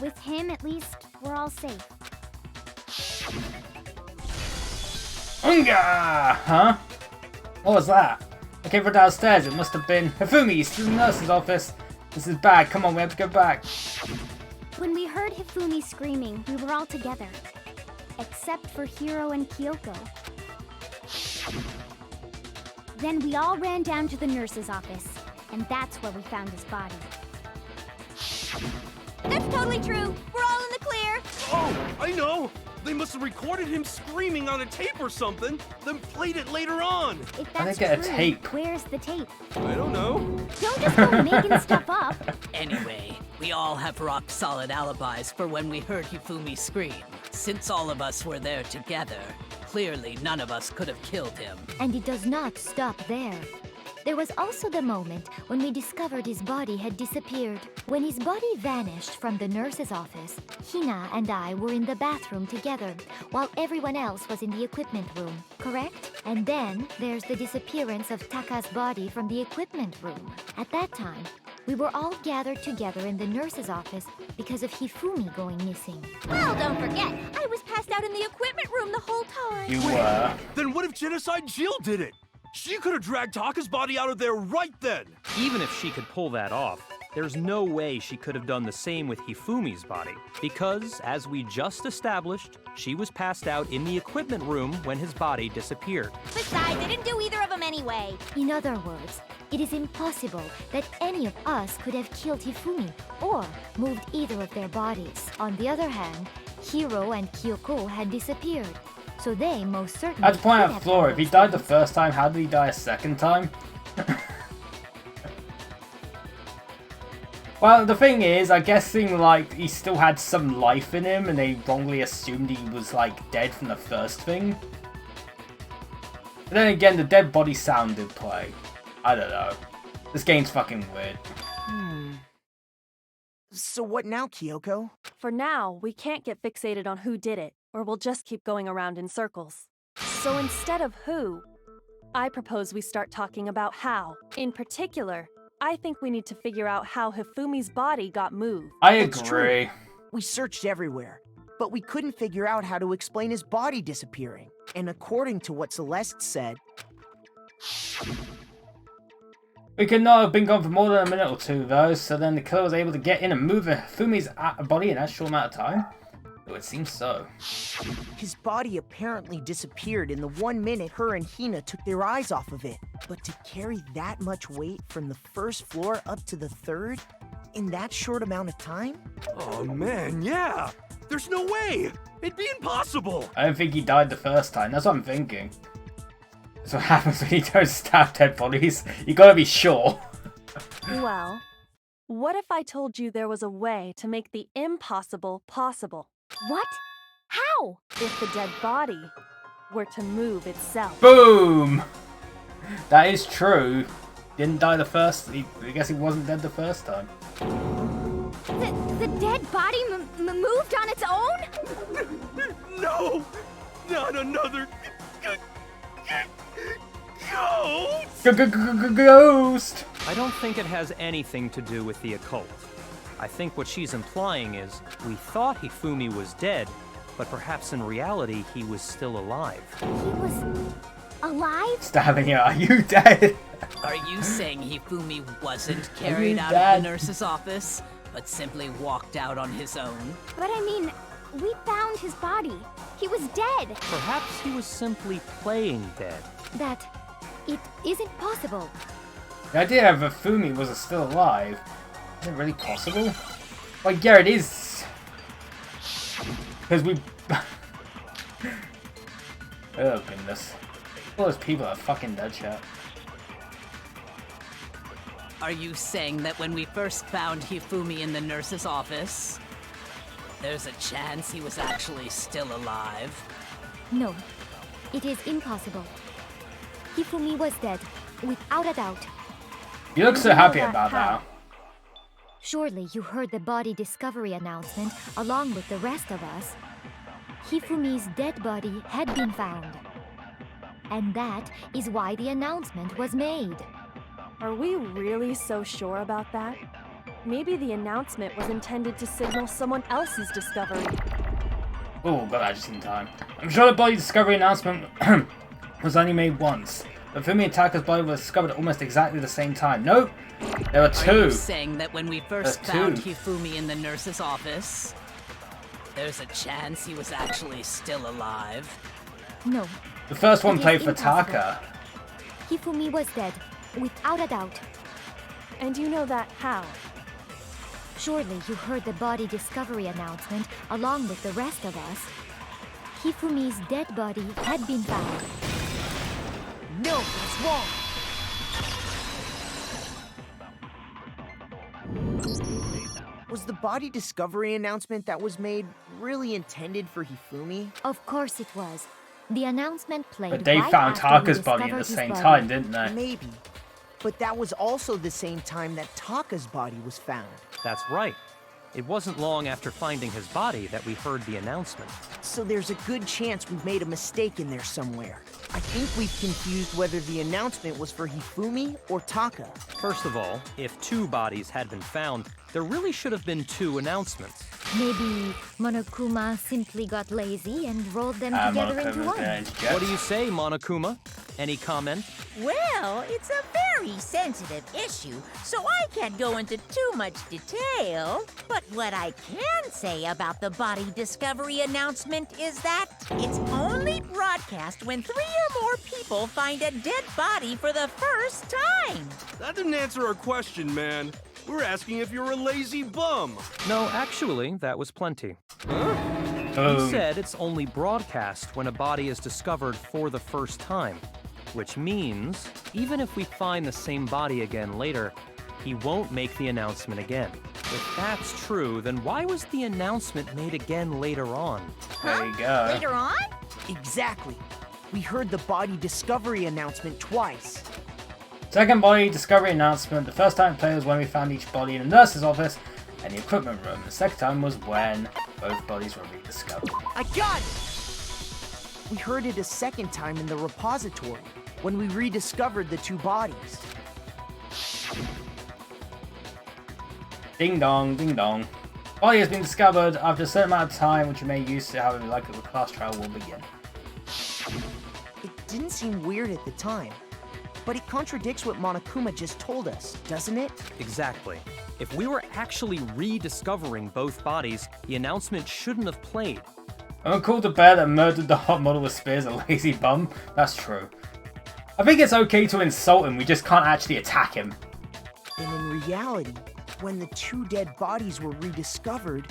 With him, at least, we're all safe. Unga! Huh? What was that? I came from downstairs. It must have been Hifumi. He's to the nurse's office. This is bad. Come on, we have to go back. When we heard Hifumi screaming, we were all together. Except for Hiro and Kyoko. Then we all ran down to the nurse's office, and that's where we found his body. That's totally true. We're all in the clear. Oh, I know! They must have recorded him screaming on a tape or something, then played it later on. If I that's didn't get a true, tape. where's the tape? I don't know. Don't just go making stuff up. Anyway, we all have rock-solid alibis for when we heard Hifumi scream. Since all of us were there together, clearly none of us could have killed him. And it does not stop there. There was also the moment when we discovered his body had disappeared. When his body vanished from the nurse's office, Hina and I were in the bathroom together, while everyone else was in the equipment room, correct? And then there's the disappearance of Taka's body from the equipment room. At that time, we were all gathered together in the nurse's office because of Hifumi going missing. Well, don't forget, I was passed out in the equipment room the whole time. You were. Then what if Genocide Jill did it? She could have dragged Taka's body out of there right then. Even if she could pull that off, there's no way she could have done the same with Hifumi's body. Because, as we just established, she was passed out in the equipment room when his body disappeared. Besides, I didn't do either of them anyway. In other words, it is impossible that any of us could have killed Hifumi or moved either of their bodies. On the other hand, Hiro and Kyoko had disappeared, so they most certainly I have to point could out, have Flora, done if he those died the things. first time, how did he die a second time? Well, the thing is, I'm guessing, like, he still had some life in him, and they wrongly assumed he was, like, dead from the first thing. But then again, the dead body sound did play. I don't know. This game's fucking weird. So what now, Kyoko? For now, we can't get fixated on who did it, or we'll just keep going around in circles. So instead of who, I propose we start talking about how. In particular, I think we need to figure out how Hifumi's body got moved. I It's agree. true. We searched everywhere, but we couldn't figure out how to explain his body disappearing. And according to what Celeste said, We could not have been gone for more than a minute or two, though, so then the killer was able to get in and move Fumi's body in that short amount of time? Oh, it seems so. his body apparently disappeared in the 1 minute her and Hina took their eyes off of it. But to carry that much weight from the first floor up to the third in that short amount of time? Oh man, yeah! There's no way! It'd be impossible! I don't think he died the first time, that's what I'm thinking. That's what happens when you don't stab dead bodies. You gotta be sure. Well, what if I told you there was a way to make the impossible possible? What? How? If the dead body were to move itself. Boom! That is true. didn't die the first. I guess he wasn't dead the first time. The dead body moved on its own? No! Not another Ghost! I don't think it has anything to do with the occult. I think what she's implying is we thought Hifumi was dead, but perhaps in reality he was still alive. He was alive? Stabbing her. Are you dead? Are you saying Hifumi wasn't carried out of the nurse's office, but simply walked out on his own? But I mean, we found his body. He was dead. Perhaps he was simply playing dead. That it isn't possible. The idea of Hifumi was still alive. Is it really possible? Like, yeah, it is. Because we... oh, goodness. All those people are fucking dead shit. Are you saying that when we first found Hifumi in the nurse's office, there's a chance he was actually still alive? No, it is impossible. Hifumi was dead, without a doubt. You look so happy about that. Surely you heard the body discovery announcement along with the rest of us. Hifumi's dead body had been found. And that is why the announcement was made. Are we really so sure about that? Maybe the announcement was intended to signal someone else's discovery. Oh, got that just in time. I'm sure the body discovery announcement was only made once. But Hifumi and Taka's body was discovered at almost exactly the same time. Nope! There were two. Are you saying that when we first found Hifumi in the nurse's office, there's a chance he was actually still alive? No. The first one It is played for impossible. Taka. Hifumi was dead, without a doubt. And you know that how? Surely you heard the body discovery announcement along with the rest of us. Hifumi's dead body had been found. No, that's wrong. Was the body discovery announcement that was made really intended for Hifumi? Of course it was. The announcement played But they right found after Taka's we body at the discovered same his time, body. didn't they? Maybe. But that was also the same time that Taka's body was found. That's right. It wasn't long after finding his body that we heard the announcement. So there's a good chance we've made a mistake in there somewhere. I think we've confused whether the announcement was for Hifumi or Taka. First of all, if two bodies had been found, there really should have been two announcements. Maybe Monokuma simply got lazy and rolled them together into one. What do you say, Monokuma? Any comment? Well, it's a very sensitive issue, so I can't go into too much detail. But what I can say about the body discovery announcement is that it's only broadcast when 3 or more people find a dead body for the first time. That didn't answer our question, man. We're asking if you're a lazy bum. No, actually, that was plenty. He said it's only broadcast when a body is discovered for the first time, which means even if we find the same body again later, he won't make the announcement again. If that's true, then why was the announcement made again later on? There you go. Later on? Exactly. We heard the body discovery announcement twice. Second body discovery announcement. The first time played was when we found each body in the nurse's office and the equipment room. The second time was when both bodies were rediscovered. I got it! We heard it a second time in the repository, when we rediscovered the two bodies. Ding dong, ding dong. Body has been discovered after a certain amount of time, which you may use to however you like it. The class trial will begin. It didn't seem weird at the time, but it contradicts what Monokuma just told us, doesn't it? Exactly. If we were actually rediscovering both bodies, the announcement shouldn't have played. I'm called the bear that murdered the hot model with spears a lazy bum. That's true. I think it's okay to insult him, we just can't actually attack him. And in reality, when the two dead bodies were rediscovered,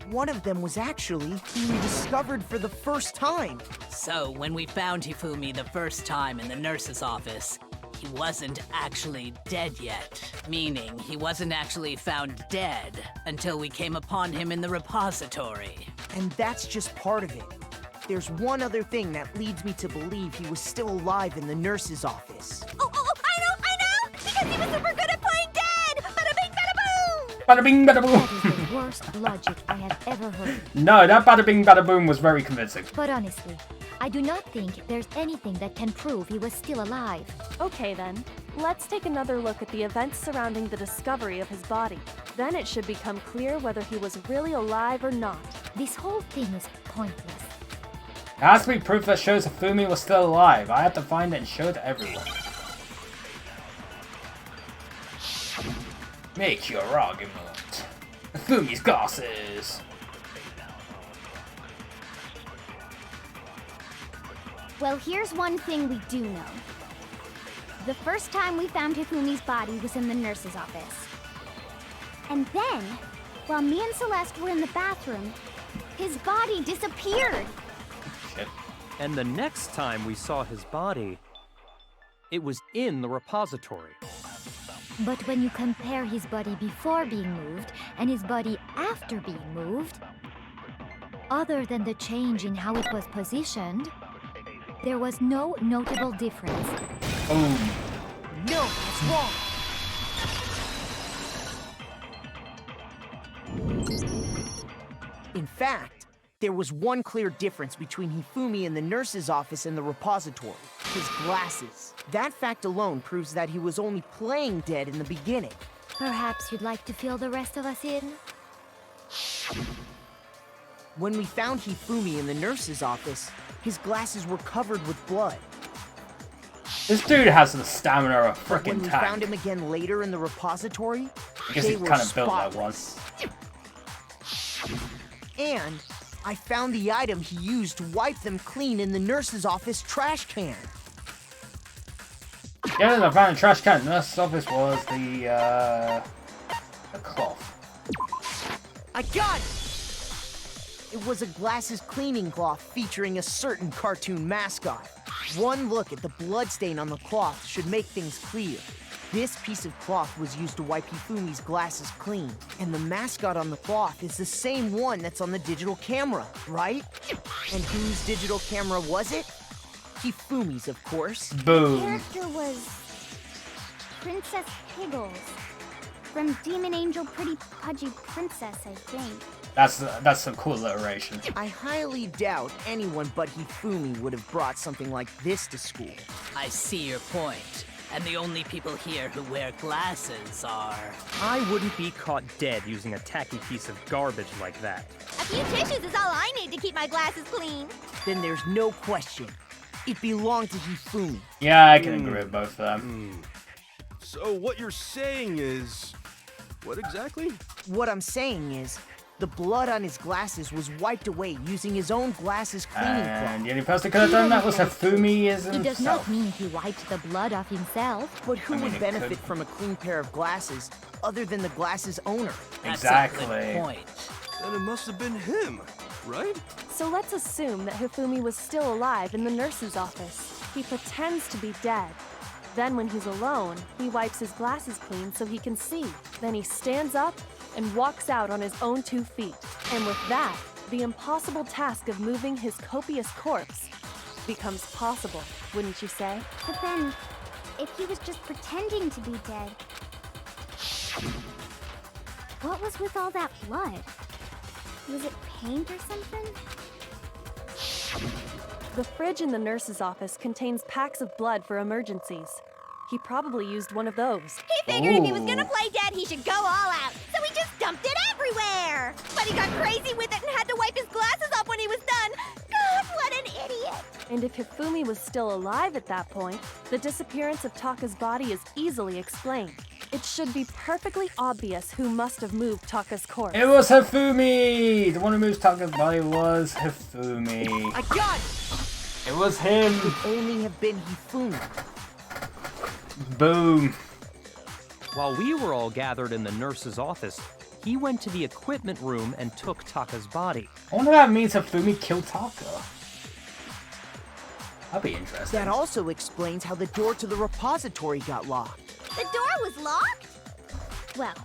one of them was actually rediscovered for the first time. So, when we found Hifumi the first time in the nurse's office, he wasn't actually dead yet. Meaning, he wasn't actually found dead until we came upon him in the repository. And that's just part of it. There's one other thing that leads me to believe he was still alive in the nurse's office. I know! Because he Bada bing, bada boom. That is the worst logic I have ever heard. No, that bada bing, bada boom was very convincing. But honestly, I do not think there's anything that can prove he was still alive. Okay then, let's take another look at the events surrounding the discovery of his body. Then it should become clear whether he was really alive or not. This whole thing is pointless. There has to be proof that shows Hifumi was still alive. I have to find it and show it to everyone. Make your argument. Hifumi's glasses. Well, here's one thing we do know. The first time we found Hifumi's body was in the nurse's office. And then, while me and Celeste were in the bathroom, his body disappeared. Shit. And the next time we saw his body, it was in the repository. But when you compare his body before being moved and his body after being moved, other than the change in how it was positioned, there was no notable difference. Boom. No, that's wrong. In fact, there was one clear difference between Hifumi in the nurse's office and the repository. His glasses. That fact alone proves that he was only playing dead in the beginning. Perhaps you'd like to fill the rest of us in? When we found Hifumi in the nurse's office, his glasses were covered with blood. This dude has the stamina of a But when freaking we tank. found him again later in the repository, I guess they he's were kind of built that spotless. one. And I found the item he used to wipe them clean in the nurse's office trash can. Yeah, I found a trash can. The nurse's office was the cloth. I got it! It was a glasses cleaning cloth featuring a certain cartoon mascot. One look at the bloodstain on the cloth should make things clear. This piece of cloth was used to wipe Hifumi's glasses clean, and the mascot on the cloth is the same one that's on the digital camera, right? And whose digital camera was it? Hifumi's, of course. The Boom. character was Princess Piggles from Demon Angel Pretty Pudgy Princess, I think. That's some cool alliteration. I highly doubt anyone but Hifumi would have brought something like this to school. I see your point. And the only people here who wear glasses are... I wouldn't be caught dead using a tacky piece of garbage like that. A few tissues is all I need to keep my glasses clean. Then there's no question. It belonged to Hifumi. Yeah, I can agree with both of them. So what you're saying is... what exactly? What I'm saying is, the blood on his glasses was wiped away using his own glasses cleaning And cloth. the only person who could have done that was Hifumi It does himself. not mean he wiped the blood off himself. But who I mean, would it benefit could. from a clean pair of glasses other than the glasses owner? That's Exactly. a good point. Then it must have been him, right? So let's assume that Hifumi was still alive in the nurse's office. He pretends to be dead. Then when he's alone, he wipes his glasses clean so he can see. Then he stands up and walks out on his own 2 feet. And with that, the impossible task of moving his copious corpse becomes possible, wouldn't you say? But then, if he was just pretending to be dead, what was with all that blood? Was it paint or something? The fridge in the nurse's office contains packs of blood for emergencies. He probably used one of those. He figured if he was Ooh. gonna play dead, he should go all out. So he just dumped it everywhere. But he got crazy with it and had to wipe his glasses off when he was done. God, what an idiot. And if Hifumi was still alive at that point, the disappearance of Taka's body is easily explained. It should be perfectly obvious who must have moved Taka's corpse. It was Hifumi! The one who moves Taka's body was Hifumi. I got it! It was him! Could only have been Hifumi. Boom. While we were all gathered in the nurse's office, he went to the equipment room and took Taka's body. I wonder if that means Hifumi killed Taka. That'd be interesting. That also explains how the door to the repository got locked. The door was locked? Well,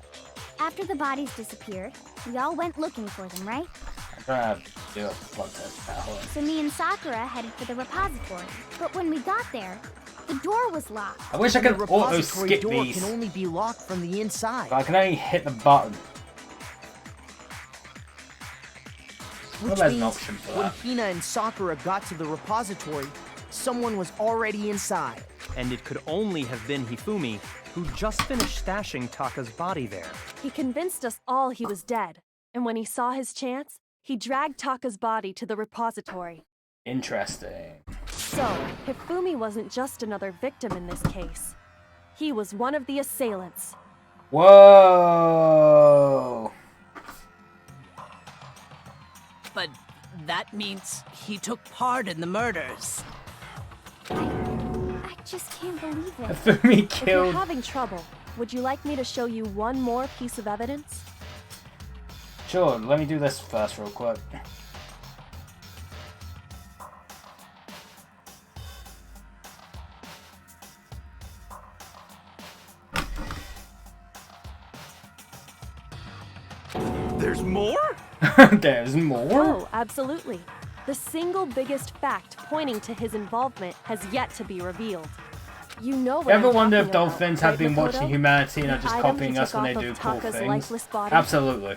after the bodies disappeared, we all went looking for them, right? I'm gonna do a blood test now. Hold on. So me and Sakura headed for the repository. But when we got there, the door was locked. I wish I The could auto repository skip door these. can only be locked from the inside. But I can only hit the button. Which there's an means option for when that. Hina and Sakura got to the repository, someone was already inside. And it could only have been Hifumi, who just finished stashing Taka's body there. He convinced us all he was dead, and when he saw his chance, he dragged Taka's body to the repository. Interesting. So, Hifumi wasn't just another victim in this case. He was one of the assailants. Whoa! But that means he took part in the murders. I just can't believe it. Hifumi If you're killed. having trouble, would you like me to show you one more piece of evidence? Sure, let me do this first real quick. There's more? There's more? Oh, absolutely. The single biggest fact pointing to his involvement has yet to be revealed. You know what Ever I'm wonder if talking about, dolphins right, have been Makoto? watching humanity and are The just item copying he us took when they off do of cool Taka's things? lifeless body? Absolutely.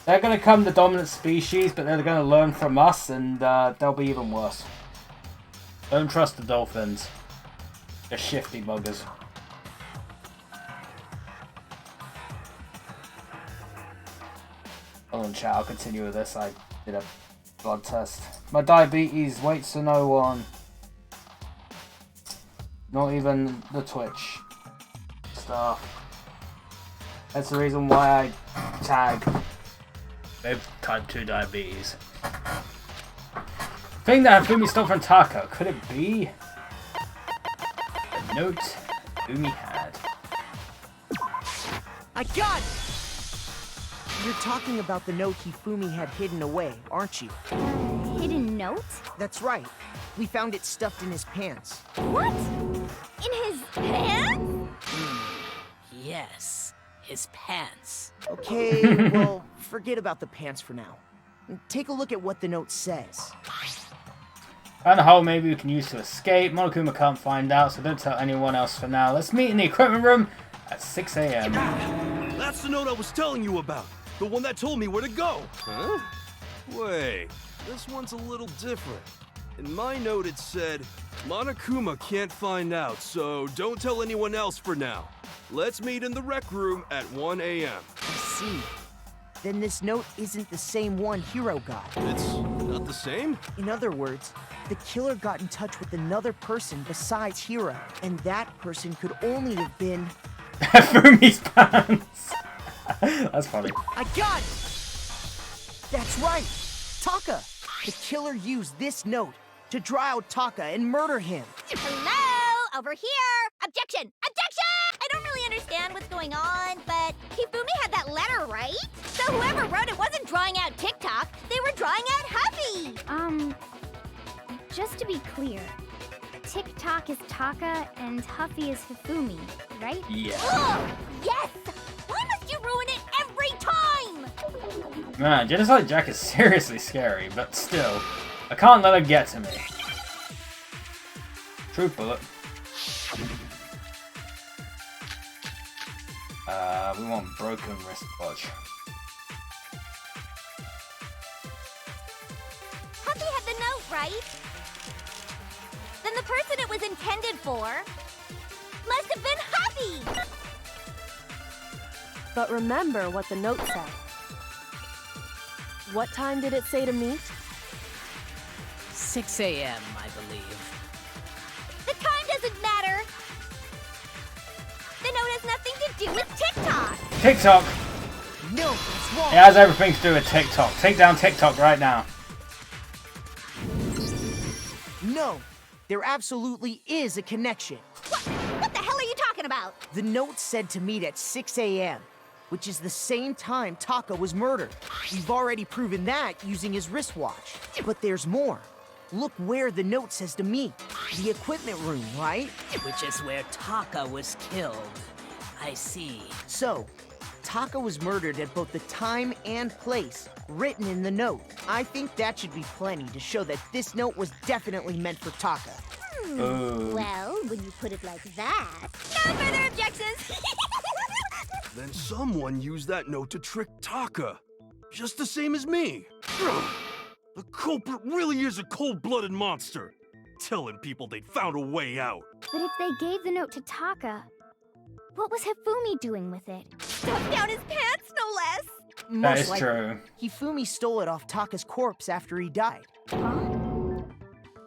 They're gonna come the dominant species, but they're gonna learn from us, and they'll be even worse. Don't trust the dolphins. They're shifty buggers. Hold on, chat. I'll continue with this. I did a blood test. My diabetes waits for no one. Not even the Twitch stuff. That's the reason why I tag. They have type 2 diabetes. Thing that Hifumi stole from Taka. Could it be the note Hifumi had? I got it! You're talking about the note Hifumi had hidden away, aren't you? Hidden note? That's right. We found it stuffed in his pants. What? In his pants? Yes, his pants. Okay, well, forget about the pants for now. Take a look at what the note says. Found a hole maybe we can use to escape. Monokuma can't find out, so don't tell anyone else for now. Let's meet in the equipment room at 6 a.m. That's the note I was telling you about. The one that told me where to go. Huh? Wait, this one's a little different. In my note it said, Monokuma can't find out, so don't tell anyone else for now. Let's meet in the rec room at 1 a.m. I see. Then this note isn't the same one Hiro got. It's not the same? In other words, the killer got in touch with another person besides Hiro, and that person could only have been... Fumi's pants! That's funny. I got it! That's right! Taka! The killer used this note to draw out Taka and murder him. Hello? Over here! Objection! Objection! I don't really understand what's going on, but Hifumi had that letter, right? So whoever wrote it wasn't drawing out TikTok, they were drawing out Huffy! Just to be clear, TikTok is Taka and Huffy is Hifumi, right? Yeah. Ugh, yes! Why must you ruin it every time? Man, Genocide Jack is seriously scary, but still, I can't let her get to me. Truth bullet. We want broken wristwatch. Huffy had the note, right? Then the person it was intended for must have been Huffy! But remember what the note said. What time did it say to meet? 6 a.m., I believe. The time doesn't matter! The note has nothing to do with TikTok! TikTok! No, that's wrong! It has everything to do with TikTok. Take down TikTok right now. No, there absolutely is a connection. What the hell are you talking about? The note said to meet at 6 a.m., which is the same time Taka was murdered. We've already proven that using his wristwatch. But there's more. Look where the note says to meet. The equipment room, right? Which is where Taka was killed. I see. So, Taka was murdered at both the time and place written in the note. I think that should be plenty to show that this note was definitely meant for Taka. Well, when you put it like that... No further objections! Then someone used that note to trick Taka. Just the same as me. The culprit really is a cold-blooded monster, telling people they'd found a way out. But if they gave the note to Taka, what was Hifumi doing with it? Stuffed down his pants, no less! That Most is likely, true. Hifumi stole it off Taka's corpse after he died. Huh?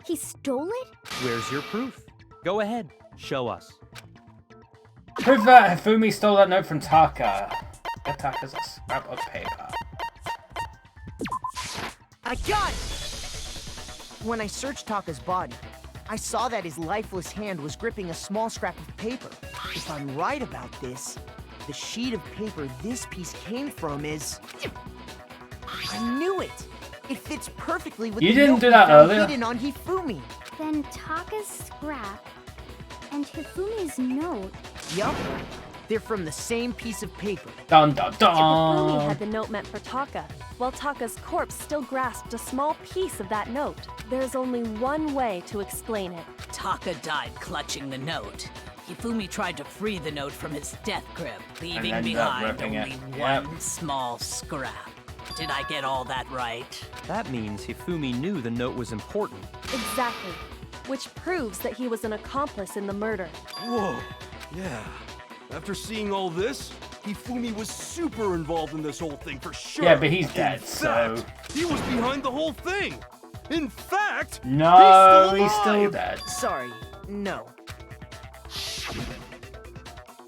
He stole it? Where's your proof? Go ahead, show us. Prove that Hifumi stole that note from Taka. Get Taka's a scrap of paper. I got it! When I searched Taka's body, I saw that his lifeless hand was gripping a small scrap of paper. If I'm right about this, the sheet of paper this piece came from is... I knew it! It fits perfectly with You the didn't note do we that found earlier? hidden on Hifumi. Then Taka's scrap and Hifumi's note. Yup. They're from the same piece of paper. Dun dun Hifumi dun! had the note meant for Taka, while Taka's corpse still grasped a small piece of that note. There's only one way to explain it. Taka died clutching the note. Hifumi tried to free the note from his death grip, leaving ended up behind ripping only it. one Yep. small scrap. Did I get all that right? That means Hifumi knew the note was important. Exactly. Which proves that he was an accomplice in the murder. Whoa, yeah. After seeing all this, Hifumi was super involved in this whole thing for sure. Yeah, but he's In dead, so... fact, he was behind the whole thing. In fact, No, he's he's still alive. dead. Sorry, no.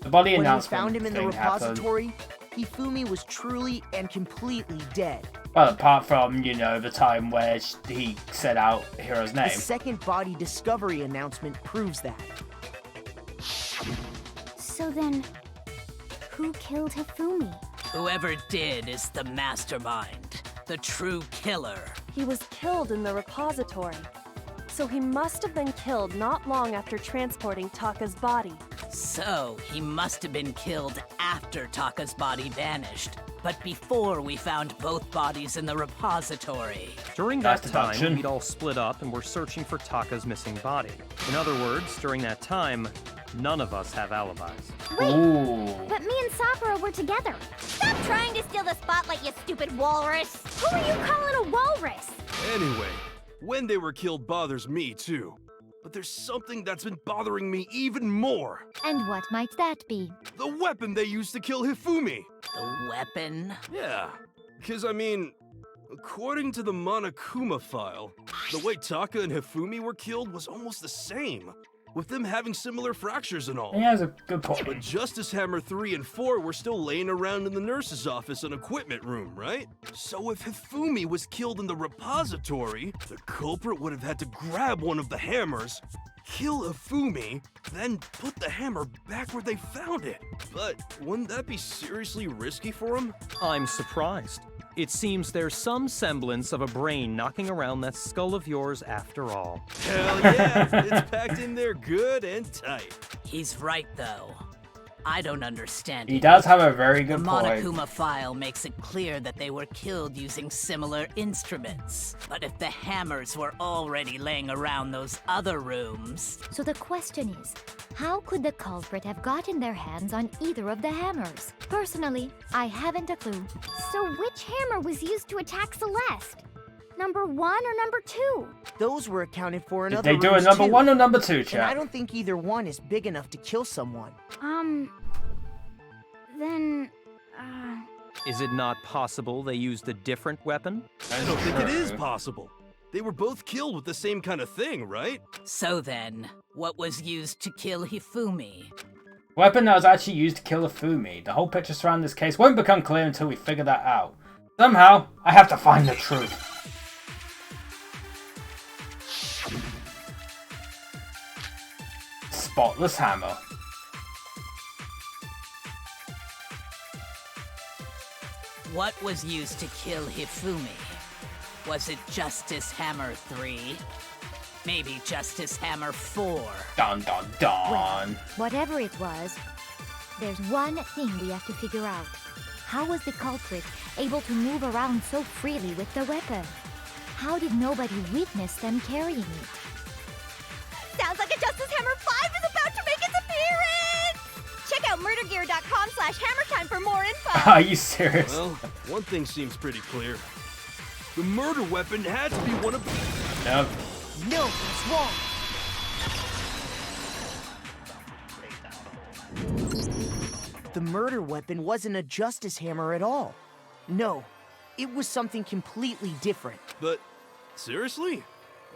The body When we announcement found him in the thing happened. repository, Hifumi was truly and completely dead. Well, apart from, you know, the time where he said out Hiro's The name. second body discovery announcement proves that. So then, who killed Hifumi? Whoever did is the mastermind, the true killer. He was killed in the repository. So he must have been killed not long after transporting Taka's body. So, he must have been killed after Taka's body vanished, but before we found both bodies in the repository. During that That's time, deduction. we'd all split up and were searching for Taka's missing body. In other words, during that time, none of us have alibis. Wait, Ooh. but me and Sakura were together. Stop trying to steal the spotlight, you stupid walrus! Who are you calling a walrus? Anyway, when they were killed bothers me too. But there's something that's been bothering me even more. And what might that be? The weapon they used to kill Hifumi. The weapon? Yeah, because I mean, according to the Monokuma file, the way Taka and Hifumi were killed was almost the same, with them having similar fractures and all. He has a good But point. Justice Hammer 3 and 4 were still laying around in the nurse's office and equipment room, right? So if Hifumi was killed in the repository, the culprit would have had to grab one of the hammers, kill Hifumi, then put the hammer back where they found it. But wouldn't that be seriously risky for him? I'm surprised. It seems there's some semblance of a brain knocking around that skull of yours after all. Hell yeah, it's packed in there good and tight. He's right, though. I don't understand He it. does have a very The good point. Monokuma file makes it clear that they were killed using similar instruments. But if the hammers were already laying around those other rooms... So the question is, how could the culprit have gotten their hands on either of the hammers? Personally, I haven't a clue. So which hammer was used to attack Celeste? Number 1 or number 2? Those were accounted for in Did other they do a rooms number too. 1 or number 2, And I chat? don't think either one is big enough to kill someone. Then, Is it not possible they used a different weapon? I don't think it is True. possible. They were both killed with the same kind of thing, right? So then, what was used to kill Hifumi? Weapon that was actually used to kill Hifumi. The whole picture surrounding this case won't become clear until we figure that out. Somehow, I have to find the truth. Spotless hammer. What was used to kill Hifumi? Was it Justice Hammer 3? Maybe Justice Hammer 4? Dun dun dun. Whatever it was, there's one thing we have to figure out. How was the culprit able to move around so freely with the weapon? How did nobody witness them carrying it? Sounds like a Justice Hammer 5 is about to make its appearance! Check out murdergear.com/hammertime for more info! Are you serious? Well, one thing seems pretty clear. The murder weapon had to be one of... Nope. No, it's wrong. The murder weapon wasn't a justice hammer at all. No, it was something completely different. But, seriously?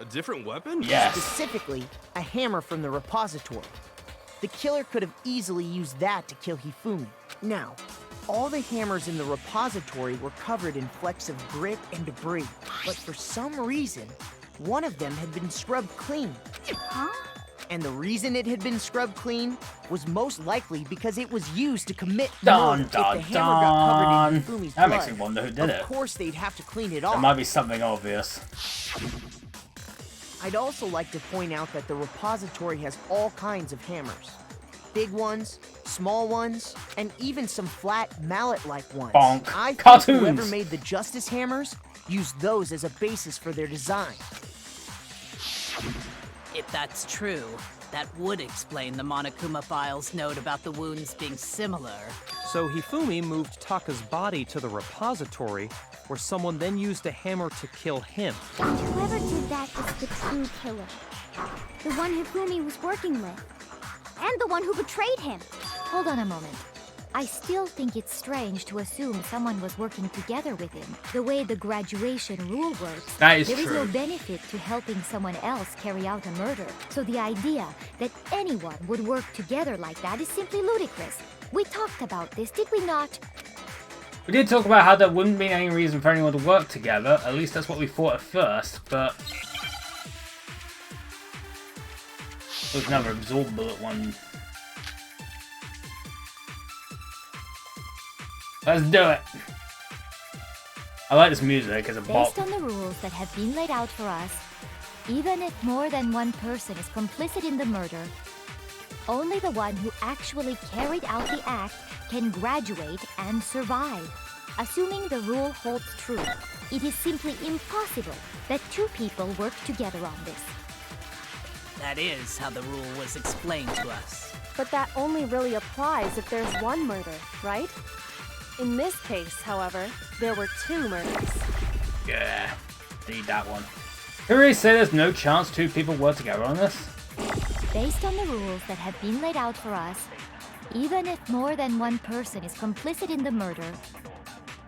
A different weapon? Yes. Specifically, a hammer from the repository. The killer could have easily used that to kill Hifumi. Now, all the hammers in the repository were covered in flecks of grit and debris, but for some reason, one of them had been scrubbed clean. Huh? And the reason it had been scrubbed clean was most likely because it was used to commit Dun, murder. dun, If the hammer got covered in dun. Hifumi's That blood, makes me wonder who did it. of course they'd have to clean it There off. might be something obvious. I'd also like to point out that the repository has all kinds of hammers. Big ones, small ones, and even some flat mallet-like ones. Bonk. I think Cartoons. whoever made the Justice Hammers used those as a basis for their design. If that's true, that would explain the Monokuma file's note about the wounds being similar. So Hifumi moved Taka's body to the repository, where someone then used a hammer to kill him. Whoever did that is the true killer. The one Hifumi was working with. And the one who betrayed him. Hold on a moment. I still think it's strange to assume someone was working together with him. The way the graduation rule works, That is there is no true. benefit to helping someone else carry out a murder. So the idea that anyone would work together like that is simply ludicrous. We talked about this, did we not? We did talk about how there wouldn't be any reason for anyone to work together. At least that's what we thought at first, but... There's another absorb bullet one. Let's do it. I like this music as a bop. Based on the rules that have been laid out for us, even if more than one person is complicit in the murder, only the one who actually carried out the act can graduate and survive. Assuming the rule holds true, it is simply impossible that two people work together on this. That is how the rule was explained to us. But that only really applies if there's one murder, right? In this case, however, there were two murders. Yeah, need that one. Who really say there's no chance two people work together on this? Based on the rules that have been laid out for us, even if more than one person is complicit in the murder,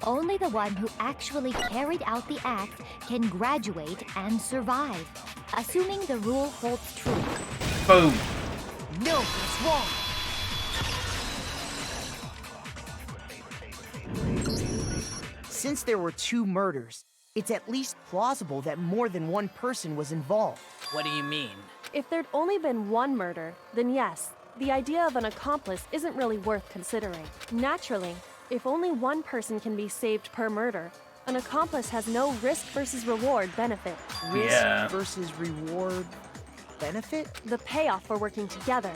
only the one who actually carried out the act can graduate and survive. Assuming the rule holds true. Boom. No, it's wrong. Since there were two murders, it's at least plausible that more than one person was involved. What do you mean? If there'd only been one murder, then yes, the idea of an accomplice isn't really worth considering. Naturally, if only one person can be saved per murder, an accomplice has no risk versus reward benefit. Risk Yeah. versus reward benefit? The payoff for working together.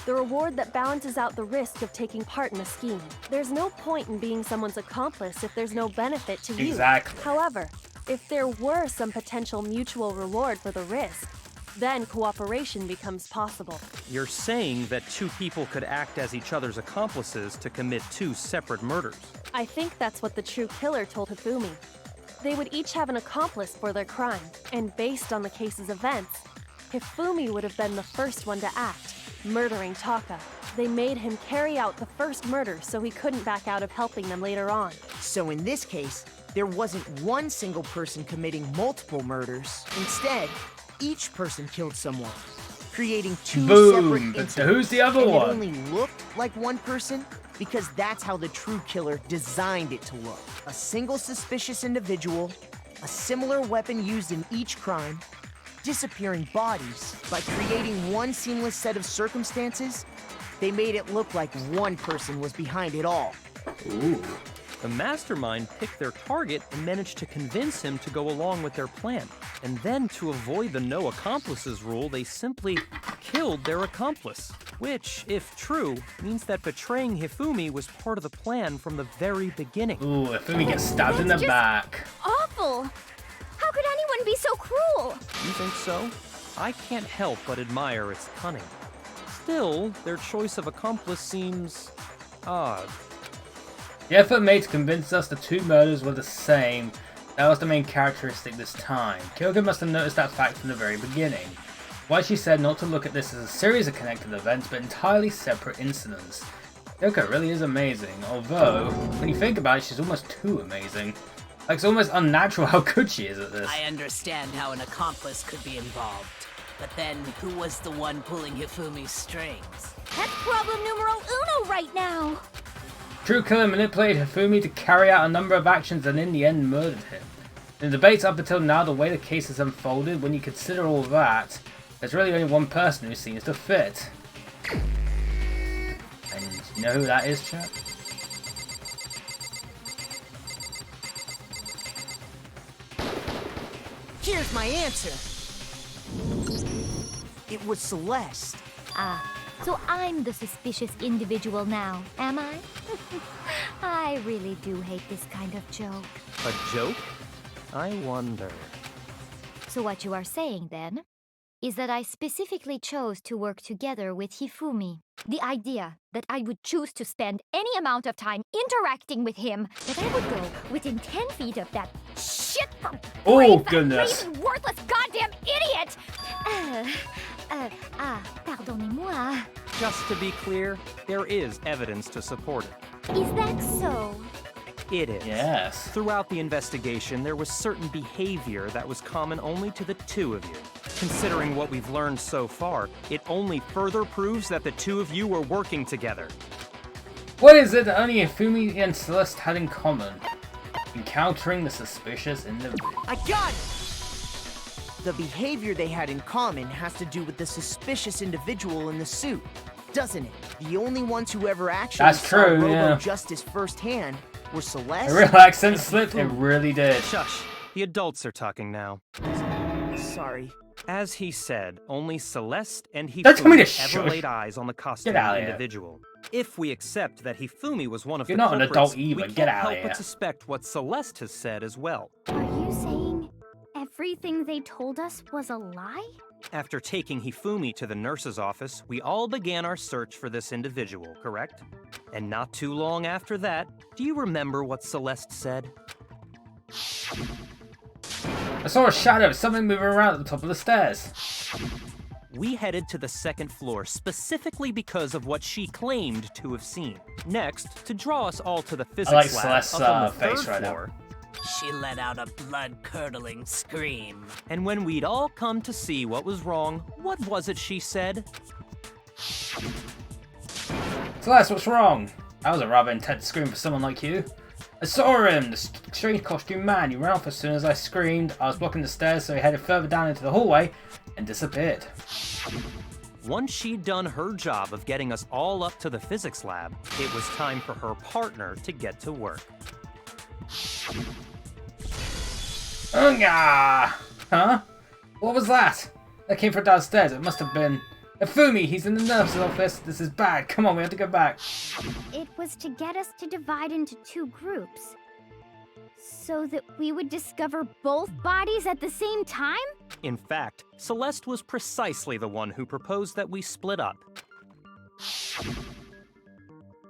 The reward that balances out the risk of taking part in a scheme. There's no point in being someone's accomplice if there's no benefit to you. Exactly. However, if there were some potential mutual reward for the risk, then cooperation becomes possible. You're saying that two people could act as each other's accomplices to commit two separate murders. I think that's what the true killer told Hifumi. They would each have an accomplice for their crime, and based on the case's events, Hifumi would have been the first one to act, murdering Taka. They made him carry out the first murder so he couldn't back out of helping them later on. So in this case, there wasn't one single person committing multiple murders. Instead, each person killed someone, creating two separate Boom. But incidents. who's the other and one? It only looked like one person because that's how the true killer designed it to look. A single suspicious individual, a similar weapon used in each crime, disappearing bodies. By creating one seamless set of circumstances, they made it look like one person was behind it all. Ooh. The mastermind picked their target and managed to convince him to go along with their plan. And then, to avoid the no accomplices rule, they simply killed their accomplice. Which, if true, means that betraying Hifumi was part of the plan from the very beginning. Ooh, if we get stabbed in the That's just back. Awful! How could anyone be so cruel? You think so? I can't help but admire its cunning. Still, their choice of accomplice seems odd. The effort made to convince us the two murders were the same That was the main characteristic this time. Kyoko must have noticed that fact from the very beginning. Why she said not to look at this as a series of connected events, but entirely separate incidents. Kyoko really is amazing, although, when you think about it, she's almost too amazing. Like, it's almost unnatural how good she is at this. I understand how an accomplice could be involved. But then, who was the one pulling Hifumi's strings? That's problem numero uno right now. True Killer manipulated Hifumi to carry out a number of actions and in the end murdered him. In the debates up until now, the way the case has unfolded, when you consider all that, there's really only one person who seems to fit. And you know who that is, chat? Here's my answer. It was Celeste. Ah, so I'm the suspicious individual now, am I? I really do hate this kind of joke. A joke? I wonder. So what you are saying, then, is that I specifically chose to work together with Hifumi. The idea that I would choose to spend any amount of time interacting with him, that I would go within 10 feet of that shit from Oh, goodness. Crazy, worthless goddamn idiot! Pardonnez-moi. Just to be clear, there is evidence to support it. Is that so? It is. Yes. Throughout the investigation, there was certain behavior that was common only to the two of you. Considering what we've learned so far, it only further proves that the two of you were working together. What is it that only Hifumi and Celeste had in common? Encountering the suspicious individual. I got it! The behavior they had in common has to do with the suspicious individual in the suit, doesn't it? The only ones who ever actually That's saw true, Robo yeah. Justice firsthand were Celeste. The real accent and slipped, it Hifumi. really did. Shush. The adults are talking now. Sorry. As he said, only Celeste and Don't tell me to Hifumi ever shush. laid eyes on the costumed outta here. individual. If we accept that Hifumi was one of You're the not an culprits, adult either. we Get can't outta help here. but suspect what Celeste has said as well. Are you saying everything they told us was a lie? After taking Hifumi to the nurse's office, we all began our search for this individual, correct? And not too long after that, do you remember what Celeste said? I saw a shadow, something moving around at the top of the stairs. We headed to the second floor specifically because of what she claimed to have seen. Next, to draw us all to the physics like lab Celeste's, up on the face third right now. floor. She let out a blood-curdling scream. And when we'd all come to see what was wrong, what was it she said? Celeste, what's wrong? That was a rather intense scream for someone like you. I saw him, the strange costume man. He ran off as soon as I screamed. I was blocking the stairs, so he headed further down into the hallway and disappeared. Once she'd done her job of getting us all up to the physics lab, it was time for her partner to get to work. Unga! Huh? What was that? That came from downstairs. It must have been... Hifumi, he's in the nurse's office. This is bad. Come on, we have to go back. It was to get us to divide into two groups. So that we would discover both bodies at the same time? In fact, Celeste was precisely the one who proposed that we split up.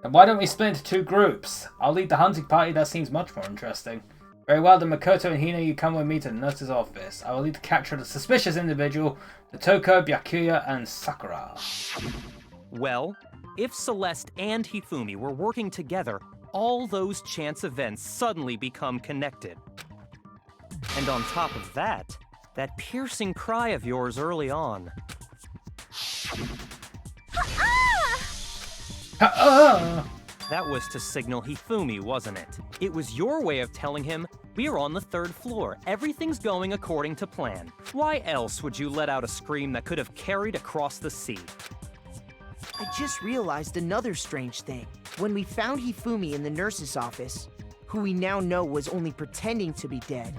And why don't we split into two groups? I'll lead the hunting party. That seems much more interesting. Very well, then Makoto and Hina, you come with me to the nurse's office. I will lead the capture of the suspicious individual, the Toko, Byakuya, and Sakura. Well, if Celeste and Hifumi were working together, all those chance events suddenly become connected. And on top of that, that piercing cry of yours early on. That was to signal Hifumi, wasn't it? It was your way of telling him, we're on the third floor, everything's going according to plan. Why else would you let out a scream that could have carried across the sea? I just realized another strange thing. When we found Hifumi in the nurse's office, who we now know was only pretending to be dead.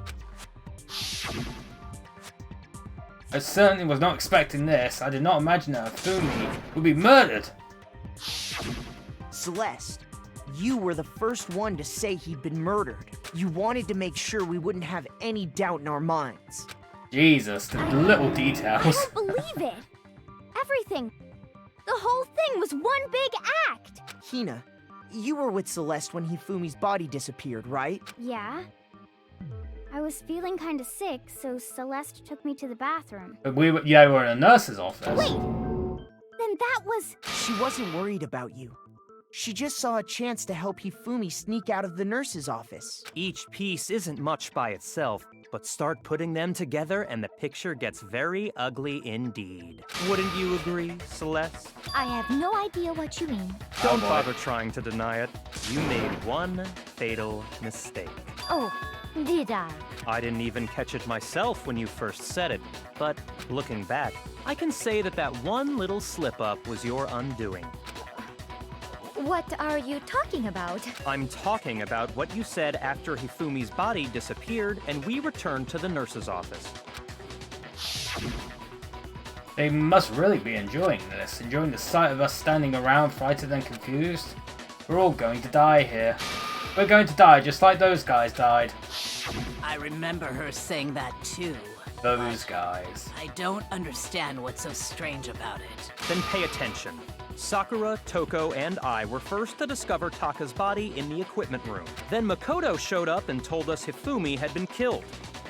I certainly was not expecting this. I did not imagine that Hifumi would be murdered. Celeste, you were the first one to say he'd been murdered. You wanted to make sure we wouldn't have any doubt in our minds. Jesus, the little details. I don't believe it. Everything. The whole thing was one big act. Hina, you were with Celeste when Hifumi's body disappeared, right? Yeah. I was feeling kind of sick, so Celeste took me to the bathroom. But we were in a nurse's office. Wait! Then that was... She wasn't worried about you. She just saw a chance to help Hifumi sneak out of the nurse's office. Each piece isn't much by itself, but start putting them together and the picture gets very ugly indeed. Wouldn't you agree, Celeste? I have no idea what you mean. Don't bother trying to deny it. You made one fatal mistake. Oh, did I? I didn't even catch it myself when you first said it, but looking back, I can say that that one little slip-up was your undoing. What are you talking about? I'm talking about what you said after Hifumi's body disappeared and we returned to the nurse's office. They must really be enjoying this, enjoying the sight of us standing around frightened and confused. We're all going to die here. We're going to die just like those guys died. I remember her saying that too. Those guys. I don't understand what's so strange about it. Then pay attention. Sakura, Toko, and I were first to discover Taka's body in the equipment room. Then Makoto showed up and told us Hifumi had been killed.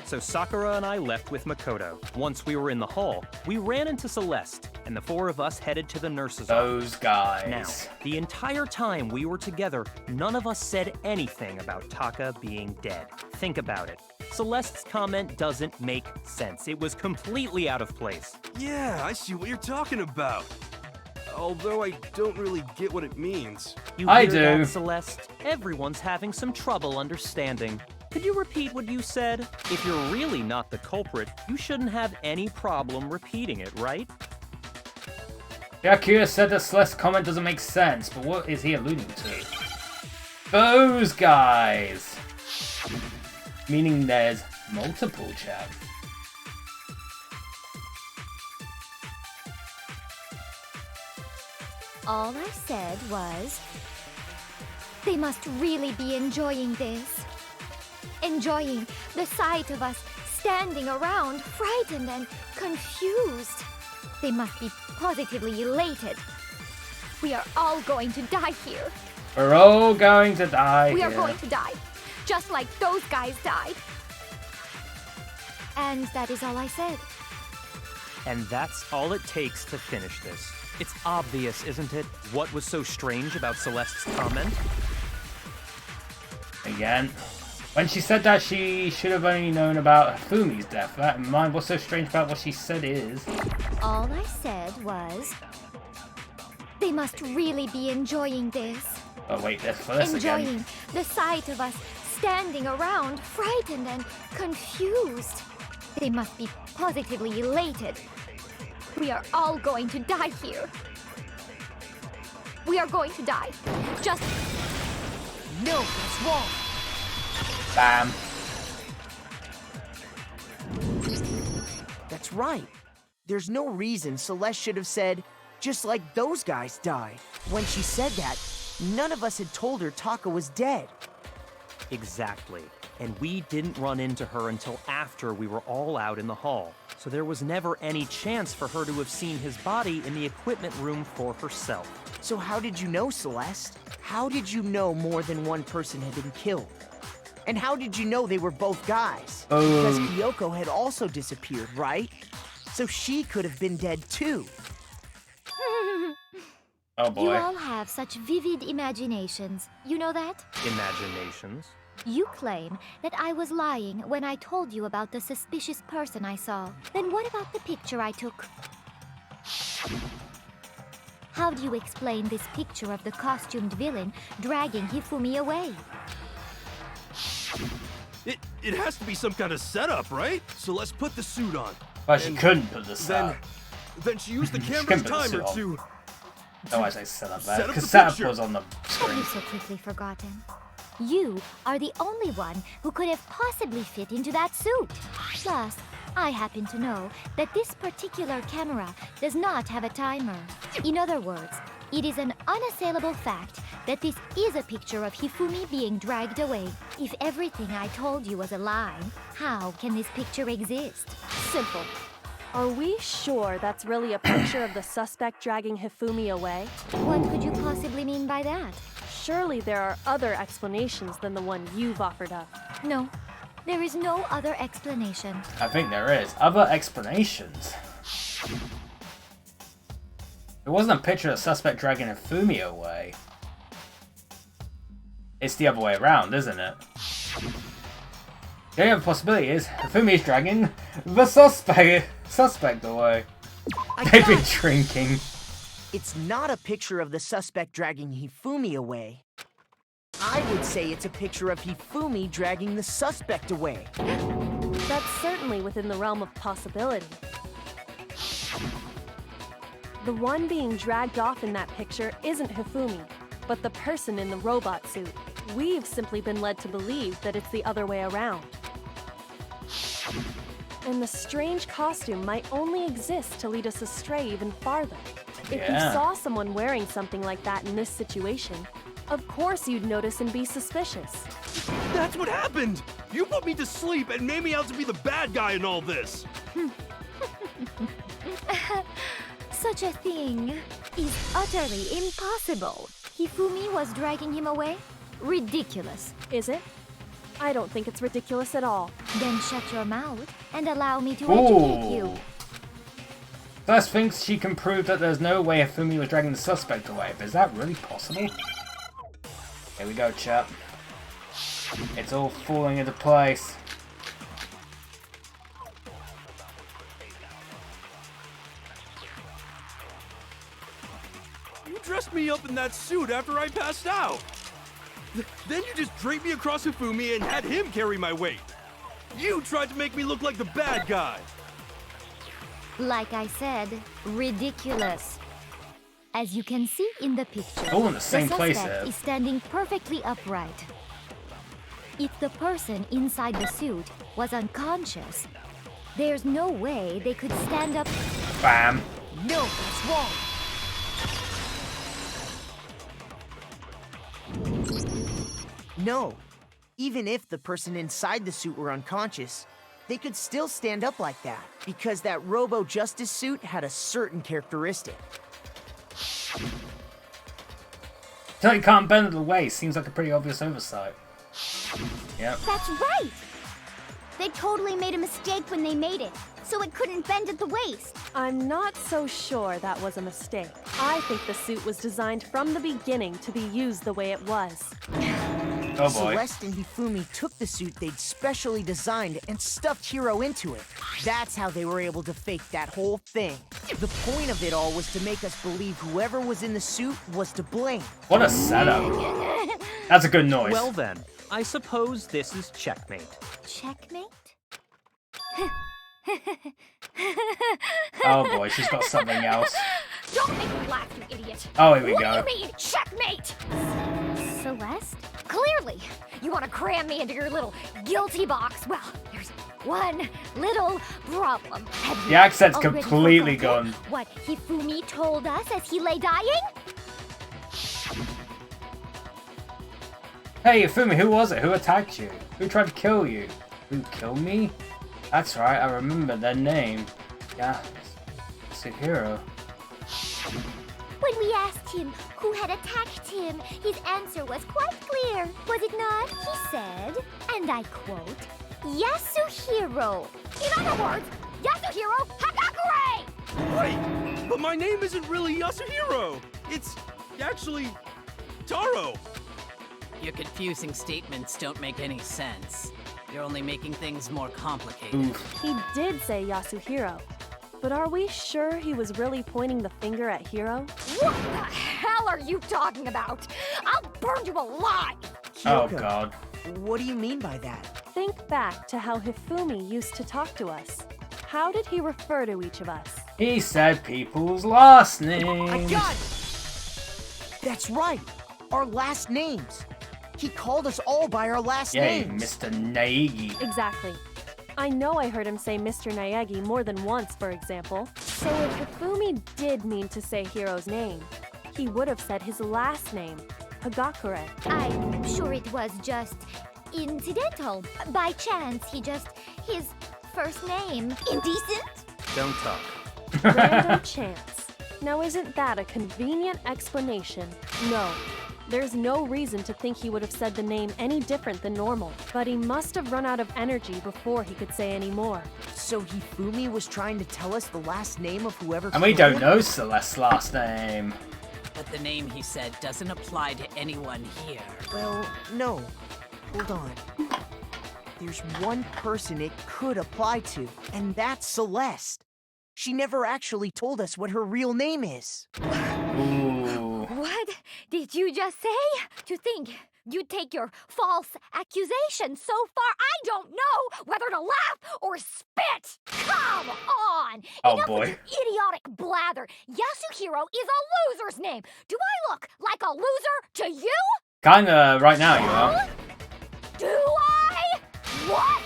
So Sakura and I left with Makoto. Once we were in the hall, we ran into Celeste, and the four of us headed to the nurse's office. Those guys. Now, the entire time we were together, none of us said anything about Taka being dead. Think about it. Celeste's comment doesn't make sense. It was completely out of place. Yeah, I see what you're talking about. Although I don't really get what it means. You I hear do. that, Celeste? Everyone's having some trouble understanding. Could you repeat what you said? If you're really not the culprit, you shouldn't have any problem repeating it, right? Yakuya said that Celeste's comment doesn't make sense, but what is he alluding to? Those guys! Meaning there's multiple chaps. All I said was, they must really be enjoying this. Enjoying the sight of us standing around, frightened and confused. They must be positively elated. We are all going to die here. We're all going to die We here. are going to die, just like those guys died. And that is all I said. And that's all it takes to finish this. It's obvious, isn't it? What was so strange about Celeste's comment? Again. When she said that, she should have only known about Hifumi's death. That in mind, what's so strange about what she said is... All I said was, they must really be enjoying this. Oh wait, that's for this Enjoying again. the sight of us standing around, frightened and confused. They must be positively elated. We are all going to die here. We are going to die. Just... No, that's wrong. Bam. That's right. There's no reason Celeste should have said, just like those guys died. When she said that, none of us had told her Taka was dead. Exactly. And we didn't run into her until after we were all out in the hall. So there was never any chance for her to have seen his body in the equipment room for herself. So how did you know, Celeste? How did you know more than one person had been killed? And how did you know they were both guys? Because Kyoko had also disappeared, right? So she could have been dead too. Oh boy. You all have such vivid imaginations. You know that? Imaginations. You claim that I was lying when I told you about the suspicious person I saw. Then what about the picture I took? How do you explain this picture of the costumed villain dragging Hifumi away? It has to be some kind of setup, right? So let's put the suit on. But she couldn't put this up. Then she used the She camera's couldn't put the timer suit to... Oh, I say set up Set there. up Because the setup picture. was on the Have screen. you so quickly forgotten? You are the only one who could have possibly fit into that suit. Plus, I happen to know that this particular camera does not have a timer. In other words, it is an unassailable fact that this is a picture of Hifumi being dragged away. If everything I told you was a lie, how can this picture exist? Simple. Are we sure that's really a picture of the suspect dragging Hifumi away? What could you possibly mean by that? Surely there are other explanations than the one you've offered up. No, There is no other explanation. I think there is. Other explanations. It wasn't a picture of the suspect dragging Hifumi away. It's the other way around, isn't it? The only other possibility is Hifumi is dragging the suspect away. They've been drinking. It's not a picture of the suspect dragging Hifumi away. I would say it's a picture of Hifumi dragging the suspect away. That's certainly within the realm of possibility. The one being dragged off in that picture isn't Hifumi, but the person in the robot suit. We've simply been led to believe that it's the other way around. And the strange costume might only exist to lead us astray even farther. If you saw someone wearing something like that in this situation, of course you'd notice and be suspicious. That's what happened! You put me to sleep and made me out to be the bad guy in all this! Such a thing is utterly impossible. Hifumi was dragging him away? Ridiculous. Is it? I don't think it's ridiculous at all. Then shut your mouth and allow me to educate you. First thinks she can prove that there's no way Hifumi was dragging the suspect away, but is that really possible? Here we go, chap. It's all falling into place. You dressed me up in that suit after I passed out! Then you just draped me across Hifumi and had him carry my weight! You tried to make me look like the bad guy! Like I said, ridiculous. As you can see in the picture, All in the same place suspect there. is standing perfectly upright. If the person inside the suit was unconscious, there's no way they could stand up. Bam. No, that's wrong. No. Even if the person inside the suit were unconscious, they could still stand up like that, because that Robo-Justice suit had a certain characteristic. Till you can't bend the waist seems like a pretty obvious oversight. Yep. That's right! They totally made a mistake when they made it, so it couldn't bend at the waist. I'm not so sure that was a mistake. I think the suit was designed from the beginning to be used the way it was. Oh boy. Celeste and Hifumi took the suit they'd specially designed and stuffed Hiro into it. That's how they were able to fake that whole thing. The point of it all was to make us believe whoever was in the suit was to blame. What a setup. That's a good noise. Well then, I suppose this is checkmate. Checkmate? Oh boy, she's got something else. Don't make me laugh, you idiot! Oh, here we What go. do you mean, checkmate? Celeste? Clearly, you want to cram me into your little guilty box. Well, there's one little problem. Have you The accent's already completely forgotten gone. what Hifumi told us as he lay dying? Hey, Hifumi, who was it? Who attacked you? Who tried to kill you? Who killed me? That's right, I remember their name. Yeah, Suhiro. When we asked him who had attacked him, his answer was quite clear, was it not? He said, and I quote, Yasuhiro. In other words, Yasuhiro Hagakure! Wait, but my name isn't really Yasuhiro! It's actually Taro! Your confusing statements don't make any sense. You're only making things more complicated. Oof. He did say Yasuhiro, but are we sure he was really pointing the finger at Hiro? What the hell are you talking about? I'll burn you alive! Oh Kyoko, god. what do you mean by that? Think back to how Hifumi used to talk to us. How did he refer to each of us? He said people's last I names. got it! That's right! Our last names! He called us all by our last Yay, names! Mr. Naegi. Exactly. I know I heard him say Mr. Naegi more than once, for example. So if Hifumi did mean to say Hiro's name, he would have said his last name, Hagakure. I'm sure it was just incidental. By chance, his first name. Indecent? Don't talk. Random chance. Now isn't that a convenient explanation? No. There's no reason to think he would have said the name any different than normal, but he must have run out of energy before he could say any more. So Hifumi was trying to tell us the last name of whoever And we killed don't him? know Celeste's last name. But the name he said doesn't apply to anyone here. Well, no. Hold on. There's one person it could apply to, and that's Celeste. She never actually told us what her real name is. Ooh. What did you just say? To think you'd take your false accusation so far, I don't know whether to laugh or spit! Come on! Oh, Enough boy. with your idiotic blather. Yasuhiro is a loser's name. Do I look like a loser to you? Kinda right now, you are. Do I? What?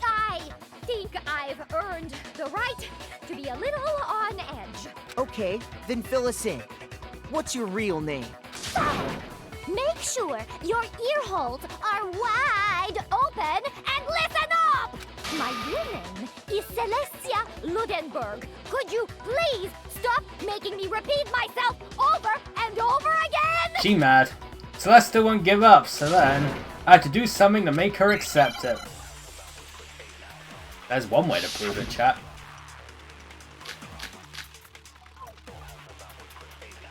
I think I've earned the right to be a little on edge. Okay, then fill us in. What's your real name? Make sure your ear holes are wide open and listen up! My real name is Celestia Ludenberg. Could you please stop making me repeat myself over and over again? She mad. Celeste still won't give up, so then I had to do something to make her accept it. There's one way to prove it, chat.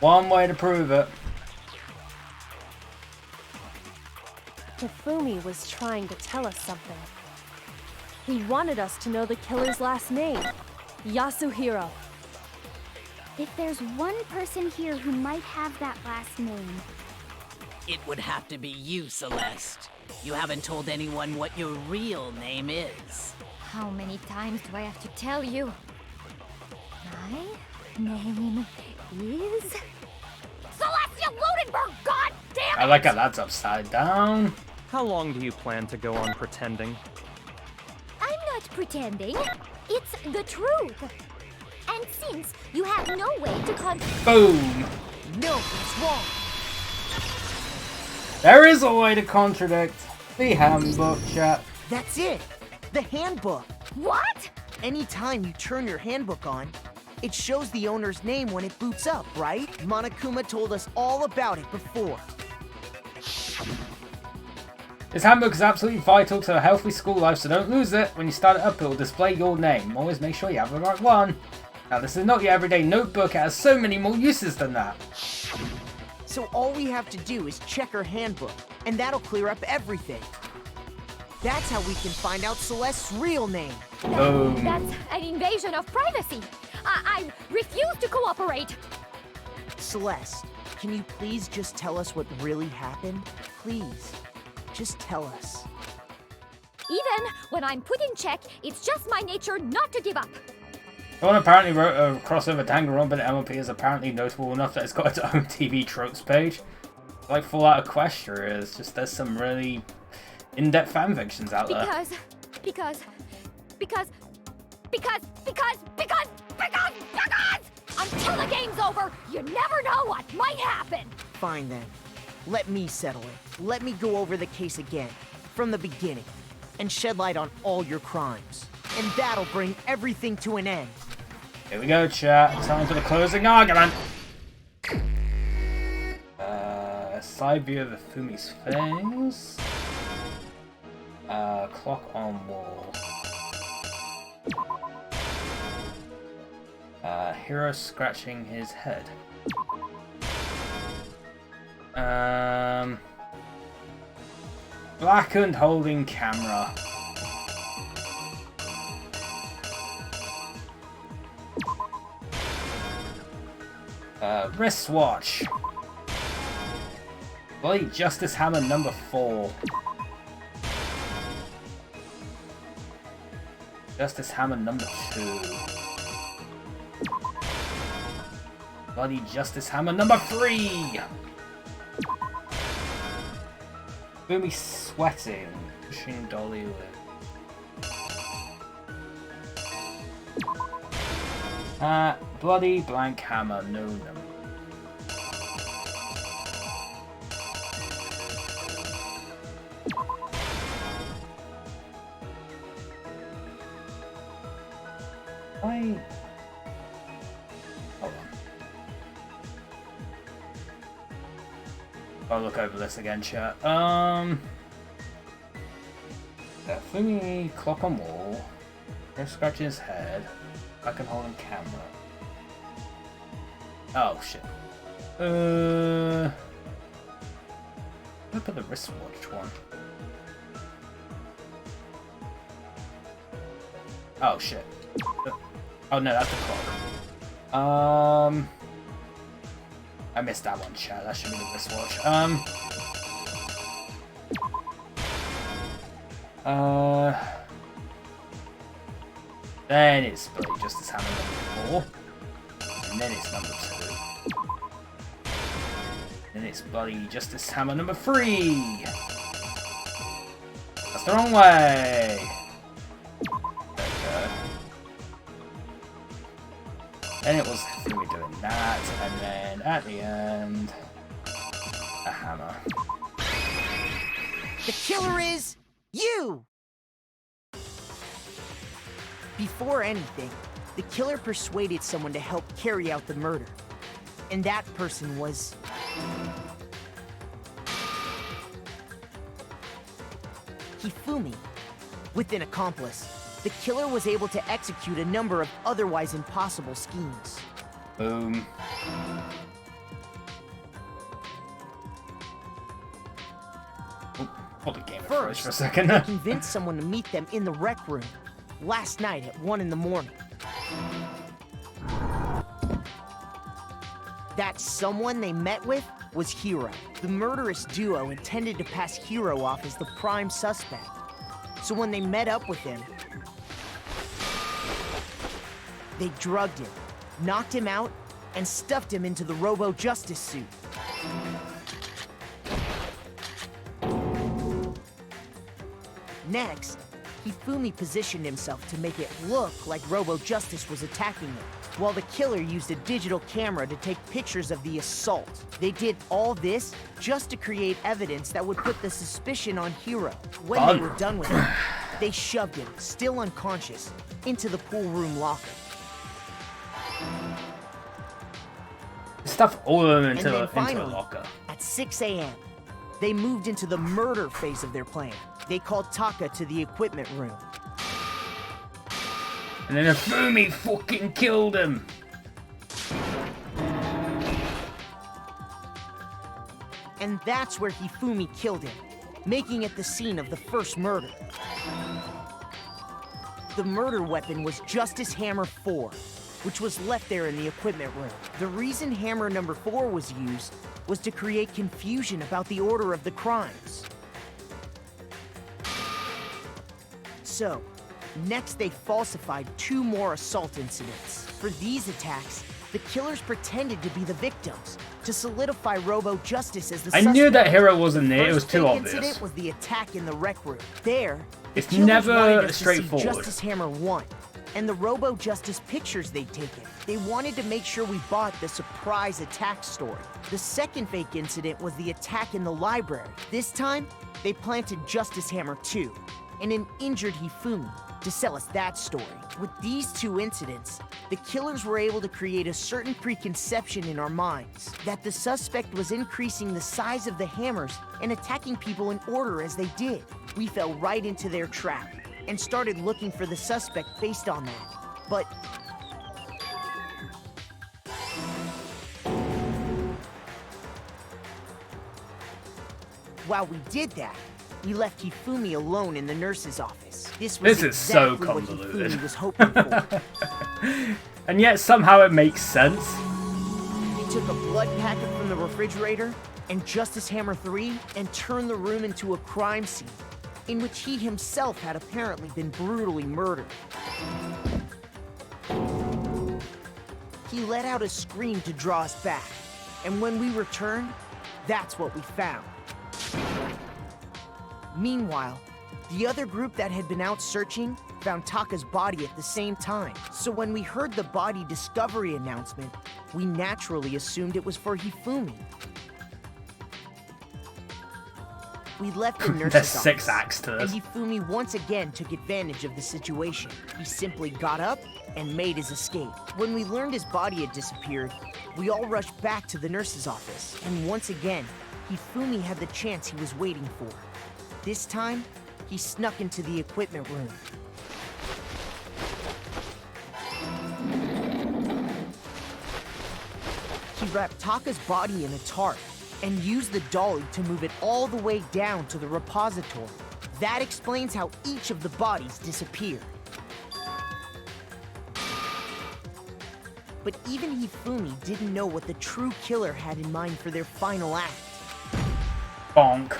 One way to prove it. Hifumi was trying to tell us something. He wanted us to know the killer's last name, Yasuhiro. If there's one person here who might have that last name, It would have to be you, Celeste. You haven't told anyone what your real name is. How many times do I have to tell you? My name is Celestia Ludenberg, god damn it! I like how that's upside down. How long do you plan to go on pretending? I'm not pretending. It's the truth. And since you have no way to Boom. No, it's wrong. There is a way to contradict the handbook, chat. That's it. The handbook. What? Anytime you turn your handbook on, it shows the owner's name when it boots up, right? Monokuma told us all about it before. This handbook is absolutely vital to a healthy school life, so don't lose it. When you start it up, it will display your name. Always make sure you have the right one. Now, this is not your everyday notebook. It has so many more uses than that. So all we have to do is check her handbook, and that'll clear up everything. That's how we can find out Celeste's real name. Boom. That's an invasion of privacy. I refuse to cooperate. Celeste, can you please just tell us what really happened? Please, just tell us. Even when I'm put in check, it's just my nature not to give up. Someone apparently wrote a crossover Danganronpa, but MLP is apparently notable enough that it's got its own TV tropes page. Like Fallout Equestria is, just there's some really in-depth fanfictions out there. Because until the game's over, you never know what might happen. Fine then. Let me settle it. Let me go over the case again, from the beginning, and shed light on all your crimes. And that'll bring everything to an end. Here we go, chat. Time for the closing argument. Side view of Fumi's face. Clock on wall. Hero scratching his head. Blackened holding camera. Wristwatch. Bloody Justice Hammer number 4. Justice Hammer number 2. Bloody Justice Hammer number 3. Boomy sweating, pushing Dolly with. Bloody blank hammer, no number. Hold on. I'll look over this again, chat. Fumi clock on wall. Him scratching his head. I can hold him camera. Oh shit. Look at the wristwatch one. Oh shit. Oh no, that's the clock. I missed that one, chat. That should be the wristwatch. Then it's Bloody Justice Hammer number 4. And then it's number 2. Then it's Bloody Justice Hammer number 3. That's the wrong way. There we go. Then it was Fumi doing that, and then at the end, a hammer. The killer is you! Before anything, the killer persuaded someone to help carry out the murder. And that person was... Hifumi. With an accomplice, the killer was able to execute a number of otherwise impossible schemes. Boom. Hold the game first for a second. They convinced someone to meet them in the rec room last night at 1 in the morning. That someone they met with was Hiro. The murderous duo intended to pass Hiro off as the prime suspect. So when they met up with him, they drugged him, knocked him out, and stuffed him into the Robo-Justice suit. Next, Hifumi positioned himself to make it look like Robo-Justice was attacking him, while the killer used a digital camera to take pictures of the assault. They did all this just to create evidence that would put the suspicion on Hiro. When they were done with him, they shoved him, still unconscious, into the pool room locker. Stuff all of them into a finally, locker. At 6 a.m., they moved into the murder phase of their plan. They called Taka to the equipment room. And then Fumi fucking killed him. And that's where Hifumi killed him, making it the scene of the first murder. The murder weapon was Justice Hammer 4, which was left there in the equipment room. The reason Hammer number 4 was used was to create confusion about the order of the crimes. So, next they falsified 2 more assault incidents. For these attacks, the killers pretended to be the victims, to solidify Robo-Justice as the suspect. I knew that Hiro wasn't there, it was too The obvious. incident was the attack in the rec room. There, It's the killers never wanted us to see straightforward. Justice Hammer 1, and the Robo-Justice pictures they'd taken. They wanted to make sure we bought the surprise attack story. The second fake incident was the attack in the library. This time, they planted Justice Hammer 2, and an injured Hifumi, to sell us that story. With these 2 incidents, the killers were able to create a certain preconception in our minds that the suspect was increasing the size of the hammers and attacking people in order as they did. We fell right into their trap and started looking for the suspect based on that. But while we did that, we left Hifumi alone in the nurse's office. This was This is so exactly what convoluted. Hifumi was hoping for. And yet somehow it makes sense. He took a blood packet from the refrigerator and Justice Hammer 3 and turned the room into a crime scene in which he himself had apparently been brutally murdered. He let out a scream to draw us back, and when we returned, that's what we found. Meanwhile, the other group that had been out searching found Taka's body at the same time. So when we heard the body discovery announcement, we naturally assumed it was for Hifumi. We left the nurse's There's office, 6 acts to and this. Hifumi once again took advantage of the situation. He simply got up and made his escape. When we learned his body had disappeared, we all rushed back to the nurse's office, and once again, Hifumi had the chance he was waiting for. This time, he snuck into the equipment room. He wrapped Taka's body in a tarp and used the dolly to move it all the way down to the repository. That explains how each of the bodies disappeared. But even Hifumi didn't know what the true killer had in mind for their final act. Bonk.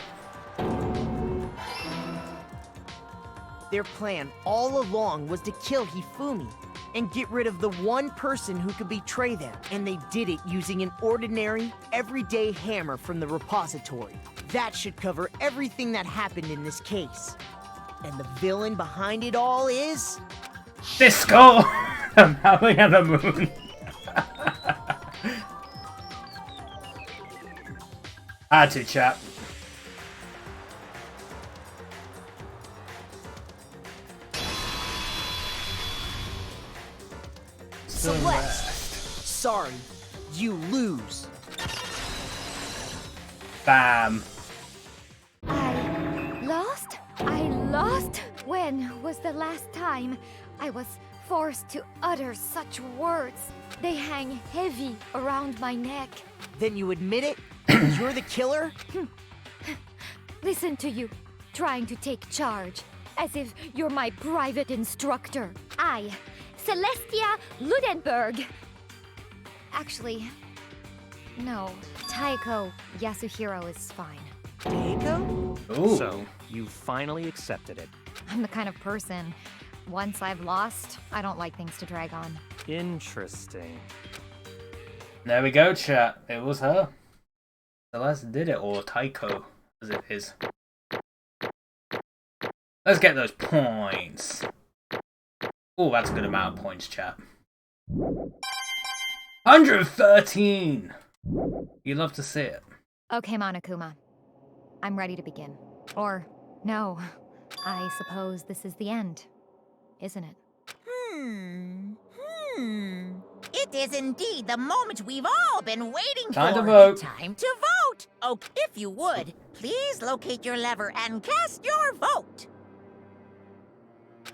Their plan all along was to kill Hifumi and get rid of the one person who could betray them. And they did it using an ordinary, everyday hammer from the repository. That should cover everything that happened in this case. And the villain behind it all is... Disco! I'm howling at the moon. Had to, chat. Celeste! Sorry, you lose. Bam. I lost? When was the last time I was forced to utter such words? They hang heavy around my neck. Then you admit it? You're the killer? Listen to you, trying to take charge, as if you're my private instructor. I, Celestia Ludenberg. Actually, no, Taiko Yasuhiro is fine. Taiko? Ooh. So, you finally accepted it. I'm the kind of person, once I've lost, I don't like things to drag on. Interesting. There we go, chat. It was her. Celeste did it, or Taiko, as it is. Let's get those points. Oh, that's a good amount of points, chat. 113! You love to see it. Okay, Monokuma. I'm ready to begin. Or, no, I suppose this is the end, isn't it? It is indeed the moment we've all been waiting Time for. to vote. Time to vote. Oh, if you would, please locate your lever and cast your vote.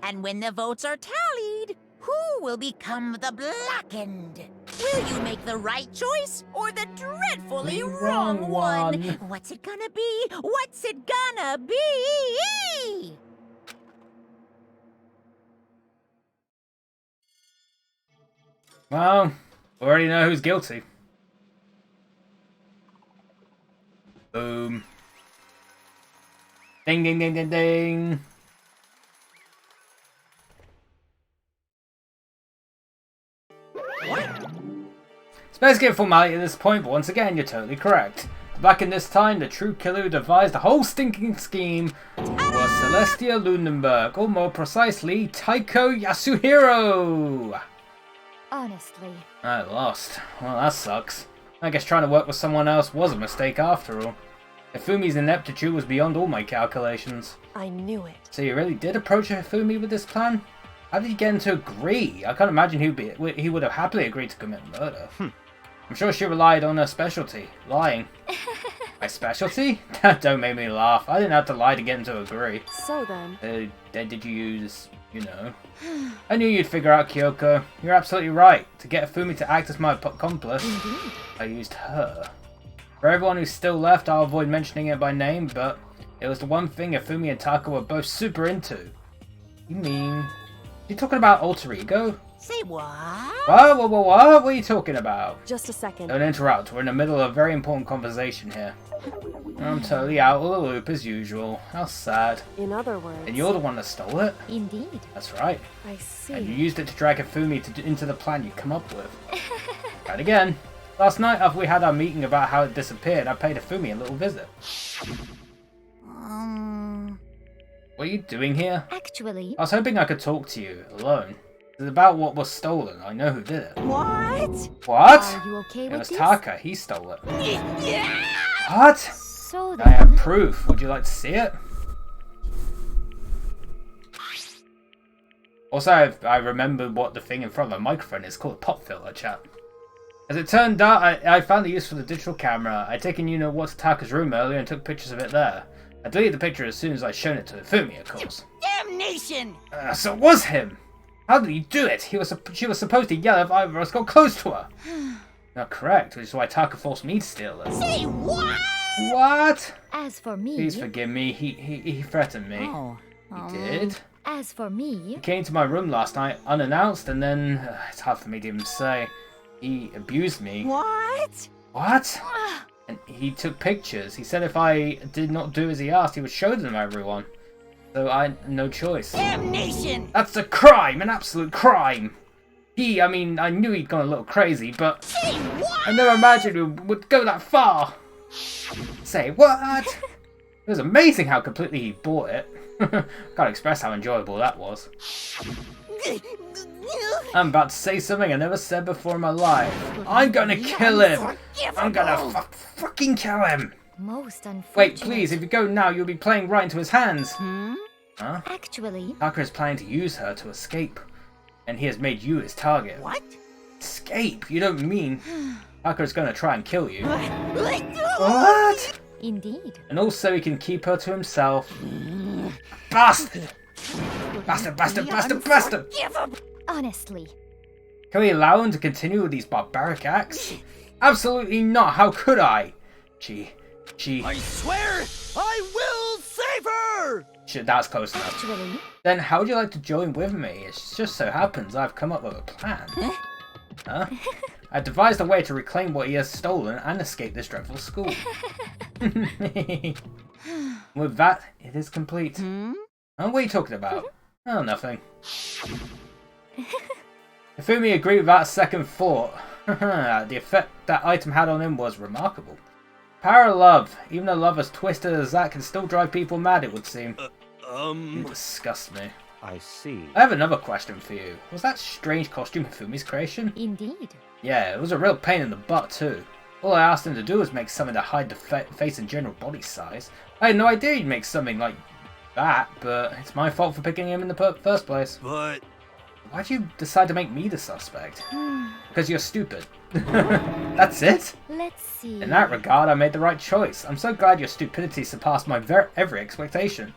And when the votes are tallied, who will become the blackened? Will you make the right choice or the dreadfully The wrong wrong one? one. What's it gonna be? What's it gonna be? Well, we already know who's guilty. Boom. Ding, ding, ding, ding, ding. It's basically a formality at this point, but once again, you're totally correct. Back in this time, the true killer who devised the whole stinking scheme was Celestia Lundenberg, or more precisely, Taiko Yasuhiro! Honestly. I lost. Well, that sucks. I guess trying to work with someone else was a mistake after all. Hifumi's ineptitude was beyond all my calculations. I knew it. So you really did approach Hifumi with this plan? How did you get him to agree? I can't imagine he would have happily agreed to commit murder. I'm sure she relied on her specialty, lying. My specialty? Don't make me laugh. I didn't have to lie to get him to agree. So then... Did you use, you know... I knew you'd figure out Kyoko. You're absolutely right. To get Hifumi to act as my accomplice, I used her. For everyone who's still left, I'll avoid mentioning it by name, but it was the one thing Hifumi and Taka were both super into. You mean... You talking about alter ego? Say what? What? What are you talking about? Just a second. Don't interrupt. We're in the middle of a very important conversation here. I'm totally out of the loop as usual. How sad. In other words... And you're the one that stole it? Indeed. That's right. I see. And you used it to drag Hifumi into the plan you come up with. Right again. Last night, after we had our meeting about how it disappeared, I paid Hifumi a little visit. What are you doing here? Actually... I was hoping I could talk to you, alone. It's about what was stolen. I know who did it. What? What? Are you okay It with was this? Taka. He stole it. What? So I then... have proof. Would you like to see it? Also, I remembered what the thing in front of the microphone is called. Pop filter, chat. As it turned out, I found the use for the digital camera. I'd taken what's Taka's room earlier and took pictures of it there. I deleted the picture as soon as I'd shown it to Fumi, of course. Damnation! So it was him! How did he do it? She was supposed to yell if either of us got close to her. Not correct, which is why Taka forced me to steal it. Say what? What? As for me... Please forgive me. He threatened me. Oh. He did? As for me... He came to my room last night unannounced and then... it's hard for me to even say. He abused me. What? What? And he took pictures. He said if I did not do as he asked, he would show them to everyone. So I had no choice. Damnation! That's a crime! An absolute crime! I knew he'd gone a little crazy, but... Say what? I never imagined he would go that far! Say what? It was amazing how completely he bought it. Can't express how enjoyable that was. I'm about to say something I never said before in my life. I'm gonna kill him! I'm gonna fucking kill him! Most unfortunate... Wait, please, if you go now, you'll be playing right into his hands. Huh? Actually... Taka is planning to use her to escape. And he has made you his target. What? Escape? You don't mean... Taka is gonna try and kill you. What? Indeed. And also he can keep her to himself. Bastard! Bastard, bastard, bastard, bastard! Honestly. Can we allow him to continue with these barbaric acts? Absolutely not, how could I? She... I swear I will save her! Shit, that's close enough. Actually... Then how would you like to join with me? It just so happens I've come up with a plan. Huh? I've devised a way to reclaim what he has stolen and escape this dreadful school. With that, it is complete. Oh, what are you talking about? Oh, nothing. Ifumi agreed with that second thought. The effect that item had on him was remarkable. Power of love. Even a love as twisted as that can still drive people mad, it would seem. You disgust me. I see. I have another question for you. Was that strange costume Ifumi's creation? Indeed. Yeah, it was a real pain in the butt too. All I asked him to do was make something to hide the face and general body size. I had no idea he'd make something like that, but it's my fault for picking him in the first place. But... Why'd you decide to make me the suspect? Because you're stupid. That's it? Let's see. In that regard, I made the right choice. I'm so glad your stupidity surpassed my every expectation.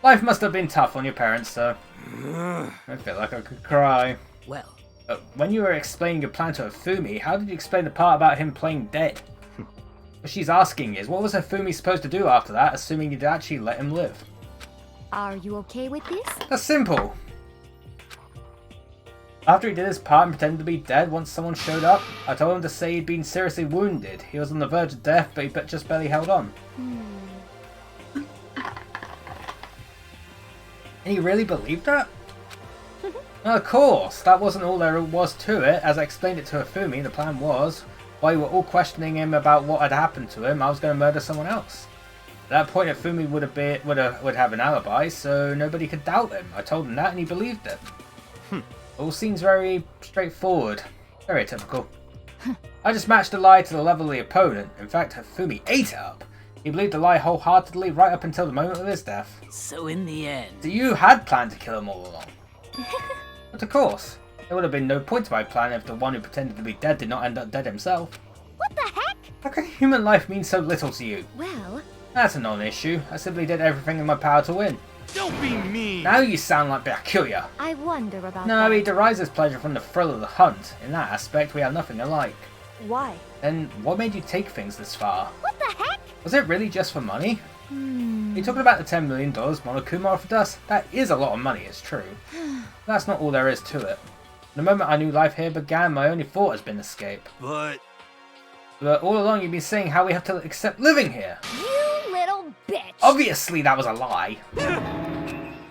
Life must have been tough on your parents, so... I feel like I could cry. Well, When you were explaining your plan to Ifumi, how did you explain the part about him playing dead? What she's asking is, what was Ifumi supposed to do after that, assuming you'd actually let him live? Are you okay with this? That's simple. After he did his part and pretended to be dead once someone showed up, I told him to say he'd been seriously wounded. He was on the verge of death, but he just barely held on. And he really believed that? Well, of course, that wasn't all there was to it. As I explained it to Ifumi, the plan was, while you were all questioning him about what had happened to him, I was going to murder someone else. At that point, Ifumi would have an alibi, so nobody could doubt him. I told him that, and he believed it. All seems very straightforward. Very typical. I just matched the lie to the level of the opponent. In fact, Ifumi ate it up. He believed the lie wholeheartedly right up until the moment of his death. so in the end... So you had planned to kill him all along? But of course. There would have been no point to my plan if the one who pretended to be dead did not end up dead himself. What the heck? How can human life mean so little to you? Well... That's a non-issue. I simply did everything in my power to win. Don't be mean! Now you sound like Byakuya. I wonder about No, that. he derives his pleasure from the thrill of the hunt. In that aspect, we are nothing alike. Why? Then what made you take things this far? What the heck? Was it really just for money? You're talking about the $10 million Monokuma offered us? That is a lot of money, it's true. That's not all there is to it. The moment I knew life here began, my only thought has been escape. But all along you've been saying how we have to accept living here. You little bitch! Obviously that was a lie.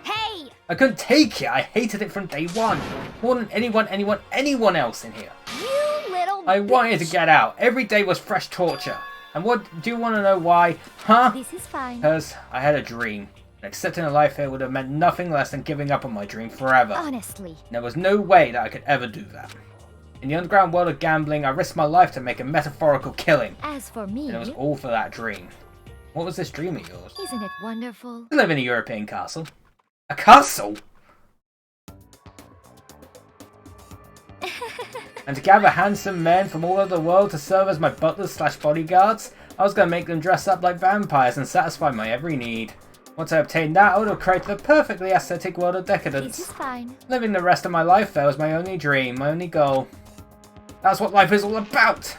Hey! I couldn't take it. I hated it from day one. More than anyone else in here. You little I bitch! wanted to get out. Every day was fresh torture. And what, do you want to know why? Huh? This is fine. Because I had a dream. And accepting a life here would have meant nothing less than giving up on my dream forever. Honestly. And there was no way that I could ever do that. In the underground world of gambling, I risked my life to make a metaphorical killing. As for me... And it was all for that dream. What was this dream of yours? Isn't it wonderful? To live in a European castle. A castle? And to gather handsome men from all over the world to serve as my butlers slash bodyguards, I was going to make them dress up like vampires and satisfy my every need. Once I obtained that, I would have created a perfectly aesthetic world of decadence. This is fine. Living the rest of my life there was my only dream, my only goal. That's what life is all about!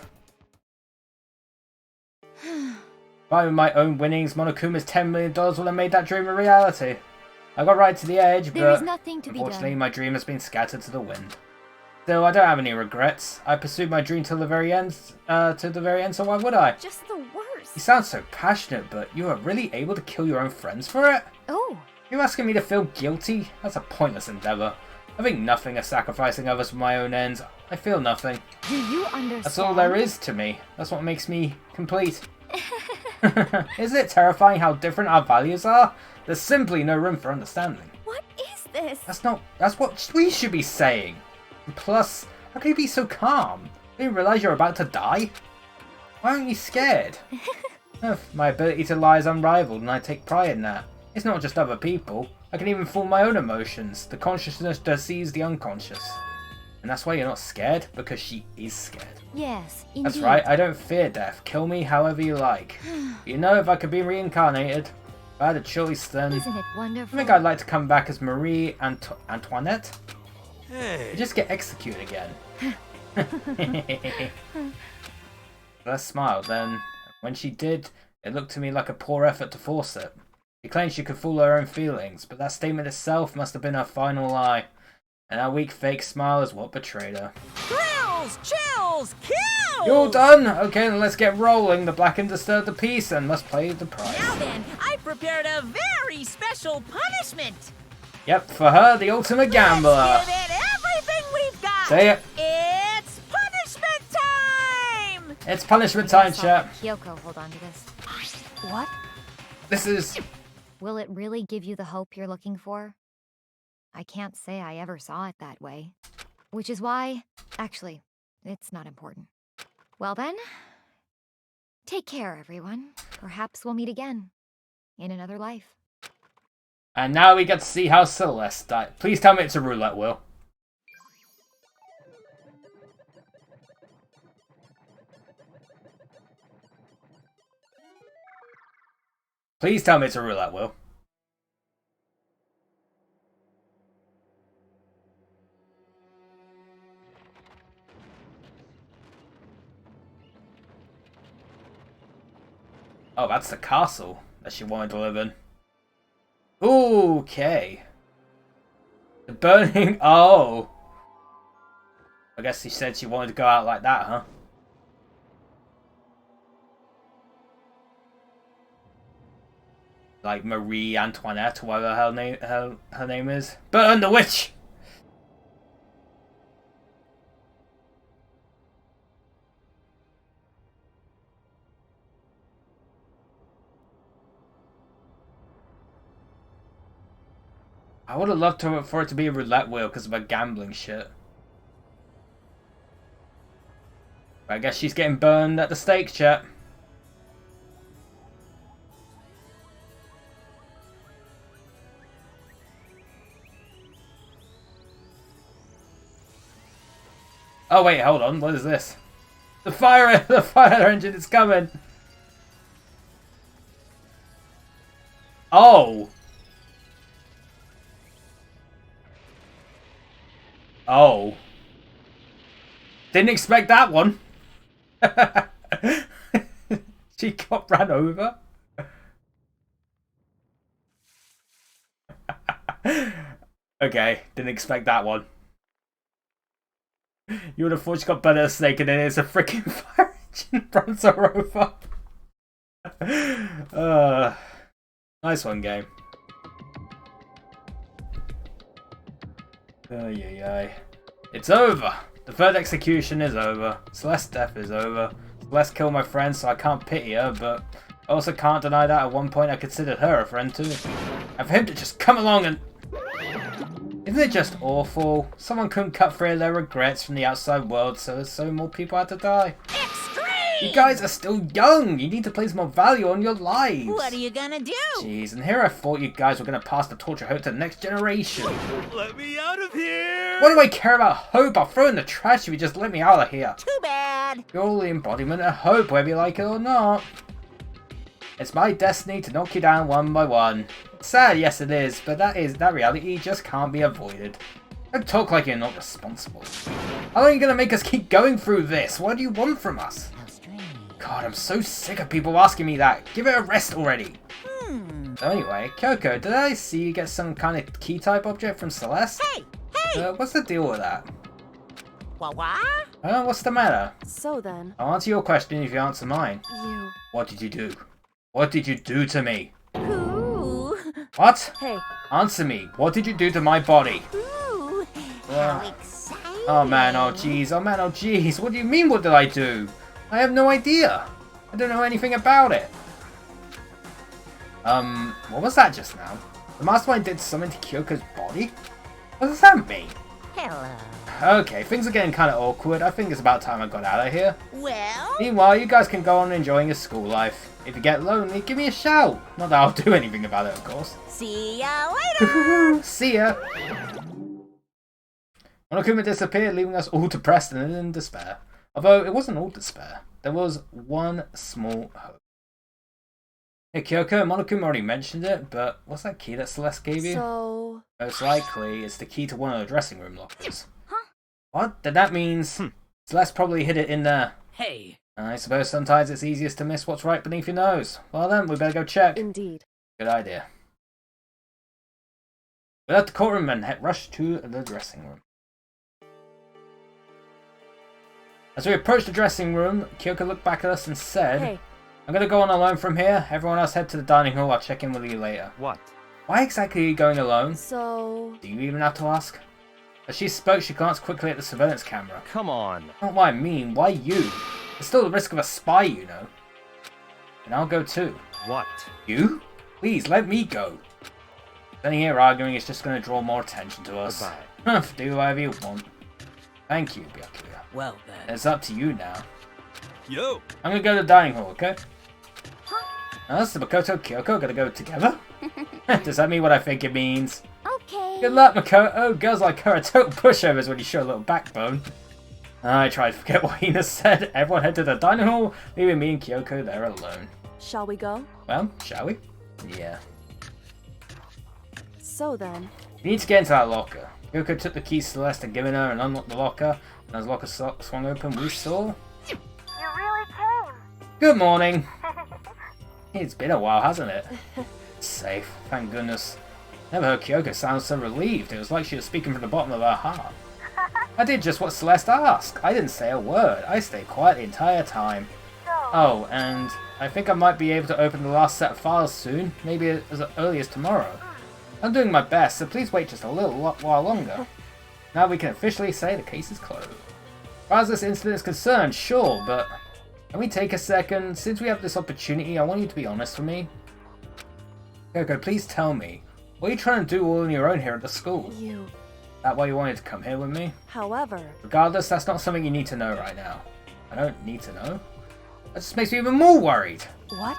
By my own winnings, Monokuma's $10 million would have made that dream a reality. I got right to the edge, There is but nothing to be unfortunately done. my dream has been scattered to the wind. Still, I don't have any regrets. I pursued my dream till the very end, so why would I? Just the worst. You sound so passionate, but you are really able to kill your own friends for it? Oh. You're asking me to feel guilty? That's a pointless endeavour. I think nothing of sacrificing others for my own ends. I feel nothing. Do you understand? That's all there is to me. That's what makes me complete. Isn't it terrifying how different our values are? There's simply no room for understanding. What is this? That's what we should be saying. And plus, how can you be so calm? Do you realise you're about to die? Why aren't you scared? My ability to lie is unrivaled and I take pride in that. It's not just other people. I can even fool my own emotions. The consciousness deceives the unconscious. And that's why you're not scared, because she is scared. Yes, indeed. That's right, I don't fear death. Kill me however you like. You know, if I could be reincarnated, if I had a choice, then Isn't it I wonderful? think I'd like to come back as Marie Antoinette. Hey. Just get executed again. Let's smile. Then, when she did, it looked to me like a poor effort to force it. She claimed she could fool her own feelings, but that statement itself must have been her final lie. And that weak fake smile is what betrayed her. Thrills, chills, kills! You're all done? Okay, then let's get rolling. The black and disturb the peace and must pay the price. Now then, I prepared a very special punishment. Yep, for her, the ultimate gambler. Let's give it everything we've got. Say it. It's punishment time! It's punishment time, chat. Kyoko, hold on to this. What? This is... Will it really give you the hope you're looking for? I can't say I ever saw it that way. Which is why... Actually, it's not important. Well then... Take care, everyone. Perhaps we'll meet again. In another life. And now we get to see how Celeste died. Please tell me it's a roulette wheel. Please tell me it's a roulette wheel. Oh, that's the castle that she wanted to live in. Okay. The burning... Oh. I guess she said she wanted to go out like that, huh? Like Marie Antoinette, whatever her name is. Burn the witch! I would have loved for it to be a roulette wheel because of her gambling shit. But I guess she's getting burned at the stake, chat. Oh wait, hold on. What is this? The fire engine is coming. Oh. Oh. Didn't expect that one. She got ran over. Okay, didn't expect that one. You would have thought she got better snake and then it's a freaking fire engine runs her over. Nice one, game. It's over. The third execution is over. Celeste's death is over. Celeste killed my friend, so I can't pity her, but I also can't deny that at one point I considered her a friend too. And for him to just come along and... Isn't it just awful? Someone couldn't cut through their regrets from the outside world, so more people had to die. Extreme You guys are still young. You need to place more value on your lives. What are you gonna do? Jeez, and here I thought you guys were gonna pass the torch of hope to the next generation. Let me out of here! What do I care about hope? I'll throw it in the trash if you just let me out of here. Too bad. You're all the embodiment of hope, whether you like it or not. It's my destiny to knock you down one by one. Sad, yes it is, but that reality just can't be avoided. Don't talk like you're not responsible. How long are you gonna make us keep going through this? What do you want from us? God, I'm so sick of people asking me that. Give it a rest already. So anyway, Kyoko, did I see you get some kind of key type object from Celeste? Hey! What's the deal with that? What? What's the matter? So then, I'll answer your question if you answer mine. you... What did you do? What did you do to me? Ooh. What? Hey, Answer me. What did you do to my body? Ooh. How exciting. Oh man, oh jeez, oh man, oh jeez. What do you mean, what did I do? I have no idea. I don't know anything about it. What was that just now? The mastermind did something to Kyoko's body? What does that mean? Hello. Okay, things are getting kind of awkward. I think it's about time I got out of here. Well? Meanwhile, you guys can go on enjoying your school life. If you get lonely, give me a shout. Not that I'll do anything about it, of course. See ya later. See ya. Monokuma disappeared, leaving us all depressed and in despair. Although, it wasn't all despair. There was one small hope. Hey Kyoko, Monokuma already mentioned it, but what's that key that Celeste gave you? so... Most likely, it's the key to one of the dressing room lockers. Huh? What? Then that means Celeste probably hid it in there. Hey, I suppose sometimes it's easiest to miss what's right beneath your nose. Well then, we better go check. Indeed. Good idea. We left the courtroom and rushed to the dressing room. As we approached the dressing room, Kyoko looked back at us and said, Hey, I'm gonna go on alone from here. Everyone else head to the dining hall. I'll check in with you later. What? Why exactly are you going alone? so... Do you even have to ask? As she spoke, she glanced quickly at the surveillance camera. Come on. Not what I mean. Why you? There's still the risk of a spy, you know. And I'll go too. What? You? Please, let me go. Standing here arguing is just going to draw more attention to us. Goodbye. Do whatever you want. Thank you, Byakuya. well then. It's up to you now. Yo! I'm going to go to the dining hall, okay? Us, Makoto, Kyoko, gonna go together? Does that mean what I think it means? Okay. Good luck, Makoto. Girls like her are total pushovers when you show a little backbone. I tried to forget what Hina said. Everyone head to the dining hall, leaving me and Kyoko there alone. Shall we go? Well, shall we? Yeah. So then... We need to get into that locker. Kyoko took the keys to Celeste and given her and unlocked the locker. And as the locker swung open, we saw... You really came. Good morning. It's been a while, hasn't it? Safe, thank goodness. Never heard Kyoko sound so relieved. It was like she was speaking from the bottom of her heart. I did just what Celeste asked. I didn't say a word. I stayed quiet the entire time. Oh, and I think I might be able to open the last set of files soon. Maybe as early as tomorrow. I'm doing my best, so please wait just a little while longer. Now we can officially say the case is closed. As far as this incident is concerned, sure, but... Can we take a second? Since we have this opportunity, I want you to be honest with me. Kyoko, please tell me. What are you trying to do all on your own here at the school? You... That why you wanted to come here with me? However... Regardless, that's not something you need to know right now. I don't need to know. That just makes me even more worried. What?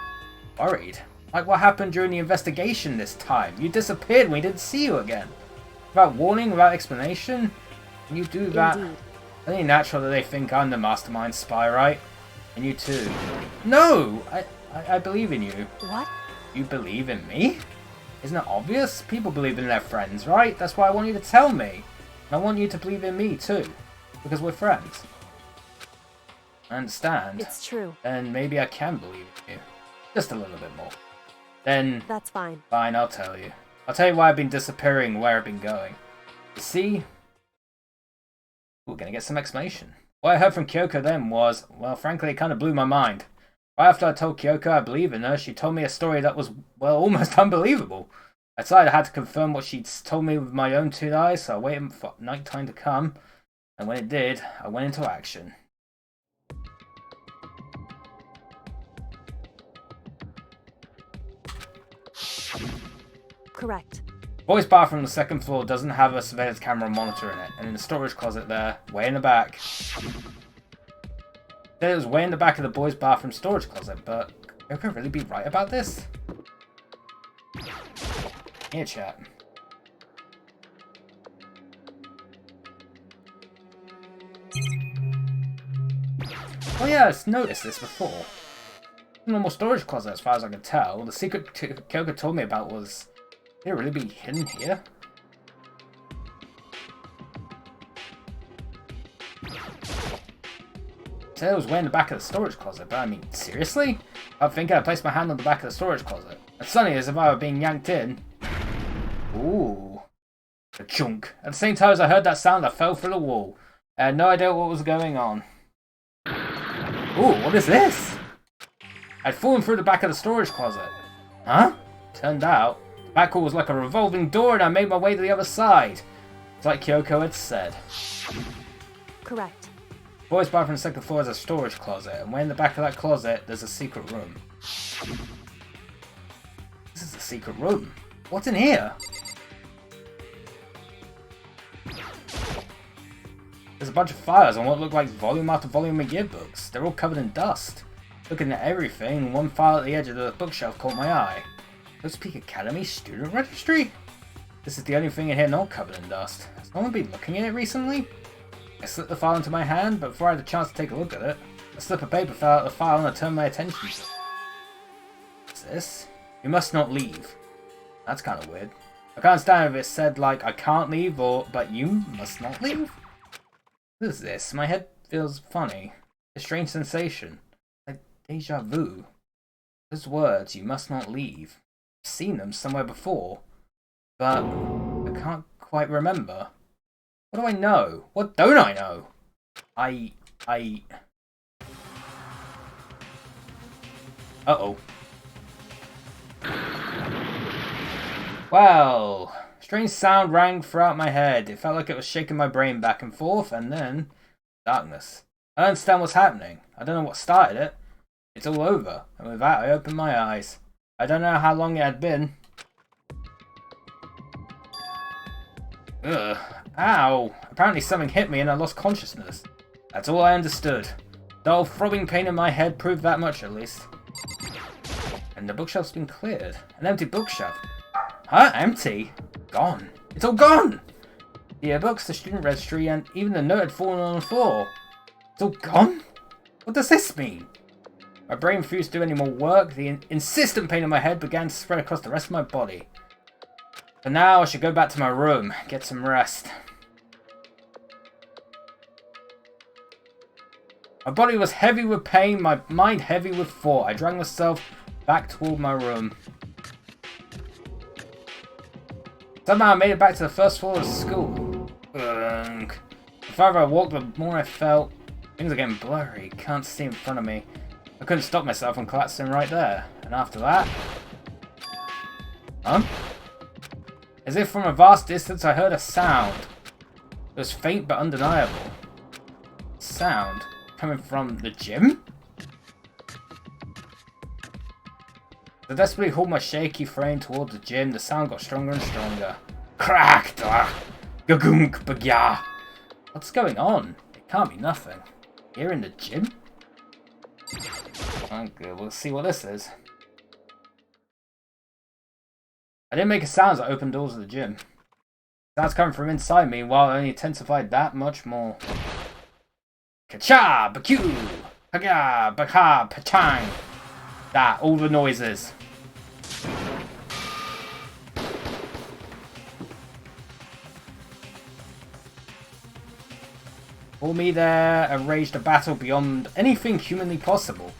Worried? Like what happened during the investigation this time. You disappeared and we didn't see you again. Without warning, without explanation? When you do that, Indeed. it's only natural that they think I'm the mastermind spy, right? And you too. No! I believe in you. What? You believe in me? Isn't it obvious? People believe in their friends, right? That's why I want you to tell me. And I want you to believe in me too. Because we're friends. I understand. It's true. Then maybe I can believe in you. Just a little bit more. Then... That's fine. Fine, I'll tell you. I'll tell you why I've been disappearing and where I've been going. You see? We're gonna get some explanation. What I heard from Kyoko then was, well, frankly, it kind of blew my mind. Right after I told Kyoko I believe in her, she told me a story that was, well, almost unbelievable. I decided I had to confirm what she'd told me with my own two eyes, so I waited for night time to come. And when it did, I went into action. Correct. Boys' bathroom on the second floor doesn't have a surveillance camera monitor in it, and in the storage closet there, way in the back. It was way in the back of the boys' bathroom storage closet, but could I really be right about this? Here, chat. Oh yeah, I've noticed this before. Normal storage closet, as far as I can tell. The secret Kyoko told me about was... Could it really be hidden here? It was way in the back of the storage closet, but I mean, seriously? I'm thinking I placed my hand on the back of the storage closet. It's sunny as if I were being yanked in. Ooh. A chunk. At the same time as I heard that sound, I fell through the wall. I had no idea what was going on. Ooh, what is this? I'd fallen through the back of the storage closet. Huh? Turned out, the back wall was like a revolving door and I made my way to the other side. It's like Kyoko had said. Correct. Boys' bathroom on the second floor is a storage closet, and way in the back of that closet, there's a secret room. This is a secret room. What's in here? There's a bunch of files on what look like volume after volume of yearbooks. They're all covered in dust. Looking at everything, one file at the edge of the bookshelf caught my eye. Coast Peak Academy Student Registry? This is the only thing in here not covered in dust. Has no one been looking at it recently? I slipped the file into my hand, but before I had a chance to take a look at it, a slip of paper fell out of the file and I turned my attention to it. What's this? You must not leave. That's kind of weird. I can't understand if it said, like, I can't leave, or, but you must not leave? What is this? My head feels funny. A strange sensation. Like deja vu. Those words, you must not leave. I've seen them somewhere before, but I can't quite remember. What do I know? What don't I know? Uh-oh. Well, strange sound rang throughout my head. It felt like it was shaking my brain back and forth, and then... darkness. I don't understand what's happening. I don't know what started it. It's all over, and with that I opened my eyes. I don't know how long it had been. Ugh. Ow! Apparently something hit me and I lost consciousness. That's all I understood. Dull, throbbing pain in my head proved that much at least. And the bookshelf's been cleared. An empty bookshelf. Huh? Empty? Gone. It's all gone! The books, the student registry, and even the note had fallen on the floor. It's all gone? What does this mean? My brain refused to do any more work. The insistent pain in my head began to spread across the rest of my body. For now, I should go back to my room, get some rest. My body was heavy with pain, my mind heavy with thought. I dragged myself back toward my room. Somehow I made it back to the first floor of the school. The farther I walked, the more I felt. Things are getting blurry, can't see in front of me. I couldn't stop myself from collapsing right there. And after that... Huh? As if from a vast distance I heard a sound. It was faint but undeniable. Sound? Coming from the gym? I desperately hauled my shaky frame toward the gym. The sound got stronger and stronger. Crack! Gagunk bagya! What's going on? It can't be nothing. Here in the gym? Okay, we'll see what this is. I didn't make a sound as I opened doors of the gym. Sounds coming from inside me, while it only intensified that much more. Ka-cha! Ba-kyu! Ha-ga! Ba-ka! Pa-chang! That, all the noises. For me there raged a battle beyond anything humanly possible.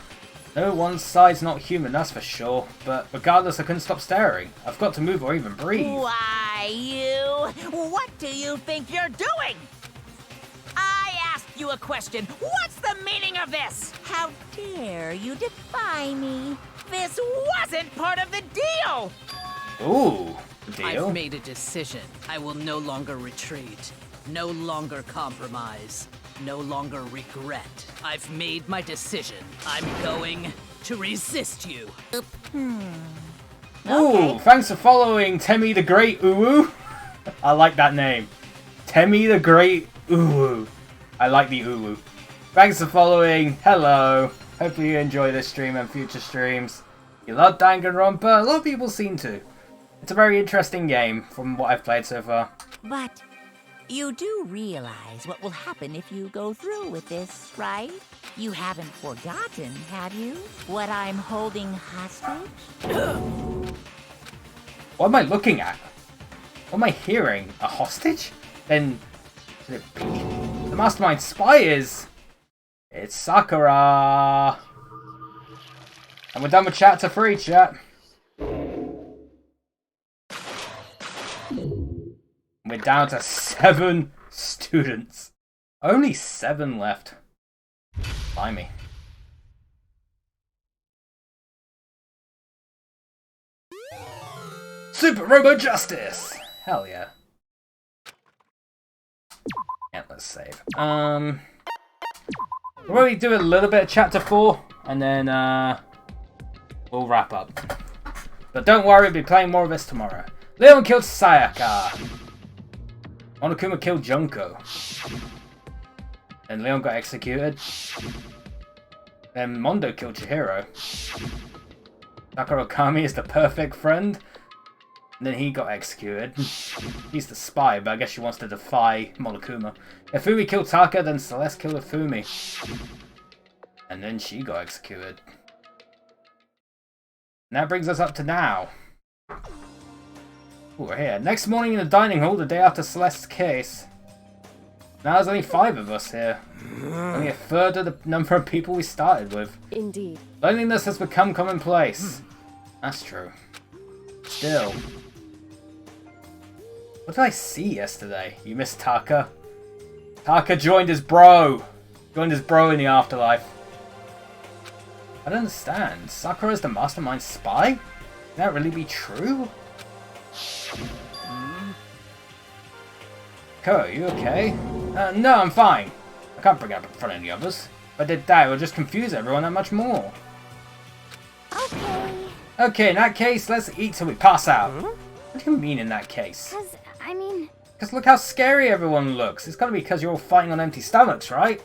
No one side's not human, that's for sure. But regardless, I couldn't stop staring. I've got to move or even breathe. Why, you? What do you think you're doing? I asked you a question. What's the meaning of this? How dare you defy me? This wasn't part of the deal! Ooh, deal? I've made a decision. I will no longer retreat. No longer compromise. No longer regret. I've made my decision. I'm going to resist you. Ooh, thanks for following Temmie the Great Uwu. I like that name. Temmie the Great Uwu. I like the Uwu. Thanks for following. Hello. Hopefully you enjoy this stream and future streams. You love Danganronpa? A lot of people seem to. It's a very interesting game from what I've played so far. But you do realize what will happen if you go through with this, right? You haven't forgotten, have you? What I'm holding hostage? What am I looking at? What am I hearing? A hostage? Then should it be the mastermind spy is... It's Sakura! And we're done with chapter 3, chat. We're down to 7 students. Only 7 left. Blimey. Super Robo Justice! Hell yeah. Yeah, let's save. We'll probably do a little bit of chapter 4, and then we'll wrap up. But don't worry, we'll be playing more of this tomorrow. Leon killed Sayaka. Monokuma killed Junko. Then Leon got executed. Then Mondo killed Chihiro. Sakura Kami is the perfect friend. And then he got executed. He's the spy, but I guess she wants to defy Monokuma. Ifumi killed Taka, then Celeste killed Ifumi. And then she got executed. And that brings us up to now. Ooh, we're here. Next morning in the dining hall, the day after Celeste's case. Now there's only 5 of us here. Only a third of the number of people we started with. Indeed. Loneliness has become commonplace. That's true. Still. What did I see yesterday? You missed Taka? Taka joined his bro! Joined his bro in the afterlife. I don't understand. Sakura is the mastermind spy? Can that really be true? Ko, you okay? No, I'm fine. I can't bring it up in front of the others. If I did that, it would just confuse everyone that much more. Okay. Okay, in that case, let's eat till we pass out. What do you mean in that case? Because look how scary everyone looks. It's gotta be because you're all fighting on empty stomachs, right?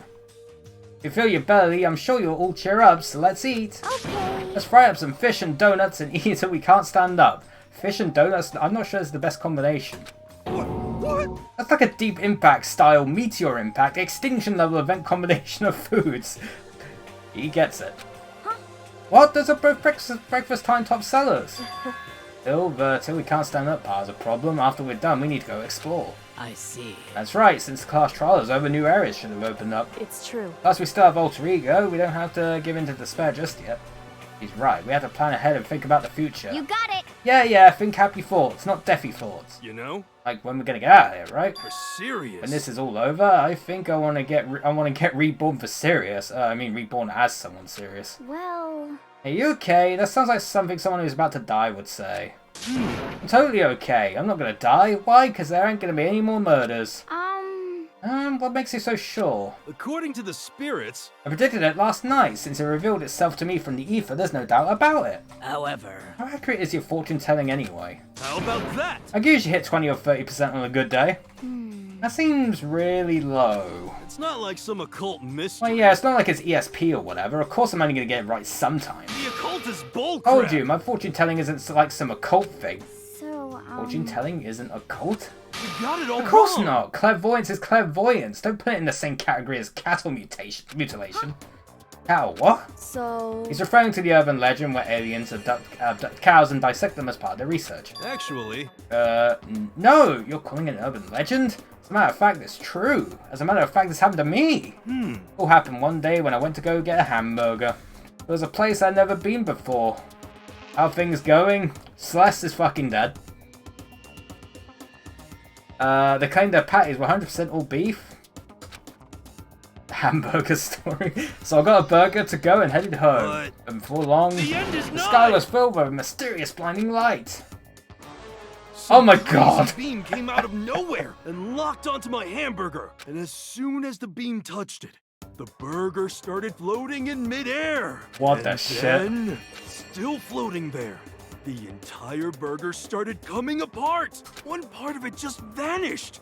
If you feel your belly, I'm sure you'll all cheer up, so let's eat. Okay. Let's fry up some fish and donuts and eat until we can't stand up. Fish and donuts, I'm not sure it's the best combination. What? That's like a Deep Impact style Meteor Impact extinction level event combination of foods. He gets it. Huh? What? Those are both breakfast time top sellers. Till we can't stand up part is a problem. After we're done, we need to go explore. I see. That's right, since the class trial is over, new areas should have opened up. It's true. Plus, we still have Alter Ego. We don't have to give in to despair just yet. He's right. We have to plan ahead and think about the future. You got it. Yeah. Think happy thoughts, not deathy thoughts. You know? Like when we're gonna get out of here, right? For serious. When this is all over, I think I want to get reborn for serious. I mean, reborn as someone serious. Well... Are you okay? That sounds like something someone who's about to die would say. I'm totally okay. I'm not gonna die. Why? Because there ain't gonna be any more murders. What makes you so sure? According to the spirits... I predicted it last night. Since it revealed itself to me from the ether, there's no doubt about it. However... How accurate is your fortune telling anyway? How about that? I could usually hit 20 or 30% on a good day. That seems really low. It's not like some occult mystery. Well, yeah, it's not like it's ESP or whatever. Of course I'm only going to get it right sometime. The occult is bullcrap. Told you, my fortune telling isn't like some occult thing. So, Fortune telling isn't occult? You got it all Of course wrong. not. Clairvoyance is clairvoyance. Don't put it in the same category as cattle mutilation. Cattle what? So... He's referring to the urban legend where aliens abduct cows and dissect them as part of their research. Actually... No! You're calling it an urban legend? As a matter of fact, it's true. As a matter of fact, this happened to me. It all happened one day when I went to go get a hamburger. It was a place I'd never been before. How things going? Celeste is fucking dead. The kind of patties were 100% all beef. Hamburger story. So I got a burger to go and headed home. And before long, the sky was filled with a mysterious blinding light. Oh my god! A beam came out of nowhere and locked onto my hamburger. And as soon as the beam touched it, the burger started floating in midair. What the shit? Then, still floating there, the entire burger started coming apart. One part of it just vanished.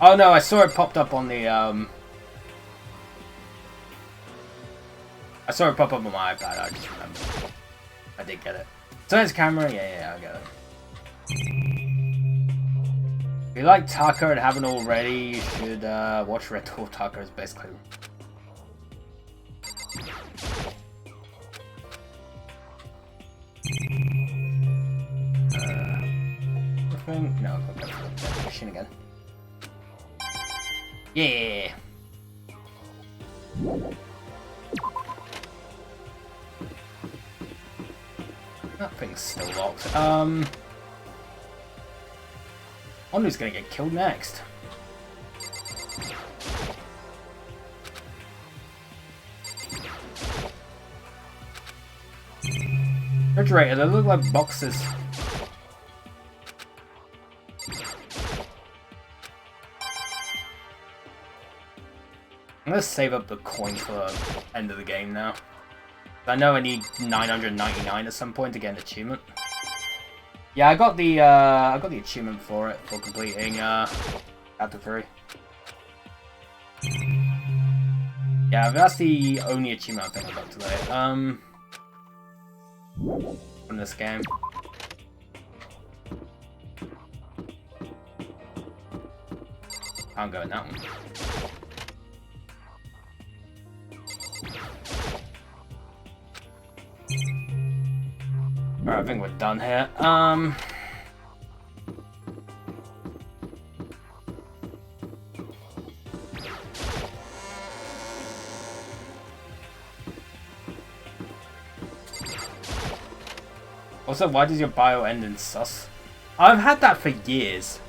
Oh no, I saw it popped up on the I saw it pop up on my iPad, I just remember. I did get it. So there's camera, yeah, I got it. If you like Taka and haven't already, you should watch Red Dwarf Taka is basically... Everything? No, I'll go for the machine again. Yeah! That thing's still locked. I wonder who's gonna get killed next. Refrigerator, they look like boxes. I'm gonna save up the coins for the end of the game now. I know I need 999 at some point to get an achievement. Yeah, I got the achievement for it for completing chapter 3. Yeah, that's the only achievement I think I got today. From this game. Can't go in that one. Alright, I think we're done here. Also, why does your bio end in sus? I've had that for years.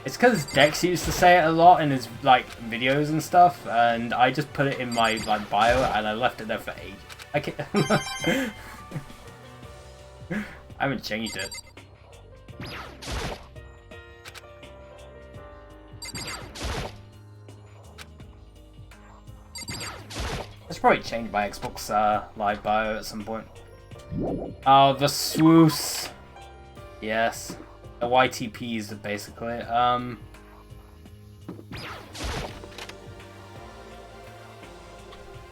It's because Dex used to say it a lot in his like videos and stuff, and I just put it in my like bio and I left it there for ages. I can't I haven't changed it. Let's probably change my Xbox Live bio at some point. Oh, the swoos. Yes. The YTPs, basically.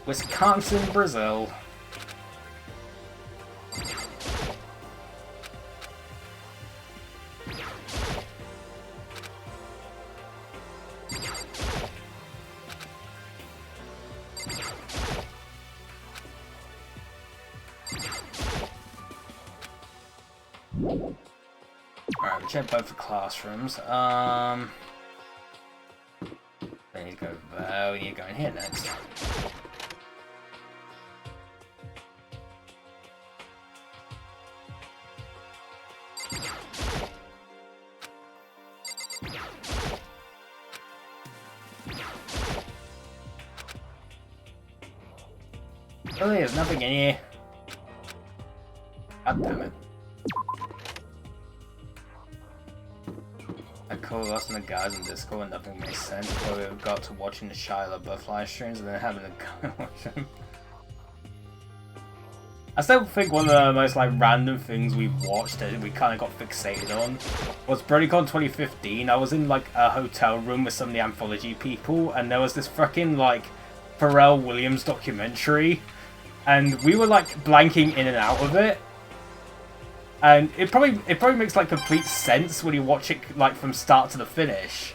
Wisconsin, Brazil. Alright, we check both the classrooms. Then you go there, we need to go in here next. Oh, there's nothing in here. God damn it. I called us and the guys in Discord and nothing makes sense before we got to watching the Shia LaBeouf live streams and then having to go watch them. I still think one of the most like random things we've watched that we kind of got fixated on was BronyCon 2015. I was in like a hotel room with some of the anthology people and there was this fucking like Pharrell Williams documentary and we were like blanking in and out of it. And it probably makes like complete sense when you watch it like from start to the finish.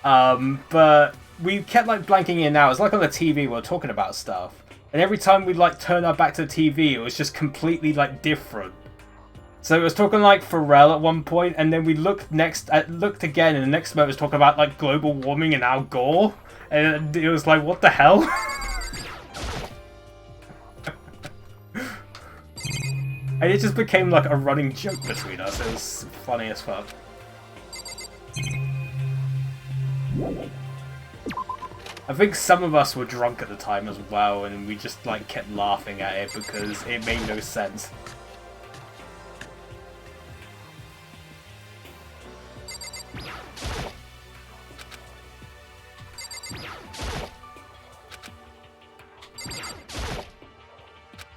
But we kept like blanking in and out. It's like on the TV we were talking about stuff. And every time we'd like turn our back to the TV, it was just completely like different. So it was talking like Pharrell at one point, and then we looked again, and the next moment it was talking about like global warming and Al Gore. And it was like, what the hell? And it just became like a running joke between us. It was funny as fuck. I think some of us were drunk at the time as well, and we just like kept laughing at it because it made no sense.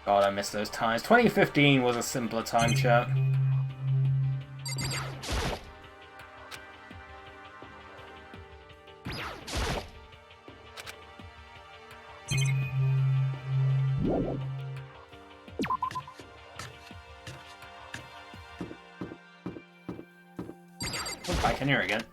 God, I miss those times. 2015 was a simpler time, chat. We're back in here again.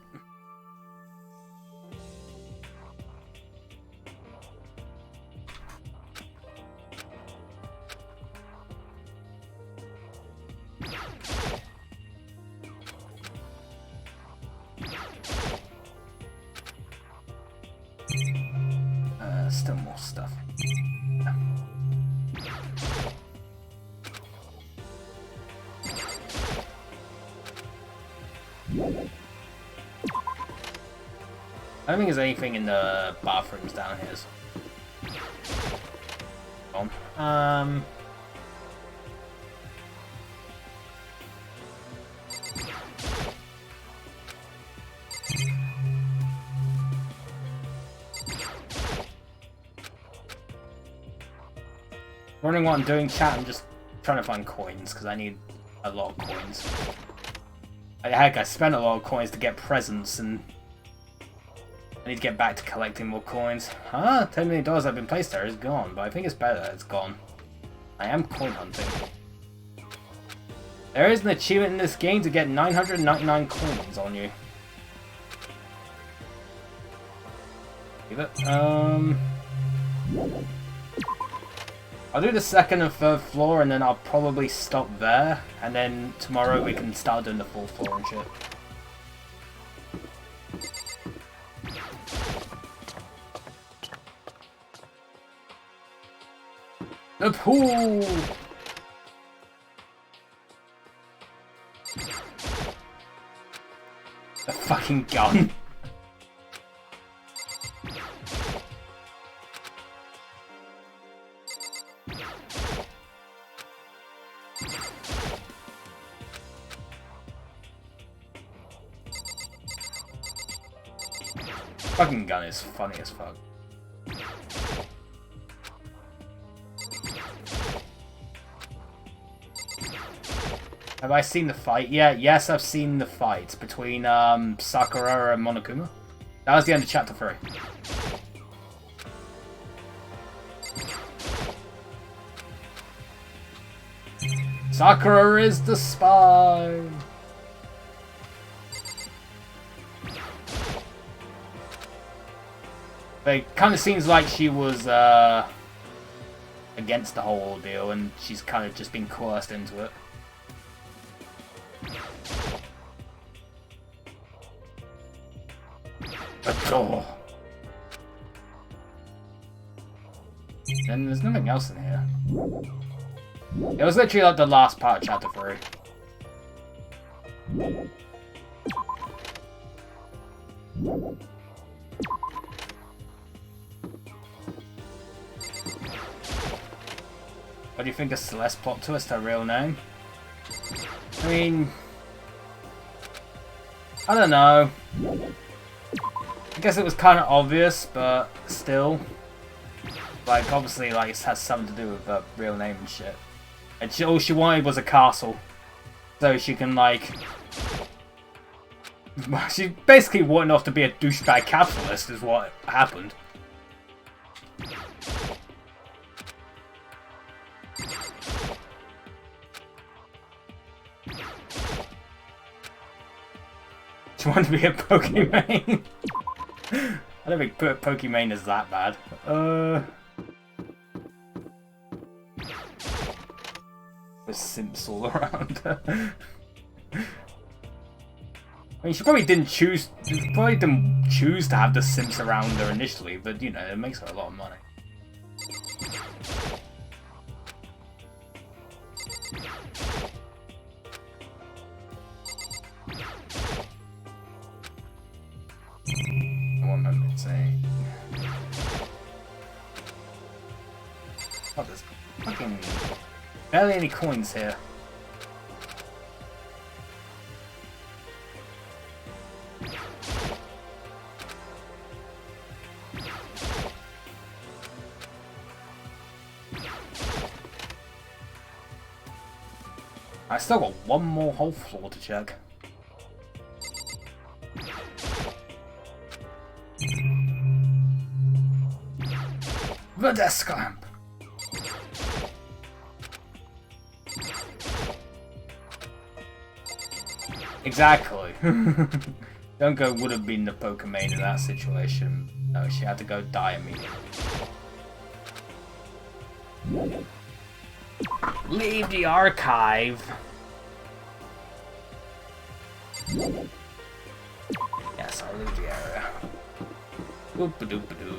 Still more stuff. I don't think there's anything in the bathrooms down here. So. Wondering what I'm doing, chat. I'm just trying to find coins because I need a lot of coins. Heck, I spent a lot of coins to get presents, and I need to get back to collecting more coins. Huh? $10 million have been placed there is gone, but I think it's better that it's gone. I am coin hunting. There is an achievement in this game to get 999 coins on you. Leave it. I'll do the second and third floor, and then I'll probably stop there, and then tomorrow we can start doing the fourth floor and shit. The pool! The fucking gun. Fucking gun is funny as fuck. Have I seen the fight? Yeah, yes, I've seen the fight between Sakura and Monokuma. That was the end of chapter 3. Sakura is the spy! But it kind of seems like she was against the whole ordeal, and she's kind of just been coerced into it. A door. And there's nothing else in here. It was literally like the last part of chapter 3. What do you think of Celeste plot twist, her real name? I mean, I don't know. I guess it was kind of obvious, but still. Like, obviously, like, it has something to do with her real name and shit. And all she wanted was a castle. So she can, like... She basically wanted off to be a douchebag capitalist is what happened. She wanted to be a Pokemon. I don't think Pokemon is that bad. With simps all around. I mean, she probably didn't choose. She probably didn't choose to have the simps around her initially, but you know, it makes her a lot of money. One moment, say. Oh, there's fucking barely any coins here. I still got one more whole floor to check. The desk lamp. Exactly. Junko would have been the Pokemon in that situation. No, she had to go die immediately. Leave the archive. Yes, I'll leave the area. Boop-a-doop-a-doop.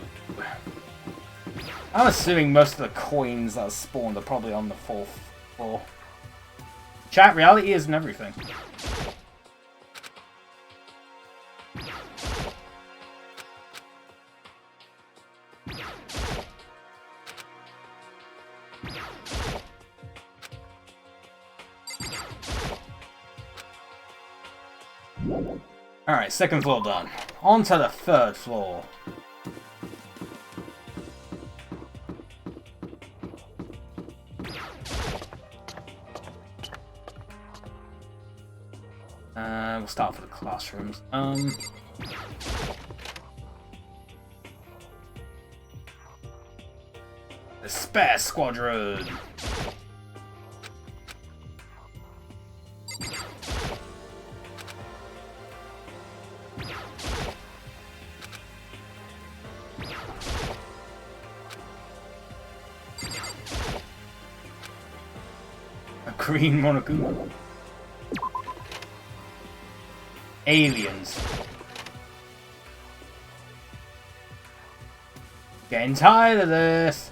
I'm assuming most of the coins that spawned are probably on the 4th floor. Chat, reality isn't everything. Alright, 2nd floor done. On to the 3rd floor. We'll start for the classrooms. The Spare Squadron! A green Monokuma. Aliens. Getting tired of this.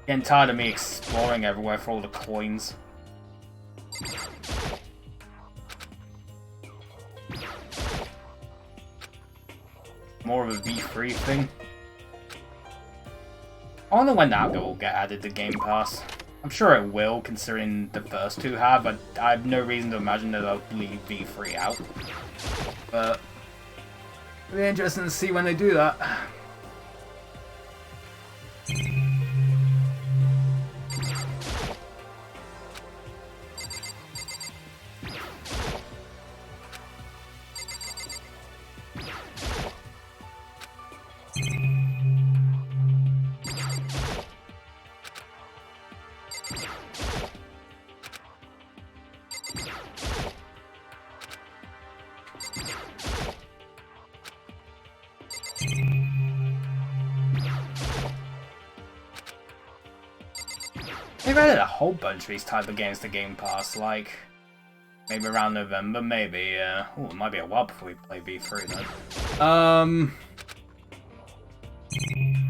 Getting tired of me exploring everywhere for all the coins. More of a V3 thing. I wonder when that will get added to Game Pass. I'm sure it will, considering the first two have, but I have no reason to imagine that they'll leave V3 out. But it'll be interesting to see when they do that. They've added a whole bunch of these type of games to Game Pass, like maybe around November, maybe. Oh, it might be a while before we play V3 then.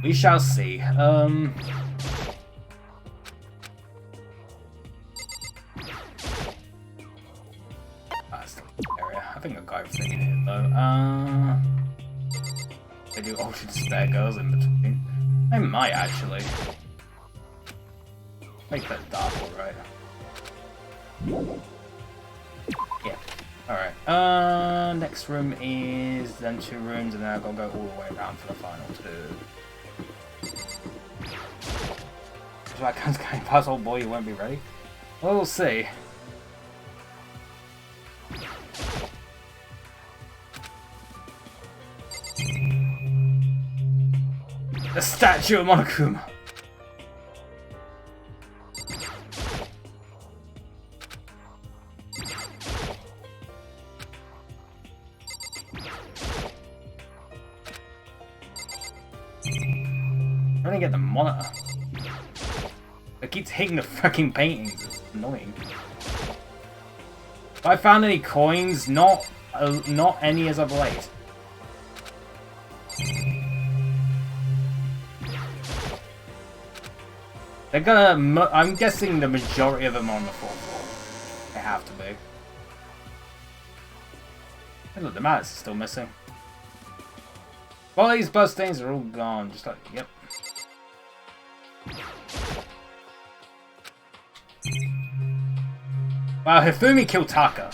We shall see. That's the area. I think I got everything in here though. They do Ultra Despair Girls in between. They might actually. Make that double, right? Yeah. Alright. Next room is then 2 rooms, and then I've got to go all the way around for the final 2. So I can't go past old boy, you won't be ready? Well, we'll see. The statue of Monokuma! I'm trying to get the monitor. It keeps hitting the fucking paintings. It's annoying. If I found any coins, not any as of late. They're gonna. I'm guessing the majority of them are on the 4th floor. They have to be. Hey, look, the mats are still missing. Well, these buzz things are all gone. Just like, yep. Wow, Hifumi killed Taka.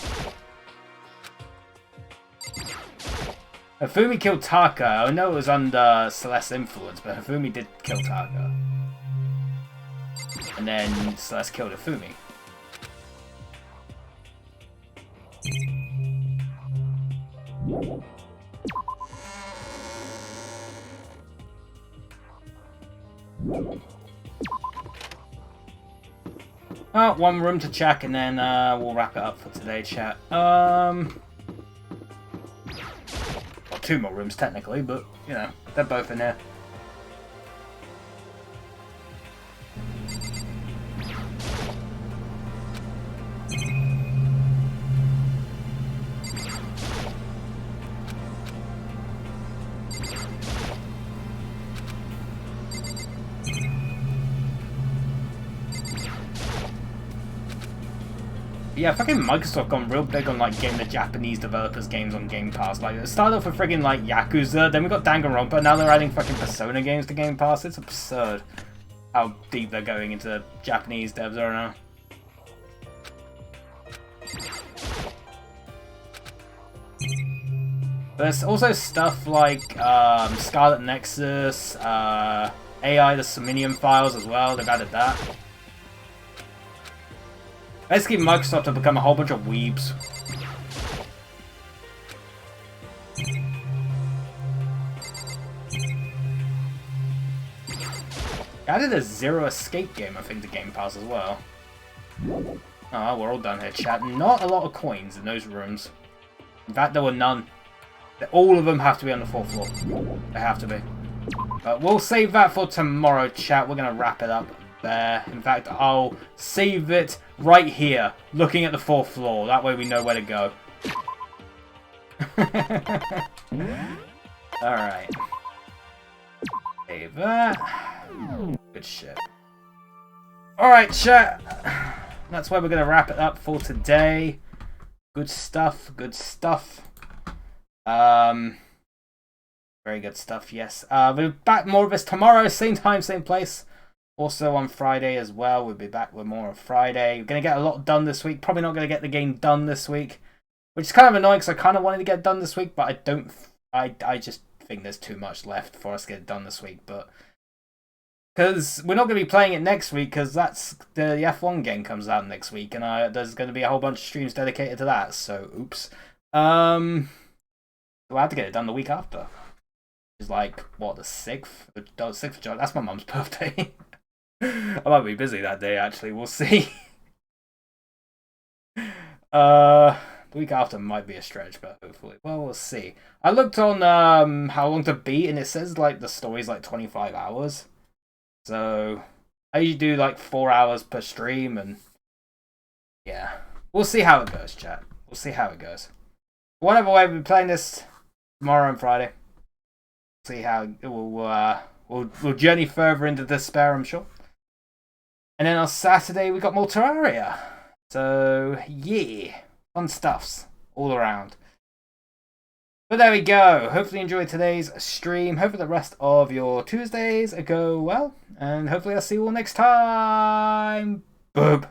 Hifumi killed Taka. I know it was under Celeste's influence, but Hifumi did kill Taka. And then Celeste killed Hifumi. Oh, one room to check, and then we'll wrap it up for today, chat. Well, two more rooms technically, but you know, they're both in here. Yeah, fucking Microsoft gone real big on like getting the Japanese developers games on Game Pass. Like it started off with friggin' like Yakuza, then we got Danganronpa, now they're adding fucking Persona games to Game Pass. It's absurd how deep they're going into Japanese devs right now. There's also stuff like Scarlet Nexus, AI the Somnium files as well, they've added that. Basically, Microsoft have become a whole bunch of weebs. Added a Zero Escape game, I think, to Game Pass as well. Oh, we're all done here, chat. Not a lot of coins in those rooms. In fact, there were none. All of them have to be on the 4th floor. They have to be. But we'll save that for tomorrow, chat. We're going to wrap it up there. In fact, I'll save it right here, looking at the 4th floor. That way we know where to go. Alright. Save that. Good shit. Alright, chat. That's where we're going to wrap it up for today. Good stuff, good stuff. Very good stuff, yes. We'll be back more of this tomorrow, same time, same place. Also on Friday as well, we'll be back with more on Friday. We're going to get a lot done this week. Probably not going to get the game done this week. Which is kind of annoying because I kind of wanted to get it done this week, but I don't... I just think there's too much left for us to get it done this week, but... Because we're not going to be playing it next week, because that's the F1 game comes out next week, and there's going to be a whole bunch of streams dedicated to that, so oops. We'll have to get it done the week after. Which is like, what, the 6th? The 6th of July? That's my mum's birthday. I might be busy that day, actually. We'll see. The week after might be a stretch, but hopefully. Well, we'll see. I looked on how long to beat, and it says like the story's like 25 hours. So, I usually do like 4 hours per stream, and yeah. We'll see how it goes, chat. We'll see how it goes. Whatever way, we'll be playing this tomorrow and Friday. See how it will, we'll journey further into despair, I'm sure. And then on Saturday, we got more Terraria. So, yeah. Fun stuffs all around. But there we go. Hopefully you enjoyed today's stream. Hopefully the rest of your Tuesdays go well. And hopefully I'll see you all next time. Boob.